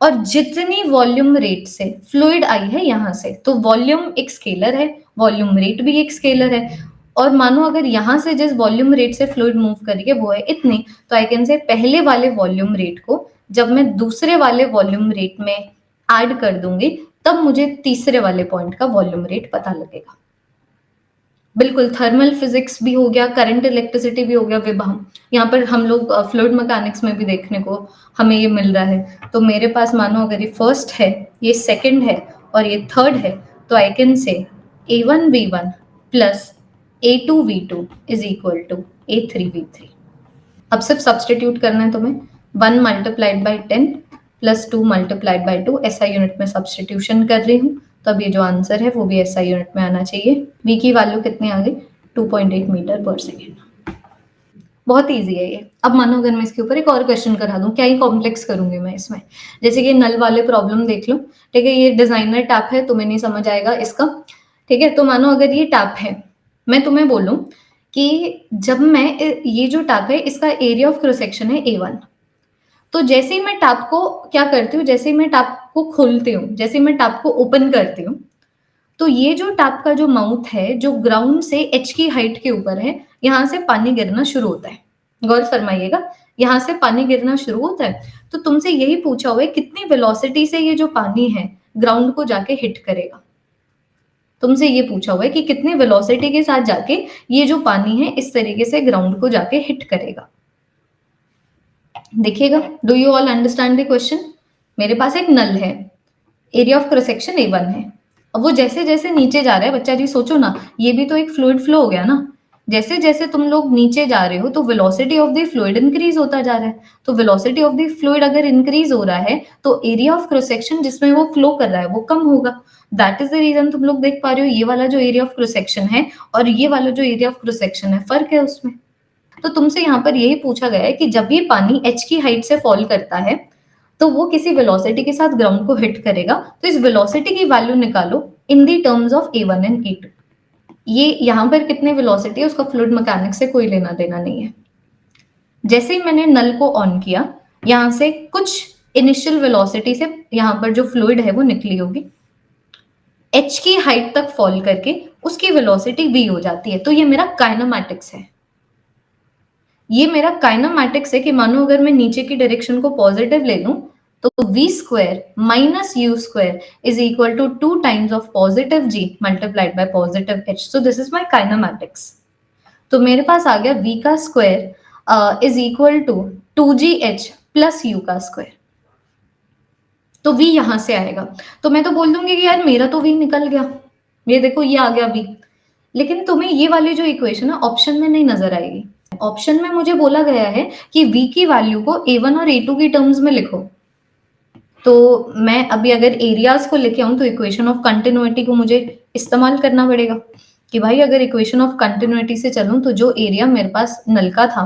और जितनी वॉल्यूम रेट से फ्लूइड आई है यहाँ से, तो वॉल्यूम एक स्केलर है, वॉल्यूम रेट भी एक स्केलर है। और मानो अगर यहाँ से जिस वॉल्यूम रेट से फ्लूइड मूव करिए वो है इतनी, तो आई कैन से पहले वाले वॉल्यूम रेट को जब मैं दूसरे वाले वॉल्यूम रेट में ऐड कर दूंगी तब मुझे तीसरे वाले पॉइंट का वॉल्यूम रेट पता लगेगा। बिल्कुल थर्मल फिजिक्स भी हो गया, करंट इलेक्ट्रिसिटी भी हो गया, विभव यहाँ पर हम लोग फ्लूइड मैकेनिक्स में भी देखने को हमें ये मिल रहा है। तो मेरे पास मानो अगर ये फर्स्ट है, ये सेकंड है और ये थर्ड है, तो आई कैन से A1V1 plus A2V2 is equal to A3V3। अब सिर्फ सब्सटीट्यूट करना है तुम्हें, 1 multiplied by 10 plus 2 multiplied by 2 SI unit में सब्सटीट्यूशन कर रही हूँ। तो अब ये जो आंसर है वो भी SI यूनिट में आना चाहिए। V की वैल्यू कितनी आ गई 2.8 मीटर पर सेकेंड। बहुत इजी है ये। अब मानो अगर मैं इसके ऊपर एक और क्वेश्चन करा दूं, क्या ही कॉम्प्लेक्स करूंगी मैं इसमें। जैसे कि नल वाले प्रॉब्लम देख लो, ठीक है, ये डिजाइनर टैप है, तुम्हें नहीं समझ आएगा इसका, ठीक है। तो मानो अगर ये टैप है, मैं तुम्हें बोलूं कि जब मैं ये जो टैप है इसका एरिया ऑफ क्रॉस सेक्शन है A1, तो जैसे ही मैं टैप को क्या करती हूँ, जैसे ही मैं टैप को खोलती हूँ, जैसे ही मैं टैप को ओपन करती हूँ, तो ये जो टैप का जो माउथ है जो ग्राउंड से H की हाइट के ऊपर है, यहाँ से पानी गिरना शुरू होता है। गौर फरमाइएगा, यहाँ से पानी गिरना शुरू होता है। तो तुमसे यही पूछा हुआ है कितनी वेलोसिटी से ये जो पानी है ग्राउंड को जाके हिट करेगा। तुमसे ये पूछा हुआ है कि कितनी वेलोसिटी के साथ जाके ये जो पानी है इस तरीके से ग्राउंड को जाके हिट करेगा। देखिएगा, do you all understand the question. मेरे पास एक नल है, area of cross section A1 है। अब वो जैसे जैसे नीचे जा रहा है, बच्चा जी सोचो ना, ये भी तो एक फ्लूइड फ्लो हो गया ना। जैसे जैसे तुम लोग नीचे जा रहे हो तो velocity of the fluid increase होता जा रहा है। तो वेलोसिटी ऑफ द फ्लूइड अगर इंक्रीज हो रहा है तो एरिया ऑफ क्रॉस सेक्शन जिसमें वो फ्लो कर रहा है वो कम होगा। दैट इज द रीजन तुम लोग देख पा रहे हो ये वाला जो एरिया ऑफ क्रॉस सेक्शन है और ये वाला जो एरिया ऑफ क्रॉस सेक्शन है, फर्क है उसमें। तो तुमसे यहाँ पर यही पूछा गया है कि जब ये पानी H की हाइट से फॉल करता है तो वो किसी वेलोसिटी के साथ ग्राउंड को हिट करेगा। तो इस वेलोसिटी की वैल्यू निकालो in the terms of A1 and A2। ये यहाँ पर कितने वेलोसिटी है उसका फ्लूइड मैकेनिक्स से कोई लेना देना नहीं है। जैसे ही मैंने नल को ऑन किया, यहाँ से कुछ इनिशियल वेलोसिटी से यहाँ पर जो फ्लूइड है वो निकली होगी, H की हाइट तक फॉल करके उसकी वेलोसिटी V हो जाती है। तो ये मेरा काइनेमैटिक्स है। ये मेरा काइनेमैटिक्स है कि मानो अगर मैं नीचे की डायरेक्शन को पॉजिटिव ले लूं तो v square minus u square is equal to 2 times of positive g multiplied by positive h। So this is my kinematics. तो मेरे पास आ गया v का square is equal to 2gh plus u का स्क्वायर। तो v यहां से आएगा, तो मैं तो बोल दूंगी कि यार मेरा तो v निकल गया, ये देखो ये आ गया v। लेकिन तुम्हें ये वाली जो इक्वेशन है ऑप्शन में नहीं नजर आएगी। ऑप्शन में मुझे बोला गया है कि v की वैल्यू को a1 और a2 की टर्म्स में लिखो। तो मैं अभी अगर एरियाज को लेके आऊं तो इक्वेशन ऑफ कंटिन्यूटी को मुझे इस्तेमाल करना पड़ेगा कि भाई अगर इक्वेशन ऑफ कंटिन्यूटी से चलूं तो जो एरिया मेरे पास नल का था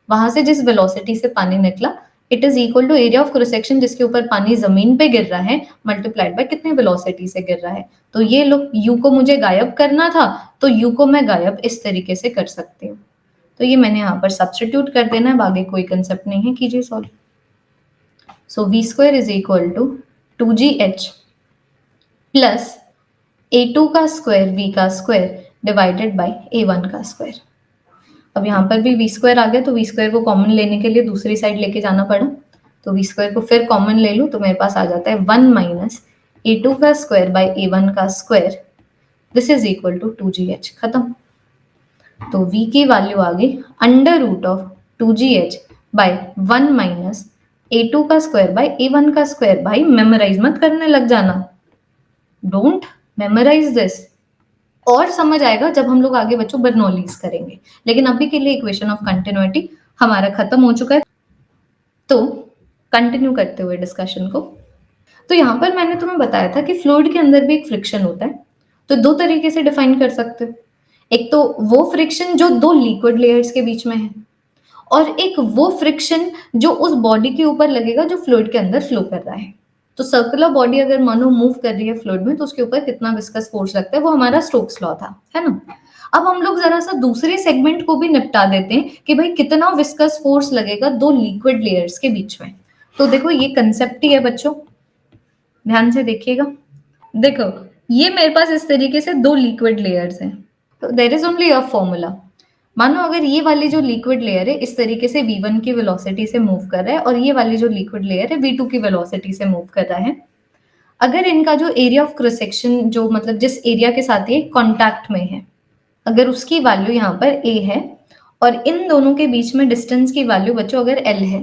वहां से जिस वेलोसिटी से पानी निकला it is equal to area of cross section जिसके ऊपर पानी जमीन पे गिर रहा है मल्टीप्लाइड बाय कितने वेलोसिटी से गिर रहा है। तो ये लो u को मुझे गायब करना था तो u को मैं गायब इस तरीके से कर सकती हूँ। तो ये मैंने यहाँ पर सब्स्टिट्यूट कर देना है, आगे कोई कंसेप्ट नहीं है, कीजिए solve. So v square is equal to 2gh plus a2 का स्क्वायर v का स्क्वायर डिवाइडेड बाय a1 का स्क्वायर। अब यहाँ पर भी v स्क्वायर आ गया तो v स्क्वायर को कॉमन लेने के लिए दूसरी साइड लेके जाना पड़ा, तो v स्क्वायर को फिर कॉमन ले लूँ तो मेरे पास आ जाता है 1 माइनस a2 का स्क्वायर बाय a1 का square, this is equal to 2gh। खत्म। तो v की वैल्यू आ गई under root of 2gh by 1 minus a2 का स्क्वायर बाय a1 का स्क्वायर। भाई मेमोराइज मत करने लग जाना, डोंट मेमोराइज दिस। और समझ आएगा जब हम लोग आगे बच्चों बर्नौलीज करेंगे, लेकिन अभी के लिए इक्वेशन ऑफ कंटिन्यूटी हमारा खत्म हो चुका है। तो कंटिन्यू करते हुए डिस्कशन को, तो यहाँ पर मैंने तुम्हें बताया था कि फ्लूइड के अंदर भी एक फ्रिक्शन होता है। तो दो तरीके से डिफाइन कर सकते हो, एक तो वो फ्रिक्शन जो दो लिक्विड लेयर्स के बीच में है, और एक वो फ्रिक्शन जो उस बॉडी के ऊपर लगेगा जो फ्लूइड के अंदर फ्लो कर रहा है। तो सर्कुलर बॉडी अगर मानो मूव कर रही है फ्लूइड में तो उसके ऊपर कितना विस्कस फोर्स लगता है, वो हमारा स्टोक्स लॉ था, है ना। अब हम लोग जरा सा दूसरे सेगमेंट को भी निपटा देते हैं कि भाई कितना विस्कस फोर्स लगेगा दो लिक्विड लेयर्स के बीच में। तो देखो ये कंसेप्ट ही है बच्चों, ध्यान से देखिएगा। देखो ये मेरे पास इस तरीके से दो लिक्विड लेयर्स हैं, तो there is only a formula. मानो अगर ये वाली जो लिक्विड लेयर है इस तरीके से v1 की वेलोसिटी से मूव कर रहा है और ये वाली जो लिक्विड लेयर है v2 की वेलोसिटी से मूव कर रहा है, अगर इनका जो एरिया ऑफ क्रॉस सेक्शन जो मतलब जिस एरिया के साथ ये कांटेक्ट में है, अगर उसकी वैल्यू यहाँ पर a है और इन दोनों के बीच में डिस्टेंस की वैल्यू बच्चों अगर l है,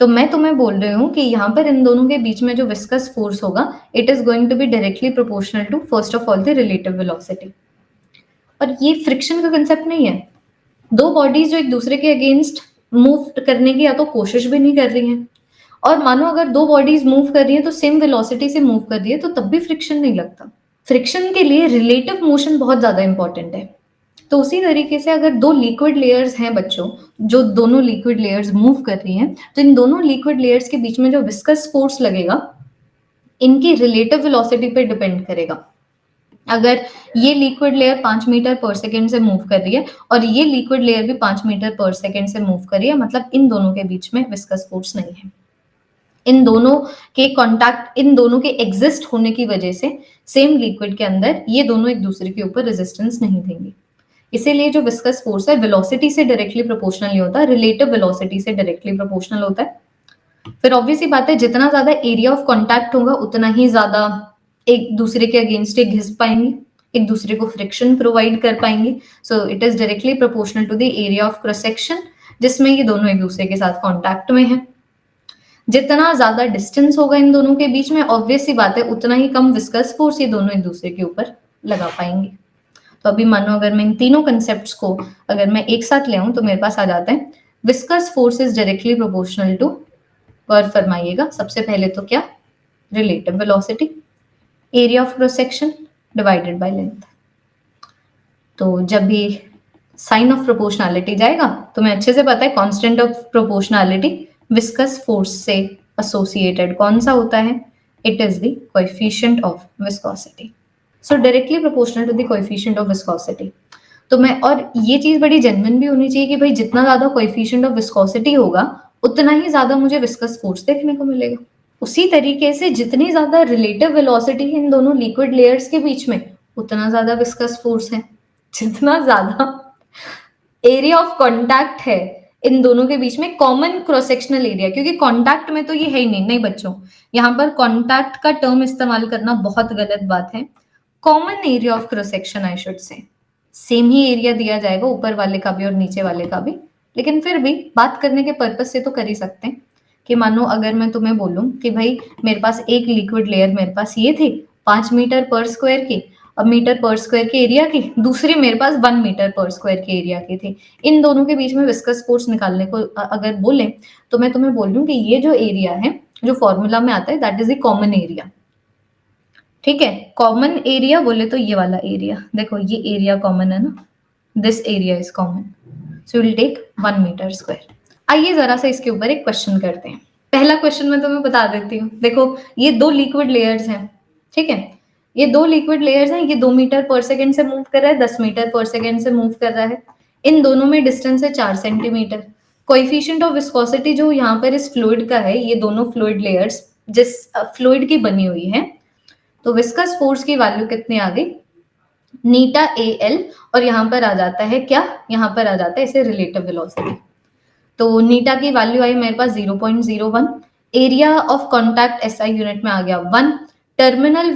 तो मैं तुम्हें बोल रही हूँ कि यहाँ पर इन दोनों के बीच में जो विस्कस फोर्स होगा it is going to be directly proportional to first of all the relative velocity. और ये फ्रिक्शन का कंसेप्ट नहीं है, दो बॉडीज जो एक दूसरे के अगेंस्ट मूव करने की या तो कोशिश भी नहीं कर रही हैं, और मानो अगर दो बॉडीज मूव कर रही हैं तो सेम वेलोसिटी से मूव कर रही है तो तब भी फ्रिक्शन नहीं लगता। फ्रिक्शन के लिए रिलेटिव मोशन बहुत ज्यादा इंपॉर्टेंट है। तो उसी तरीके से अगर दो लिक्विड लेयर्स हैं बच्चों, जो दोनों लिक्विड लेयर्स मूव कर रही हैं, तो इन दोनों लिक्विड लेयर्स के बीच में जो विस्कस फोर्स लगेगा इनकी रिलेटिव वेलोसिटी पे डिपेंड करेगा। अगर ये लिक्विड लेयर 5 मीटर पर सेकेंड से मूव कर रही है और ये लिक्विड लेयर भी 5 मीटर पर सेकेंड से मूव कर रही है, मतलब इन दोनों के बीच में विस्कस फोर्स नहीं है। इन दोनों के कांटेक्ट, इन दोनों के एग्जिस्ट होने की वजह से सेम लिक्विड के अंदर ये दोनों एक दूसरे के ऊपर रेजिस्टेंस नहीं देंगे। इसीलिए जो विस्कस फोर्स है वेलोसिटी से डायरेक्टली प्रोपोर्शनल नहीं होता, रिलेटिव वेलोसिटी से डायरेक्टली प्रोपोर्शनल होता है। फिर ऑब्वियस ही बात है जितना ज्यादा एरिया ऑफ कांटेक्ट होगा उतना ही ज्यादा एक दूसरे के अगेंस्ट एक घिस पाएंगे, एक दूसरे को फ्रिक्शन प्रोवाइड कर पाएंगे। So it is directly proportional to the area of cross section जिसमें ये दोनों एक दूसरे के साथ कांटेक्ट में है। जितना ज्यादा डिस्टेंस होगा इन दोनों के बीच में ऑब्वियस सी बात है उतना ही कम विस्कस फोर्स ये दोनों एक दूसरे के ऊपर लगा पाएंगे। तो अभी मानो अगर मैं इन तीनों कंसेप्ट्स को अगर मैं एक साथ ले आऊं तो मेरे पास आ जाता है viscous force is directly proportional to, और फरमाइएगा सबसे पहले तो क्या, relative velocity, area of cross section divided by length. तो जब भी साइन ऑफ प्रोपोर्शनैलिटी जाएगा तो मैं अच्छे से पता है constant of proportionality viscous force से एसोसिएटेड कौन सा होता है, it is the coefficient of viscosity. So directly proportional to the coefficient of viscosity. तो मैं, और ये चीज बड़ी जेन्युइन भी होनी चाहिए कि भाई जितना ज्यादा कोएफिशिएंट ऑफ विस्कोसिटी होगा उतना ही ज्यादा मुझे विस्कस फोर्स देखने को मिलेगा। उसी तरीके से जितनी ज्यादा रिलेटिव वेलोसिटी है इन दोनों लिक्विड लेयर्स के बीच में उतना ज्यादा विस्कस फोर्स है। जितना ज्यादा एरिया ऑफ कांटेक्ट है इन दोनों के बीच में कॉमन क्रॉस सेक्शनल एरिया, क्योंकि कॉन्टैक्ट में तो ये है ही नहीं। नहीं बच्चों, यहाँ पर कॉन्टैक्ट का टर्म इस्तेमाल करना बहुत गलत बात है। Common area of cross section I should say, same he area दिया जाएगा ऊपर वाले का भी और नीचे वाले का भी, लेकिन फिर भी बात करने के पर्पज से तो कर ही सकते हैं कि मानो अगर मैं तुम्हें बोलूं कि भाई मेरे पास एक लिक्विड लेयर मेरे पास ये थी 5 मीटर पर स्क्वायर की, अब मीटर पर स्क्वायर के एरिया की, दूसरी मेरे पास 1 मीटर पर स्क्वायर के एरिया की थी। इन दोनों के बीच में विस्कस फोर्स निकालने को अगर बोले तो मैं तुम्हें बोल दूं कि ये जो एरिया है जो फॉर्मूला में आता है that is the common area. ठीक है, कॉमन एरिया बोले तो ये वाला एरिया, देखो ये एरिया कॉमन है ना, this area is common, so will take 1 metre square. आइए जरा सा इसके ऊपर एक क्वेश्चन करते हैं। पहला क्वेश्चन मैं तुम्हें बता देती हूँ। देखो ये दो लिक्विड लेयर्स हैं, ठीक है, ये दो लिक्विड लेयर्स हैं, ये 2 मीटर पर सेकेंड से मूव कर रहा है, 10 मीटर पर सेकेंड से मूव कर रहा है। इन दोनों में डिस्टेंस है 4 सेंटीमीटर। कोएफिशिएंट ऑफ विस्कोसिटी जो यहाँ पर इस फ्लूइड का है, ये दोनों फ्लूइड लेयर्स जिस फ्लूइड की बनी हुई है, तो विस्कस फोर्स की वैल्यू कितनी आ गई, नीटा ए एल, और यहाँ पर आ जाता है क्या, यहाँ पर आ जाता है इसे रिलेटिव वेलोसिटी। तो नीटा की वैल्यू आई मेरे पास 0.01, area of contact SI unit में आ गया 1, टर्मिनल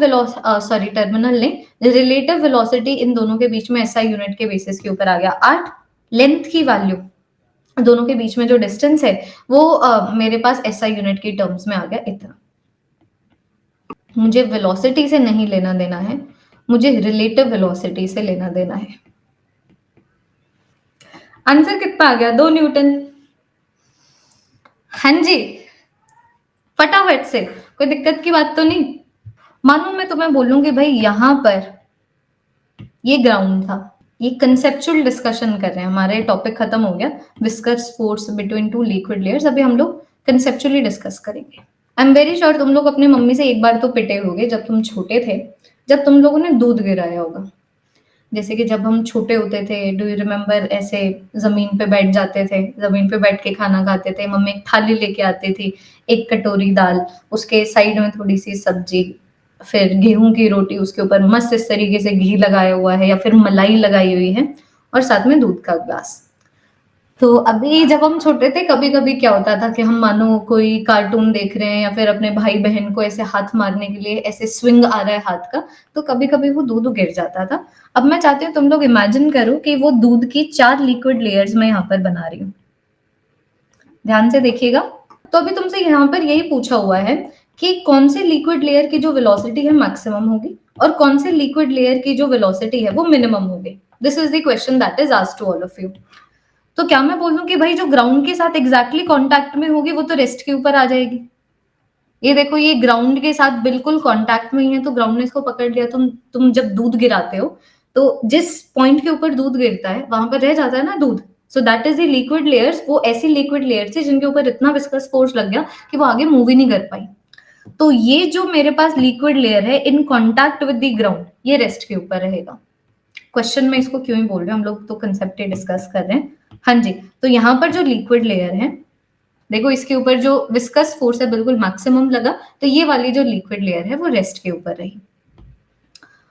टर्मिनल ने रिलेटिव वेलोसिटी इन दोनों के बीच में एसआई यूनिट के बेसिस के ऊपर आ गया 8, लेंथ की वैल्यू दोनों के बीच में जो डिस्टेंस है वो मेरे पास एसआई यूनिट की टर्म्स में आ गया इतना। मुझे वेलोसिटी से नहीं लेना देना है, मुझे रिलेटिव वेलोसिटी से लेना देना है। आंसर कितना आ गया, 2 न्यूटन। हाँ जी, फटाफट से, कोई दिक्कत की बात तो नहीं। मानो मैं तुम्हें बोलूंगी भाई यहां पर ये ग्राउंड था, ये कंसेप्चुअल डिस्कशन कर रहे हैं, हमारा टॉपिक खत्म हो गया viscous force between two liquid layers, अभी हम लोग कंसेप्चुअली डिस्कस करेंगे। आई एम वेरी श्योर तुम लोग अपनी मम्मी से एक बार तो पिटे होगे जब तुम छोटे थे, जब तुम लोगों ने दूध गिराया होगा। जैसे कि जब हम छोटे होते थे, डू यू रिमेम्बर, ऐसे जमीन पे बैठ जाते थे, जमीन पे बैठ के खाना खाते थे, मम्मी एक थाली लेके आती थी, एक कटोरी दाल, उसके साइड में थोड़ी सी सब्जी, फिर गेहूं की रोटी, उसके ऊपर मस्त इस तरीके से घी लगाया हुआ है या फिर मलाई लगाई हुई है, और साथ में दूध का ग्लास। तो अभी जब हम छोटे थे कभी कभी क्या होता था कि हम मानो कोई कार्टून देख रहे हैं या फिर अपने भाई बहन को ऐसे हाथ मारने के लिए ऐसे स्विंग आ रहा है हाथ का, तो कभी कभी वो दूध गिर जाता था। अब मैं चाहती हूँ तुम लोग इमेजिन करो कि वो दूध की 4 लिक्विड लेयर्स मैं यहाँ पर बना रही हूँ, ध्यान से देखिएगा। तो अभी तुमसे यहाँ पर यही पूछा हुआ है कि कौन से लिक्विड लेयर की जो वेलोसिटी है मैक्सिमम होगी और कौन से लिक्विड लेयर की जो वेलोसिटी है वो मिनिमम होगी। This is the question that is asked to all of you. तो क्या मैं बोलूं कि भाई जो ग्राउंड के साथ एग्जैक्टली कांटेक्ट में होगी वो तो रेस्ट के ऊपर आ जाएगी। ये देखो ये ग्राउंड के साथ बिल्कुल कांटेक्ट में ही है, तो ग्राउंड ने इसको पकड़ लिया। तुम जब दूध गिराते हो तो जिस पॉइंट के ऊपर दूध गिरता है वहां पर रह जाता है ना दूध, so that is the liquid layers. वो ऐसी लिक्विड लेयर्स थी जिनके ऊपर इतना विस्कस फोर्स लग गया कि वो आगे मूव ही नहीं कर पाई। तो ये जो मेरे पास लिक्विड लेयर है in contact with the ground, ये रेस्ट के ऊपर रहेगा। क्वेश्चन में इसको क्यों ही बोल रहे हैं, हम लोग तो कंसेप्ट ही डिस्कस कर रहे हैं। हाँ जी, तो यहाँ पर जो लिक्विड लेयर है, देखो इसके ऊपर जो विस्कस फोर्स है बिल्कुल मैक्सिमम लगा, तो ये वाली जो लिक्विड लेयर है वो रेस्ट के ऊपर रही।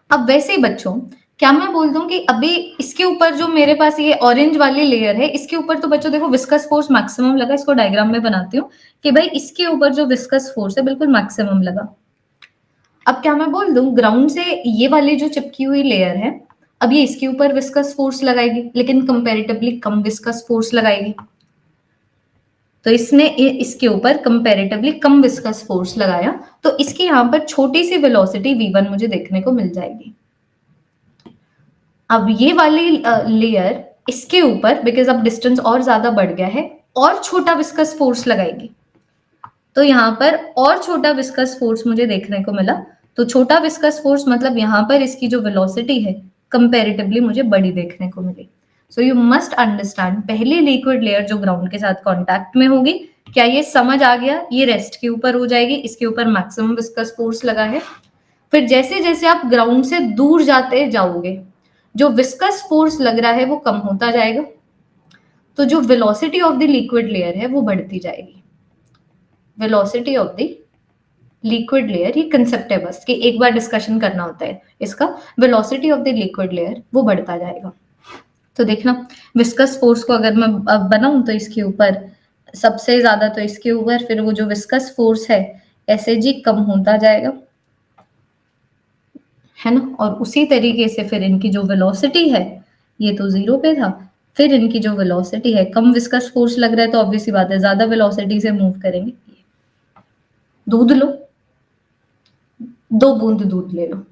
अब वैसे ही बच्चों, क्या मैं बोल दूं कि अभी इसके ऊपर जो मेरे पास ये ऑरेंज वाली लेयर है, इसके ऊपर तो बच्चों देखो विस्कस फोर्स मैक्सिमम लगा। इसको डायग्राम में बनाती हूँ कि भाई इसके ऊपर जो विस्कस फोर्स है बिल्कुल मैक्सिमम लगा। अब क्या मैं बोल दूं, ग्राउंड से ये वाली जो चिपकी हुई लेयर है, अब ये इसके ऊपर विस्कस फोर्स लगाएगी लेकिन कंपैरेटिवली कम विस्कस फोर्स लगाएगी। तो इसने इसके ऊपर कंपैरेटिवली कम विस्कस फोर्स लगाया, तो इसकी यहाँ पर छोटी सी वेलोसिटी v1 मुझे देखने को मिल जाएगी। अब ये वाली लेयर इसके ऊपर, बिकॉज अब डिस्टेंस और ज्यादा बढ़ गया है, और छोटा विस्कस फोर्स लगाएगी, तो यहाँ पर और छोटा विस्कस फोर्स मुझे देखने को मिला। तो छोटा विस्कस फोर्स मतलब यहाँ पर इसकी जो वेलोसिटी है कंपैरेटिवली मुझे बड़ी देखने को मिली। सो यू मस्ट अंडरस्टैंड, पहली लिक्विड लेयर जो ग्राउंड के साथ कांटेक्ट में होगी, क्या ये समझ आ गया, ये रेस्ट के ऊपर हो जाएगी, इसके ऊपर मैक्सिमम विस्कस फोर्स लगा है। फिर जैसे जैसे आप ग्राउंड से दूर जाते जाओगे, जो विस्कस फोर्स लग रहा है वो कम होता जाएगा, तो जो velocity of the liquid layer है वो बढ़ती जाएगी। Velocity of the liquid layer, ये कंसेप्ट है बस कि एक बार डिस्कशन करना होता है इसका। Velocity of the liquid layer वो बढ़ता जाएगा। तो देखना विस्कस फोर्स को अगर मैं बनाऊं तो इसके ऊपर सबसे ज्यादा तो इसके ऊपर, फिर वो जो विस्कस फोर्स है ऐसे जी कम होता जाएगा, है ना। और उसी तरीके से फिर इनकी जो वेलोसिटी है ये तो जीरो पे था, फिर इनकी जो वेलोसिटी है, कम विस्कस फोर्स लग रहा है तो ऑब्वियस सी बात है ज्यादा वेलोसिटी से मूव करेंगे। दूध लो, 2 बूंद दूध ले लो,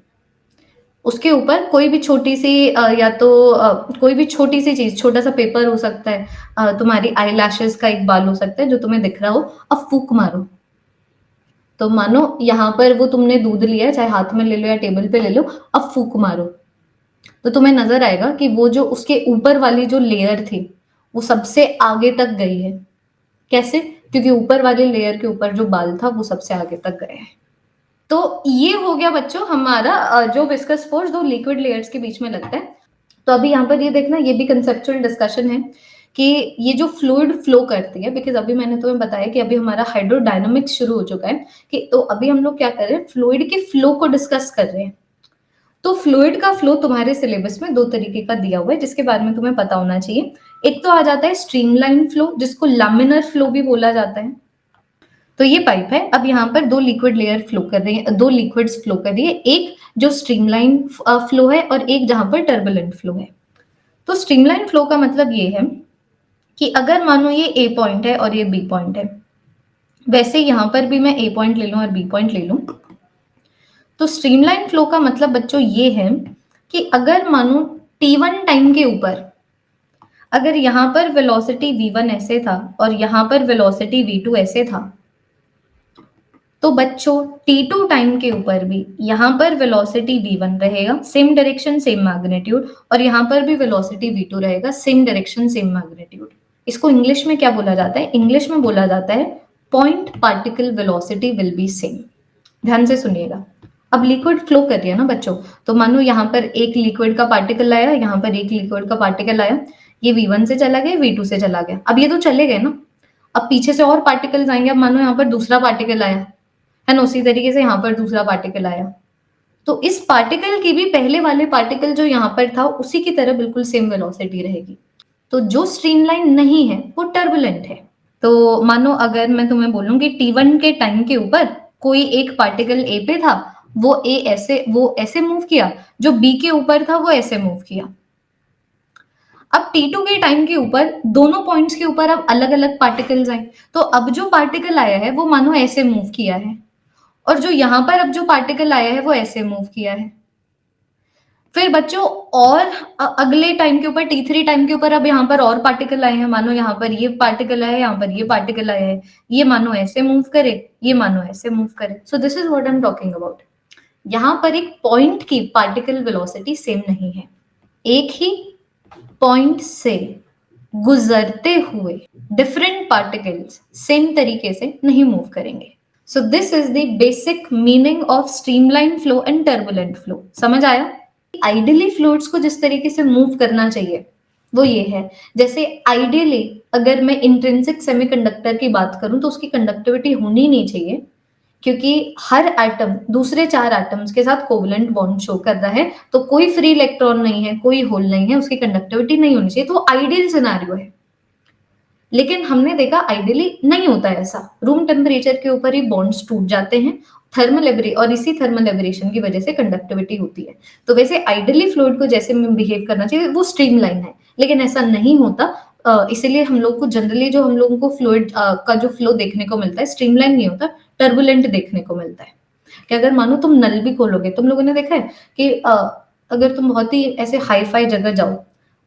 उसके ऊपर कोई भी छोटी सी या तो कोई भी छोटी सी चीज, छोटा सा पेपर हो सकता है, तुम्हारी आई लैशेस का एक बाल हो सकता है जो तुम्हें दिख रहा हो, अब फूक मारो। तो मानो यहाँ पर वो तुमने दूध लिया है, चाहे हाथ में ले लो या टेबल पे ले लो, अब फूक मारो तो तुम्हें नजर आएगा कि वो जो उसके ऊपर वाली जो लेयर थी वो सबसे आगे तक गई है। कैसे? क्योंकि ऊपर वाले लेयर के ऊपर जो बाल था वो सबसे आगे तक गए हैं। तो ये हो गया बच्चों हमारा जो विस्कस फोर्स दो लिक्विड लेयर्स के बीच में लगता है। तो अभी यहाँ पर ये देखना, ये भी कंसेप्चुअल डिस्कशन है कि ये जो फ्लूइड फ्लो करती है, बिकॉज अभी मैंने तुम्हें बताया कि अभी हमारा हाइड्रोडायनामिक्स शुरू हो चुका है, कि तो अभी हम लोग क्या कर रहे हैं, फ्लूइड के फ्लो को डिस्कस कर रहे हैं। तो फ्लूइड का फ्लो तुम्हारे सिलेबस में 2 तरीके का दिया हुआ है जिसके बारे में तुम्हें पता होना चाहिए। एक तो आ जाता है स्ट्रीमलाइन फ्लो, जिसको लैमिनर फ्लो भी बोला जाता है। तो ये पाइप है, अब यहाँ पर 2 लिक्विड लेयर फ्लो कर रही है, 2 लिक्विड्स फ्लो कर रही है, एक जो स्ट्रीमलाइन फ्लो है और एक जहां पर टर्बुलेंट फ्लो है। तो स्ट्रीमलाइन फ्लो का मतलब ये है कि अगर मानो ये ए पॉइंट है और ये बी पॉइंट है, वैसे यहां पर भी मैं ए पॉइंट ले लूं और बी पॉइंट ले लूं, तो स्ट्रीमलाइन फ्लो का मतलब बच्चों ये है कि अगर मानो t1 टाइम के ऊपर अगर यहां पर वेलोसिटी v1 ऐसे था और यहां पर वेलोसिटी v2 ऐसे था, तो बच्चों t2 टाइम के ऊपर भी यहां पर वेलोसिटी v1 रहेगा, सेम डायरेक्शन सेम मैग्नीट्यूड, और यहां पर भी वेलोसिटी v2 रहेगा, सेम डायरेक्शन सेम मैग्नीट्यूड। इसको इंग्लिश में क्या बोला जाता है? इंग्लिश में बोला जाता है point particle velocity will be same. ध्यान से सुनिएगा। अब लिक्विड फ्लो कर रही है ना बच्चों, तो मानो यहाँ पर एक लिक्विड का पार्टिकल आया, यहाँ पर एक लिक्विड का पार्टिकल आया, ये v1 से चला गया, v2 से चला गया, अब ये तो चले गए ना, अब पीछे से और पार्टिकल्स आएंगे। अब मानो यहाँ पर दूसरा पार्टिकल आया है ना, उसी तरीके से यहाँ पर दूसरा पार्टिकल आया, तो इस पार्टिकल की भी पहले वाले पार्टिकल जो यहाँ पर था उसी की तरह बिल्कुल सेम वेलोसिटी रहेगी। तो जो स्ट्रीमलाइन नहीं है वो टर्बुलेंट है। तो मानो अगर मैं तुम्हें बोलूं कि t1 के टाइम के ऊपर कोई एक पार्टिकल a पे था, वो ऐसे मूव किया, जो b के ऊपर था वो ऐसे मूव किया। अब t2 के टाइम के ऊपर दोनों पॉइंट्स के ऊपर अब अलग अलग पार्टिकल्स आए, तो अब जो पार्टिकल आया है वो मानो ऐसे मूव किया है, और जो यहाँ पर अब जो पार्टिकल आया है वो ऐसे मूव किया है। फिर बच्चों और अगले टाइम के ऊपर t3 टाइम के ऊपर अब यहाँ पर और पार्टिकल आए हैं, मानो यहाँ पर ये पार्टिकल आया है, यहाँ पर ये पार्टिकल आया है, ये मानो ऐसे मूव करे, ये मानो ऐसे मूव करे। सो this is what I am talking about. यहाँ पर एक पॉइंट की पार्टिकल वेलोसिटी सेम नहीं है, एक ही पॉइंट से गुजरते हुए डिफरेंट पार्टिकल्स सेम तरीके से नहीं मूव करेंगे। सो this is the basic meaning of streamline flow and turbulent flow. समझ आया? आइडियली फ्लूइड्स को जिस तरीके से मूव करना चाहिए वो ये है, जैसे आइडियली अगर मैं इंट्रिंसिक सेमीकंडक्टर की बात करूं तो उसकी कंडक्टिविटी होनी नहीं चाहिए, क्योंकि हर एटम दूसरे 4 एटम्स के साथ कोवलेंट बॉन्ड शो कर रहा है, तो कोई फ्री इलेक्ट्रॉन नहीं है, कोई होल नहीं है, उसकी कंडक्टिविटी नहीं होनी चाहिए, तो वो आइडियल सिनेरियो है। लेकिन हमने देखा आइडियली नहीं होता है ऐसा, रूम टेम्परेचर के ऊपर ही बॉन्ड्स टूट जाते हैं, और इसी थर्मल एब्रेशन की वजह से कंडक्टिविटी होती है। तो वैसे आइडियली फ्लूइड को जैसे बिहेव करना चाहिए वो स्ट्रीमलाइन है, लेकिन ऐसा नहीं होता। इसीलिए हम लोग को जनरली जो हम लोगों को फ्लूइड का जो फ्लो देखने को मिलता है स्ट्रीमलाइन नहीं होता, टर्बुलेंट देखने को मिलता है। कि अगर मानो तुम नल भी खोलोगे, तुम लोगों ने देखा है कि अगर तुम बहुत ही ऐसे हाई फाई जगह जाओ,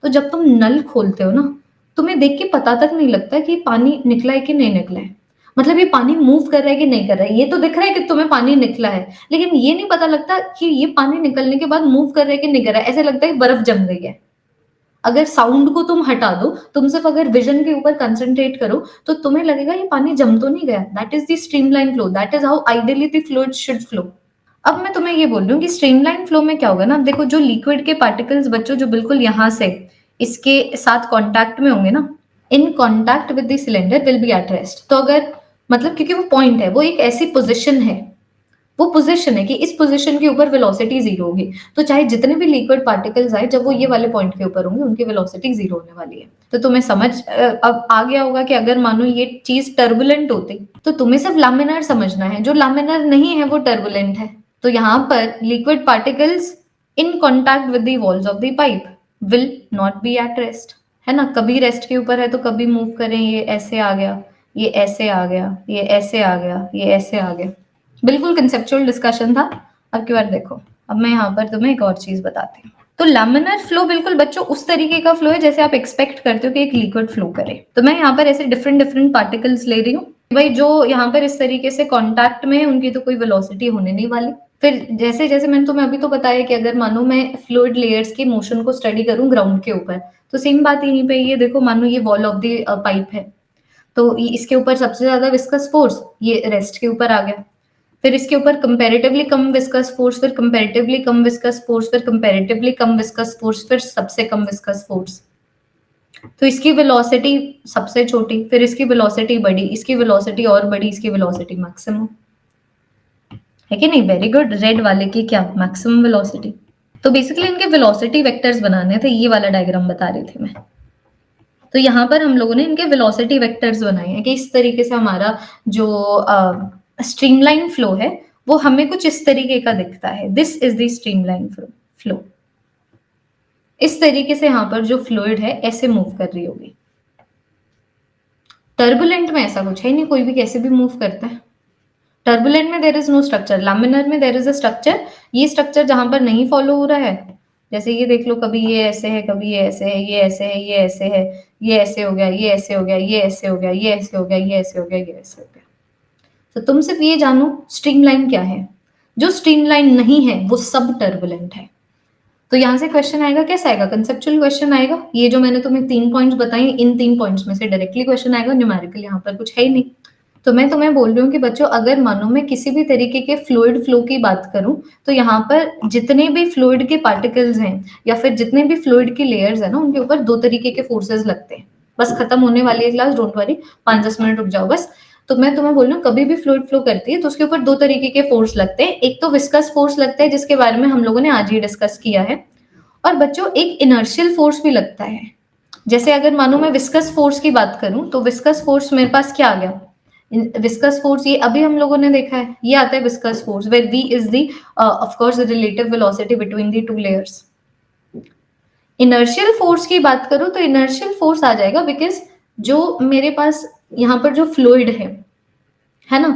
तो जब तुम नल खोलते हो ना, तुम्हें देख के पता तक नहीं लगता कि पानी निकला है कि नहीं निकला है, मतलब ये पानी मूव कर रहा है कि नहीं कर रहा है। ये तो दिख रहा है कि तुम्हें पानी निकला है, लेकिन ये नहीं पता लगता कि ये पानी निकलने के बाद मूव कर रहा है कि नहीं कर रहा है। ऐसे लगता है कि बर्फ जम गई है। अगर साउंड को तुम हटा दो, तुम सिर्फ अगर विजन के ऊपर कंसंट्रेट करो, तो तुम्हें लगेगा ये पानी जम तो नहीं गया। That is the streamline flow, that is how ideally the fluid should flow. अब मैं तुम्हें ये बोल रही हूँ कि स्ट्रीमलाइन फ्लो में क्या होगा ना, देखो जो लिक्विड के पार्टिकल्स बच्चों जो बिल्कुल यहाँ से इसके साथ कांटेक्ट में होंगे ना, in contact with the cylinder will be at rest. तो अगर मतलब क्योंकि वो पॉइंट है, वो एक ऐसी पोजीशन है वो पोजीशन है कि इस पोजीशन के ऊपर वेलोसिटी जीरो होगी। तो चाहे जितने भी लिक्विड पार्टिकल्स आए, जब वो ये वाले पॉइंट के ऊपर होंगे, उनकी वेलोसिटी जीरो होने वाली है। तो तुम्हें समझ अब आ गया होगा कि अगर मानो ये चीज टर्बुलेंट होती तो तुम्हें सिर्फ लामिनार समझना है, जो लामिनार नहीं है वो टर्बुलेंट है। तो यहाँ पर liquid particles in contact with the walls of the pipe will not be at rest, है ना। कभी रेस्ट के ऊपर है तो कभी मूव करें, ये ऐसे आ गया, ये ऐसे आ गया, ये ऐसे आ गया, ये ऐसे आ गया। बिल्कुल कंसेप्चुअल डिस्कशन था। अब की बार देखो, अब मैं यहाँ पर तुम्हें एक और चीज बताती हूँ। तो लैमिनर फ्लो बिल्कुल बच्चों उस तरीके का फ्लो है जैसे आप एक्सपेक्ट करते हो कि एक लिक्विड फ्लो करे। तो मैं यहाँ पर ऐसे डिफरेंट डिफरेंट पार्टिकल्स ले रही हूँ भाई, जो यहाँ पर इस तरीके से कांटेक्ट में है उनकी तो कोई वेलोसिटी होने नहीं वाली। फिर जैसे जैसे मैंने तुम्हें अभी तो बताया कि अगर मानो मैं फ्लूइड लेयर्स के मोशन को स्टडी करूँ ग्राउंड के ऊपर, तो सेम बात यहीं पे ये देखो, मानो ये वॉल ऑफ द पाइप है, तो इसके ऊपर सबसे ज्यादा विस्कस फोर्स ये रेस्ट के ऊपर आ गया। फिर इसके ऊपर कंपैरेटिवली कम विस्कस फोर्स, फिर कंपैरेटिवली कम विस्कस फोर्स, फिर कंपैरेटिवली कम विस्कस फोर्स, फिर सबसे कम विस्कस फोर्स। तो इसकी वेलोसिटी सबसे छोटी, फिर इसकी वेलोसिटी बड़ी, इसकी वेलोसिटी और बड़ी, इसकी वेलोसिटी मैक्सिमम, है कि नहीं। Very good. रेड वाले की क्या मैक्सिमम वेलोसिटी। तो बेसिकली इनके वेलोसिटी वेक्टर्स बनाने थे, ये वाला डायग्राम बता रही थी मैं। तो यहाँ पर हम लोगों ने इनके वेलोसिटी वेक्टर्स बनाए हैं कि इस तरीके से हमारा जो स्ट्रीमलाइन फ्लो है वो हमें कुछ इस तरीके का दिखता है। This is the streamline flow. इस तरीके से यहाँ पर जो फ्लूइड है ऐसे मूव कर रही होगी। टर्बुलेंट में ऐसा कुछ है नहीं, कोई भी कैसे भी मूव करता है। टर्बुलेंट में there is no structure, laminar में देयर इज अ स्ट्रक्चर। ये स्ट्रक्चर जहां पर नहीं फॉलो हो रहा है, जैसे ये देख लो, कभी ये ऐसे है, कभी ये ऐसे है, ये ऐसे है, ये ऐसे है, ये ऐसे हो गया, ये ऐसे हो गया, ये ऐसे हो गया, ये ऐसे हो गया, ये ऐसे हो गया, ये ऐसे हो गया। तो तुम सिर्फ ये जानो स्ट्रीमलाइन क्या है। जो स्ट्रीमलाइन नहीं है वो सब टर्बुलेंट है। तो यहाँ से क्वेश्चन आएगा, कैसा आएगा, कंसेप्चुअल क्वेश्चन आएगा। ये जो मैंने तुम्हें 3 पॉइंट्स बताई, इन 3 पॉइंट्स में से डायरेक्टली क्वेश्चन आएगा। न्यूमेरिकल यहाँ पर कुछ है ही नहीं। तो मैं तुम्हें बोल रही हूँ कि बच्चों, अगर मानो मैं किसी भी तरीके के फ्लूइड फ्लो की बात करूं, तो यहाँ पर जितने भी फ्लूइड के पार्टिकल्स हैं या फिर जितने भी फ्लूइड की लेयर्स है ना, उनके ऊपर 2 तरीके के फोर्सेस लगते हैं। बस खत्म होने वाली है क्लास, डोंट वरी, 5-10 मिनट रुक जाओ बस। तो मैं तुम्हें बोल रही हूँ, कभी भी फ्लूइड फ्लो करती है तो उसके ऊपर 2 तरीके के फोर्स लगते हैं। एक तो विस्कस फोर्स लगता है, जिसके बारे में हम लोगों ने आज ही डिस्कस किया है। और बच्चों एक इनर्शियल फोर्स भी लगता है। जैसे अगर मानो मैं विस्कस फोर्स की बात करूं, तो विस्कस फोर्स मेरे पास क्या आ गया, विस्कस फोर्स ये अभी हम लोगों ने देखा है, ये आता है viscous force, where v is the of course the relative velocity between the 2 layers. Inertial force की बात करूं तो इनर्शियल फोर्स आ जाएगा बिकॉज जो मेरे पास यहाँ पर जो फ्लूइड है ना,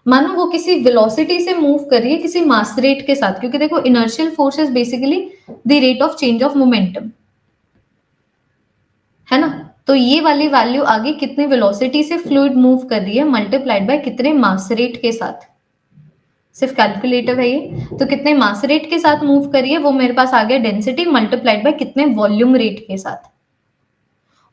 मानो वो किसी वेलोसिटी से मूव कर रही है, किसी मास रेट के साथ। क्योंकि देखो inertial force is basically the rate of change of momentum, है ना। तो ये वाली वैल्यू आगे कितने वेलोसिटी से फ्लूइड मूव कर रही है मल्टीप्लाइड बाय कितने मास रेट के साथ। सिर्फ कैलकुलेटिव है ये। तो कितने मास रेट के साथ मूव कर रही है, वो मेरे पास आ गया डेंसिटी मल्टीप्लाइड बाय कितने वॉल्यूम रेट के साथ।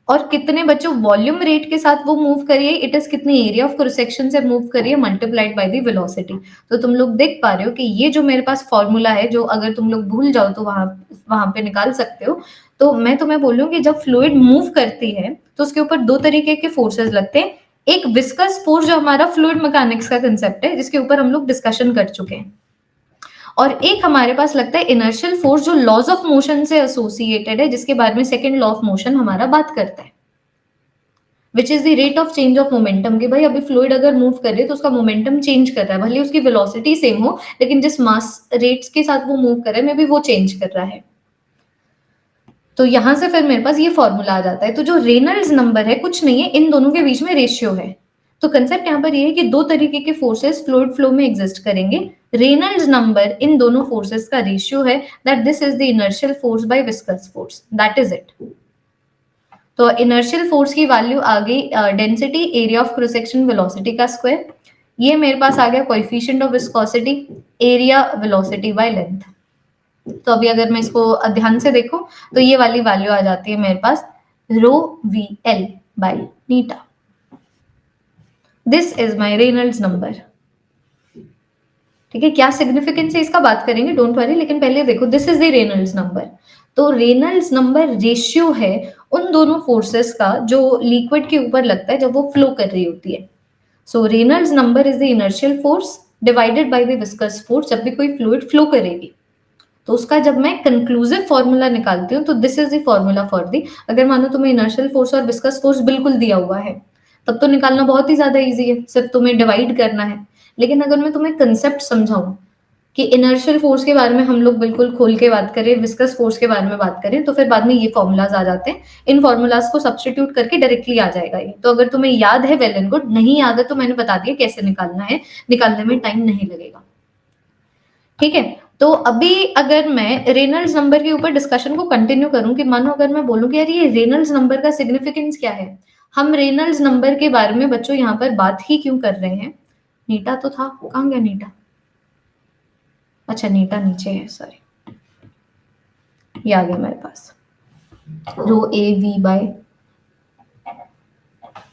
और कितने बच्चों वॉल्यूम रेट के साथ वो मूव करिए, इट इज कितनी एरिया ऑफ क्रॉस सेक्शन से मूव करिए मल्टीप्लाइड बाय द वेलोसिटी। तो तुम लोग देख पा रहे हो कि ये जो मेरे पास फॉर्मूला है, जो अगर तुम लोग भूल जाओ तो वहां वहां पे निकाल सकते हो। तो मैं तुम्हें बोल रही हूँ कि जब फ्लूइड मूव करती है तो उसके ऊपर 2 तरीके के फोर्सेस लगते हैं। एक विस्कस फोर्स जो हमारा फ्लूइड मैकेनिक्स का कंसेप्ट है, जिसके ऊपर हम लोग डिस्कशन कर चुके हैं। और एक हमारे पास लगता है इनर्शियल फोर्स, जो लॉज ऑफ मोशन से एसोसिएटेड है, जिसके बारे में सेकेंड लॉ ऑफ मोशन हमारा बात करता है, which is the rate of change of momentum. कि भाई अभी फ्लूइड अगर मूव कर रही है तो उसका मोमेंटम चेंज कर रहा है, भले उसकी वेलोसिटी सेम हो, लेकिन जिस मास रेट्स के साथ वो मूव कर रहा है, मे बी वो चेंज कर रहा है। तो यहां से फिर मेरे पास ये फॉर्मूला आ जाता है। तो जो रेनल्ड्स नंबर है कुछ नहीं है, इन दोनों के बीच में रेशियो है। तो कंसेप्ट यहाँ पर ये है कि 2 तरीके के फोर्सेस फ्लूइड फ्लो में एग्जिस्ट करेंगे। रेनल्ड्स नंबर इन दोनों फोर्सेस का रेशियो है, that this is the inertial force by viscous force, that is it. तो इनर्शियल फोर्स की वैल्यू आ गई density, area of cross section, velocity का स्क्वायर। ये मेरे पास आ गया coefficient of viscosity, area velocity bye length. तो अभी अगर मैं इसको ध्यान से देखूं तो ये वाली वैल्यू आ जाती है मेरे पास rho v l by eta. This is my Reynolds number. ठीक है, क्या सिग्निफिकेंस है इसका बात करेंगे, डोंट वरी, लेकिन पहले देखो this is the Reynolds number. तो रेनल्ड्स नंबर रेशियो है उन दोनों फोर्सेस का जो लिक्विड के ऊपर लगता है जब वो फ्लो कर रही होती है। So Reynolds number is the inertial force divided by the viscous force, जब भी कोई फ्लूइड फ्लो करेगी तो उसका जब मैं कंक्लूसिव फॉर्मूला निकालती हूँ तो this is the formula for the, अगर मानो तुम्हें इनर्शियल फोर्स और विस्कस फोर्स बिल्कुल दिया हुआ है तब तो निकालना बहुत ही ज्यादा इजी है, सिर्फ तुम्हें डिवाइड करना है। लेकिन अगर मैं तुम्हें कंसेप्ट समझाऊं कि इनर्शियल फोर्स के बारे में हम लोग बिल्कुल खोल के बात करें, विस्कस फोर्स के बारे में बात करें, तो फिर बाद में ये फॉर्मूलाज आ जाते हैं। इन फॉर्मूलाज को सब्स्टिट्यूट करके डायरेक्टली आ जाएगा ये। तो अगर तुम्हें याद है वेल एंड गुड, नहीं याद है तो मैंने बता दिया कैसे निकालना है, निकालने में टाइम नहीं लगेगा। ठीक है, तो अभी अगर मैं रेनल्ड्स नंबर के ऊपर डिस्कशन को कंटिन्यू करूं कि मानो अगर मैं बोलूं कि यार ये रेनल्ड्स नंबर का सिग्निफिकेंस क्या है, हम रेनल्ड्स नंबर के बारे में बच्चों यहाँ पर बात ही क्यों कर रहे हैं। नीटा तो था, कहाँ गया नीटा? अच्छा नीटा नीचे है, सॉरी, ये आ गया मेरे पास। रो ए वी बाय,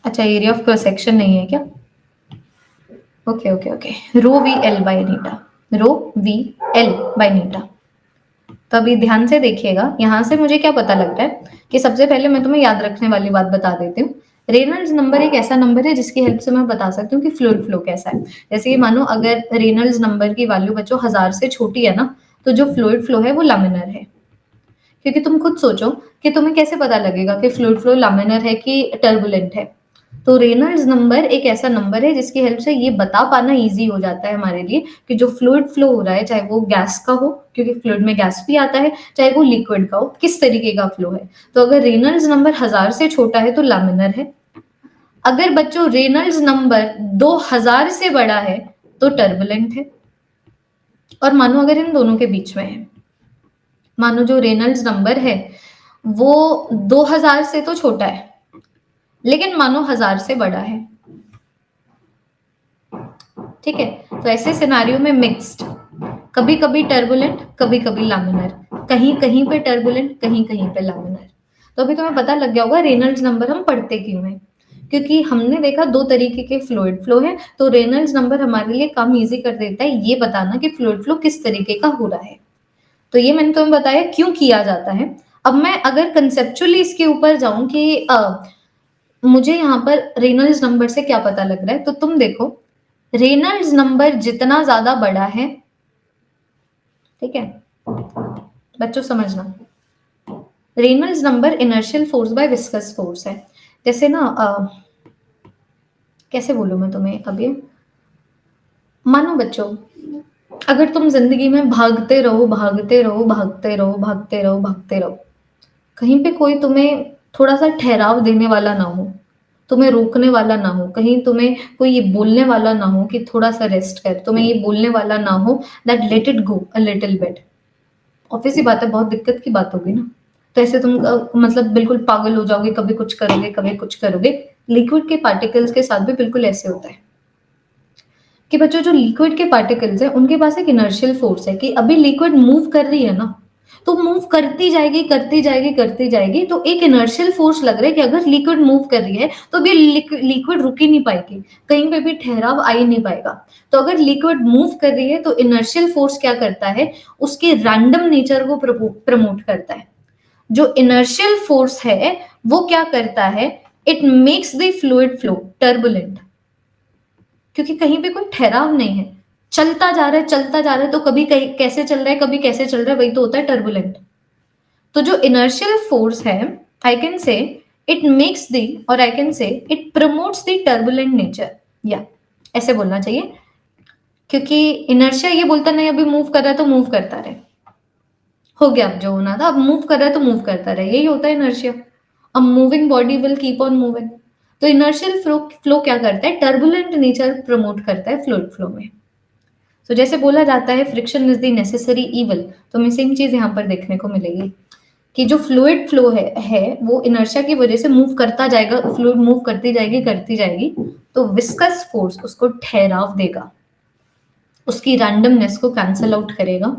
अच्छा एरिया ऑफ क्रॉस सेक्शन नहीं है क्या? Okay okay okay, rho v l by eta, rho v l by eta. तो अभी ध्यान से देखिएगा, यहां से मुझे क्या पता लग रहा है कि सबसे पहले मैं तुम्हें याद रखने वाली बात बता देती हूँ। रेनल्ड्स नंबर एक ऐसा नंबर है जिसकी हेल्प से मैं बता सकती हूँ कि फ्लूइड फ्लो कैसा है। जैसे कि मानो अगर रेनल्ड्स नंबर की वैल्यू बच्चों 1000 से छोटी है ना, तो जो फ्लूइड फ्लो है वो लामिनर है। क्योंकि तुम खुद सोचो कि तुम्हें कैसे पता लगेगा कि फ्लूइड फ्लो लामिनर है कि टर्बुलेंट है। तो रेनल्ड्स नंबर एक ऐसा नंबर है जिसकी हेल्प से ये बता पाना इजी हो जाता है हमारे लिए कि जो फ्लूइड फ्लो हो रहा है, चाहे वो गैस का हो, क्योंकि फ्लूइड में गैस भी आता है, चाहे वो लिक्विड का हो, किस तरीके का फ्लो है। तो अगर रेनल्ड्स नंबर 1000 से छोटा है तो लामिनर है। अगर बच्चों रेनल्ड्स नंबर 2000 से बड़ा है तो टर्बुलेंट है। और मानो अगर इन दोनों के बीच में है, मानो जो रेनल्ड्स नंबर है वो 2000 से तो छोटा है लेकिन मानो 1000 से बड़ा है। ठीक है, तो ऐसे सिनारियो में मिक्स्ड, कभी कभी टर्बुलेंट, कभी कभी लामिनर, कहीं कहीं पे टर्बुलेंट, कहीं कहीं पे लामिनर। तो अभी तुम्हें पता लग गया होगा रेनल्ड्स नंबर हम पढ़ते क्यों हैं, क्योंकि हमने देखा दो तरीके के फ्लूइड फ्लो है। तो रेनल्ड्स नंबर हमारे लिए काम इजी कर देता है ये बताना कि फ्लूइड फ्लो किस तरीके का हो रहा है। तो ये मैंने तुम्हें बताया क्यों किया जाता है। अब मैं अगर कंसेप्चुअली इसके ऊपर जाऊं कि मुझे यहाँ पर रेनल्ड्स नंबर से क्या पता लग रहा है, तो तुम देखो रेनल्ड्स नंबर जितना ज्यादा बड़ा है, ठीक है बच्चों समझना, Reynolds number inertial force by viscous force है। जैसे ना कैसे बोलूं मैं तुम्हें, अब ये मानो बच्चों अगर तुम जिंदगी में भागते रहो भागते रहो भागते रहो भागते रहो भागते रहो, कहीं पे कोई तुम्हें थोड़ा सा ठहराव देने वाला ना हो, तुम्हें रोकने वाला ना हो, कहीं तुम्हें कोई ये बोलने वाला ना हो कि थोड़ा सा रेस्ट कर, तुम्हें ये बोलने वाला ना हो that let it go a little bit, obvious ही बात है बहुत दिक्कत की बात होगी ना। तो ऐसे तुम मतलब बिल्कुल पागल हो जाओगे, कभी कुछ करोगे कभी कुछ करोगे। लिक्विड के पार्टिकल्स के साथ भी बिल्कुल ऐसे होता है कि बच्चों जो लिक्विड के पार्टिकल्स है उनके पास एक इनर्शियल फोर्स है कि अभी लिक्विड मूव कर रही है ना, तो मूव करती जाएगी करती जाएगी करती जाएगी, तो एक इनर्शियल फोर्स लग रहा है कि अगर लिक्विड मूव कर रही है तो भी लिक्विड रुक ही नहीं पाएगी, कहीं पे भी ठहराव आ ही नहीं पाएगा। तो अगर लिक्विड मूव कर रही है तो इनर्शियल फोर्स क्या करता है, उसके रैंडम नेचर को प्रमोट करता है। जो इनर्शियल फोर्स है वो क्या करता है, it makes the fluid flow turbulent, क्योंकि कहीं पे कोई ठहराव नहीं है, चलता जा रहा है चलता जा रहा है, तो कभी कहीं कैसे चल रहा है कभी कैसे चल रहा है, वही तो होता है टर्बुलेंट। तो जो इनर्शियल फोर्स है, I can say it makes the, और I can say it promotes the turbulent nature, या ऐसे बोलना चाहिए, क्योंकि इनर्शिया ये बोलता नहीं अभी मूव कर रहा है तो मूव करता रहे, हो गया अब जो होना था, अब मूव कर रहा है तो मूव करता रहे, यही होता है inertia. A moving body will keep on moving. तो इनर्शियल फ्लो क्या करता है, टर्बुलेंट नेचर प्रमोट करता है फ्लूइड फ्लो में। तो जैसे बोला जाता है friction is the necessary evil, तो हमें सेम चीज यहाँ पर देखने को मिलेगी कि जो फ्लूइड फ्लो है वो इनर्शिया की वजह से मूव करता जाएगा, फ्लूइड मूव करती जाएगी, तो विस्कस फोर्स उसको ठहराव देगा, उसकी रैंडमनेस को कैंसल आउट करेगा,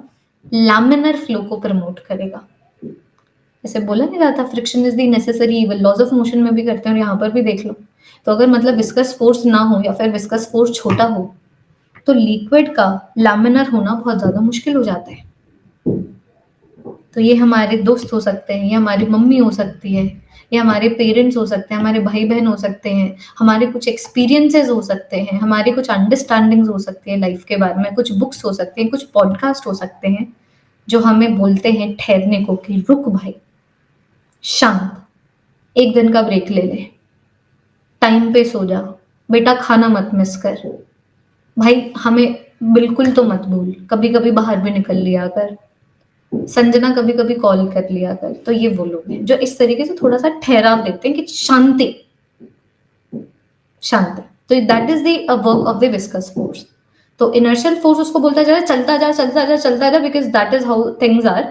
लैमिनर फ्लो को प्रमोट करेगा। ऐसे बोला नहीं जाता friction is the necessary evil, laws of motion में भी करते हैं और यहाँ पर भी देख लो। तो अगर मतलब विस्कस फोर्स ना हो या फिर विस्कस फोर्स छोटा हो तो लिक्विड का लैमिनर होना बहुत ज्यादा मुश्किल हो जाता है। तो ये हमारे दोस्त हो सकते हैं, ये हमारी मम्मी हो सकती है, ये हमारे पेरेंट्स हो सकते हैं, हमारे भाई बहन हो सकते हैं, हमारे कुछ एक्सपीरियंसेस हो सकते हैं, हमारे कुछ अंडरस्टैंडिंग्स हो सकती है लाइफ के बारे में, कुछ बुक्स हो सकते हैं, कुछ पॉडकास्ट हो सकते हैं जो हमें बोलते हैं ठहरने को कि रुक भाई, शांत, एक दिन का ब्रेक ले ले, टाइम पे सो जा, बेटा खाना मत मिस कर, भाई हमें बिल्कुल तो मत भूल, कभी कभी बाहर भी निकल लिया कर, संजना कभी कभी कॉल कर लिया कर। तो ये वो लोग हैं जो इस तरीके से थोड़ा सा ठहराव देते हैं कि शांति, शांति। तो that is the work of the viscous force. तो इनर्शियल फोर्स उसको बोलता जा चलता जा चलता जा चलता जा, because that is how things are.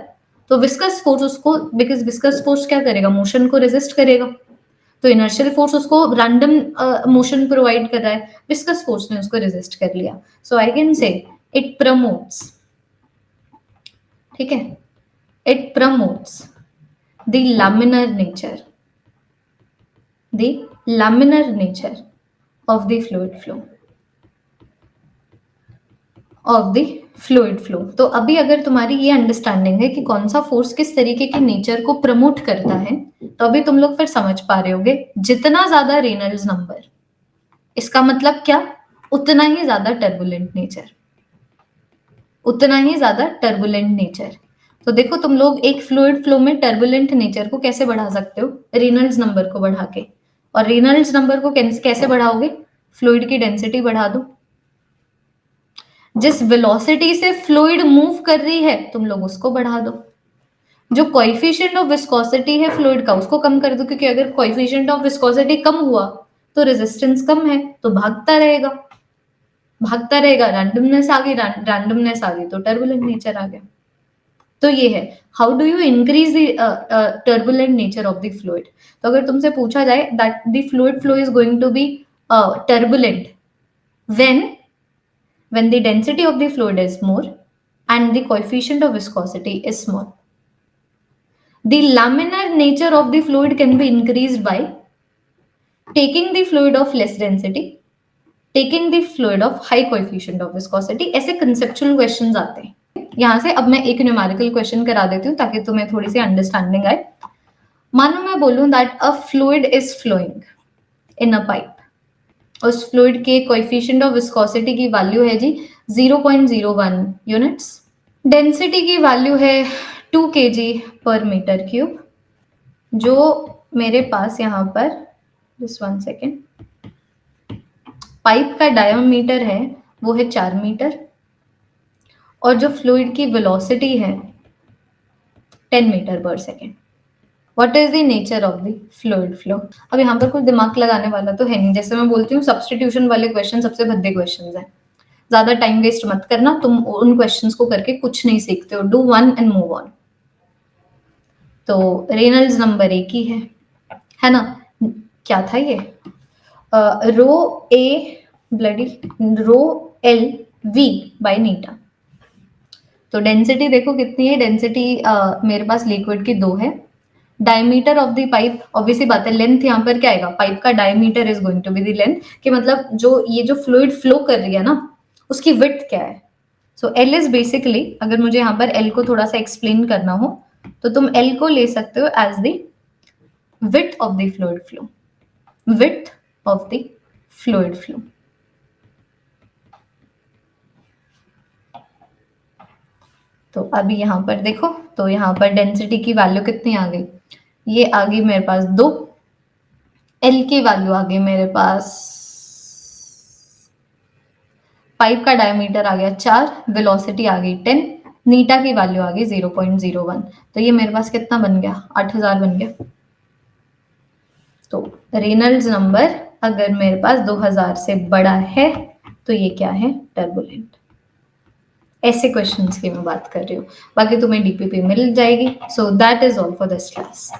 तो विस्कस फोर्स उसको, बिकॉज विस्कस फोर्स क्या करेगा, मोशन को रेजिस्ट करेगा। तो इनर्शियल फोर्स उसको रैंडम मोशन प्रोवाइड कर रहा है, विस्कस फोर्स ने उसको रेजिस्ट कर लिया। So I can say it promotes, ठीक है, it promotes the laminar nature, the laminar nature of the fluid flow, of the fluid flow। तो अभी अगर तुम्हारी ये अंडरस्टैंडिंग है कि कौन सा फोर्स किस तरीके के नेचर को प्रमोट करता है, तो अभी तुम लोग फिर समझ पा रहे होगे, जितना ज्यादा रेनल्ड्स नंबर, इसका मतलब क्या, उतना ही ज्यादा टर्बुलेंट नेचर, उतना ही ज्यादा टर्बुलेंट नेचर। तो देखो तुम लोग एक फ्लूइड फ्लो में टर्बुलेंट नेचर को कैसे बढ़ा सकते हो, रेनल्ड्स नंबर को बढ़ा के। और रेनल्ड्स नंबर को कैसे बढ़ाओगे, फ्लूइड की डेंसिटी बढ़ा दो। जिस वेलोसिटी से फ्लूइड मूव कर रही है तुम लोग उसको बढ़ा दो। जो कोएफिशिएंट ऑफ विस्कोसिटी है फ्लूइड का उसको कम कर दो, क्योंकि अगर कोएफिशिएंट ऑफ विस्कोसिटी कम हुआ तो रेजिस्टेंस कम है, तो भागता रहेगा, भागता रहेगा, रैंडमनेस आ गई, रैंडमनेस आ गई तो टर्बुलेंट नेचर आ गया। तो ये है how do you increase the turbulent nature of the fluid. तो अगर तुमसे पूछा जाए that the fluid flow is going to be turbulent when the density of the fluid is more and the coefficient of viscosity is small. The laminar nature of the fluid can be increased by taking the fluid of less density, taking the fluid of high coefficient of viscosity। ऐसे conceptual questions आते हैं। यहाँ से अब मैं एक numerical question करा देती हूँ ताकि तुम्हें थोड़ी सी अंडरस्टैंडिंग आए। मानो मैं बोलूँ that a fluid is flowing in a pipe, उस फ्लूइड के कोएफिशिएंट ऑफ विस्कोसिटी की वैल्यू है जी 0.01 यूनिट्स, डेंसिटी की वैल्यू है 2 kg पर मीटर क्यूब, जो मेरे पास यहाँ पर जस्ट 1 सेकेंड, पाइप का डायमीटर है वो है 4 मीटर, और जो फ्लूइड की वेलोसिटी है 10 मीटर पर second. What is the nature of the fluid flow? अब यहाँ पर कुछ दिमाग लगाने वाला तो है नहीं, जैसे मैं बोलती हूँ सब्स्टिट्यूशन वाले क्वेश्चन सबसे भद्दे क्वेश्चन हैं, ज्यादा टाइम वेस्ट मत करना, तुम उन क्वेश्चंस को करके कुछ नहीं सीखते हो, do one and move on. तो रेनल्ड्स नंबर एक ही है ना, क्या था ये, rho A bloody rho l v by eta. तो डेंसिटी देखो कितनी है, डेंसिटी मेरे पास लिक्विड की 2 है, diameter of the pipe, obviously बात है लेंथ यहाँ पर क्या आएगा, पाइप का diameter is going to be the length, कि मतलब जो ये जो फ्लूइड फ्लो कर रही है ना उसकी विड्थ क्या है। सो एल इज बेसिकली, अगर मुझे यहाँ पर एल को थोड़ा सा एक्सप्लेन करना हो तो तुम एल को ले सकते हो as the width of the fluid flow, width of the fluid flow. तो अभी यहाँ पर देखो, तो यहाँ पर डेंसिटी की वैल्यू कितनी आ गई, ये आ गई मेरे पास 2, एल की वैल्यू आ गई मेरे पास, पाइप का डायमीटर आ गया 4, वेलोसिटी आ गई 10, नीटा की वैल्यू आ गई 0.01। तो ये मेरे पास कितना बन गया, 8000 बन गया। तो रेनल्ड्स नंबर अगर मेरे पास 2000 से बड़ा है तो ये क्या है, टर्बुलेंट। ऐसे क्वेश्चंस की मैं बात कर रही हूँ, बाकी तुम्हें डीपीपी मिल जाएगी। So that is all for this class.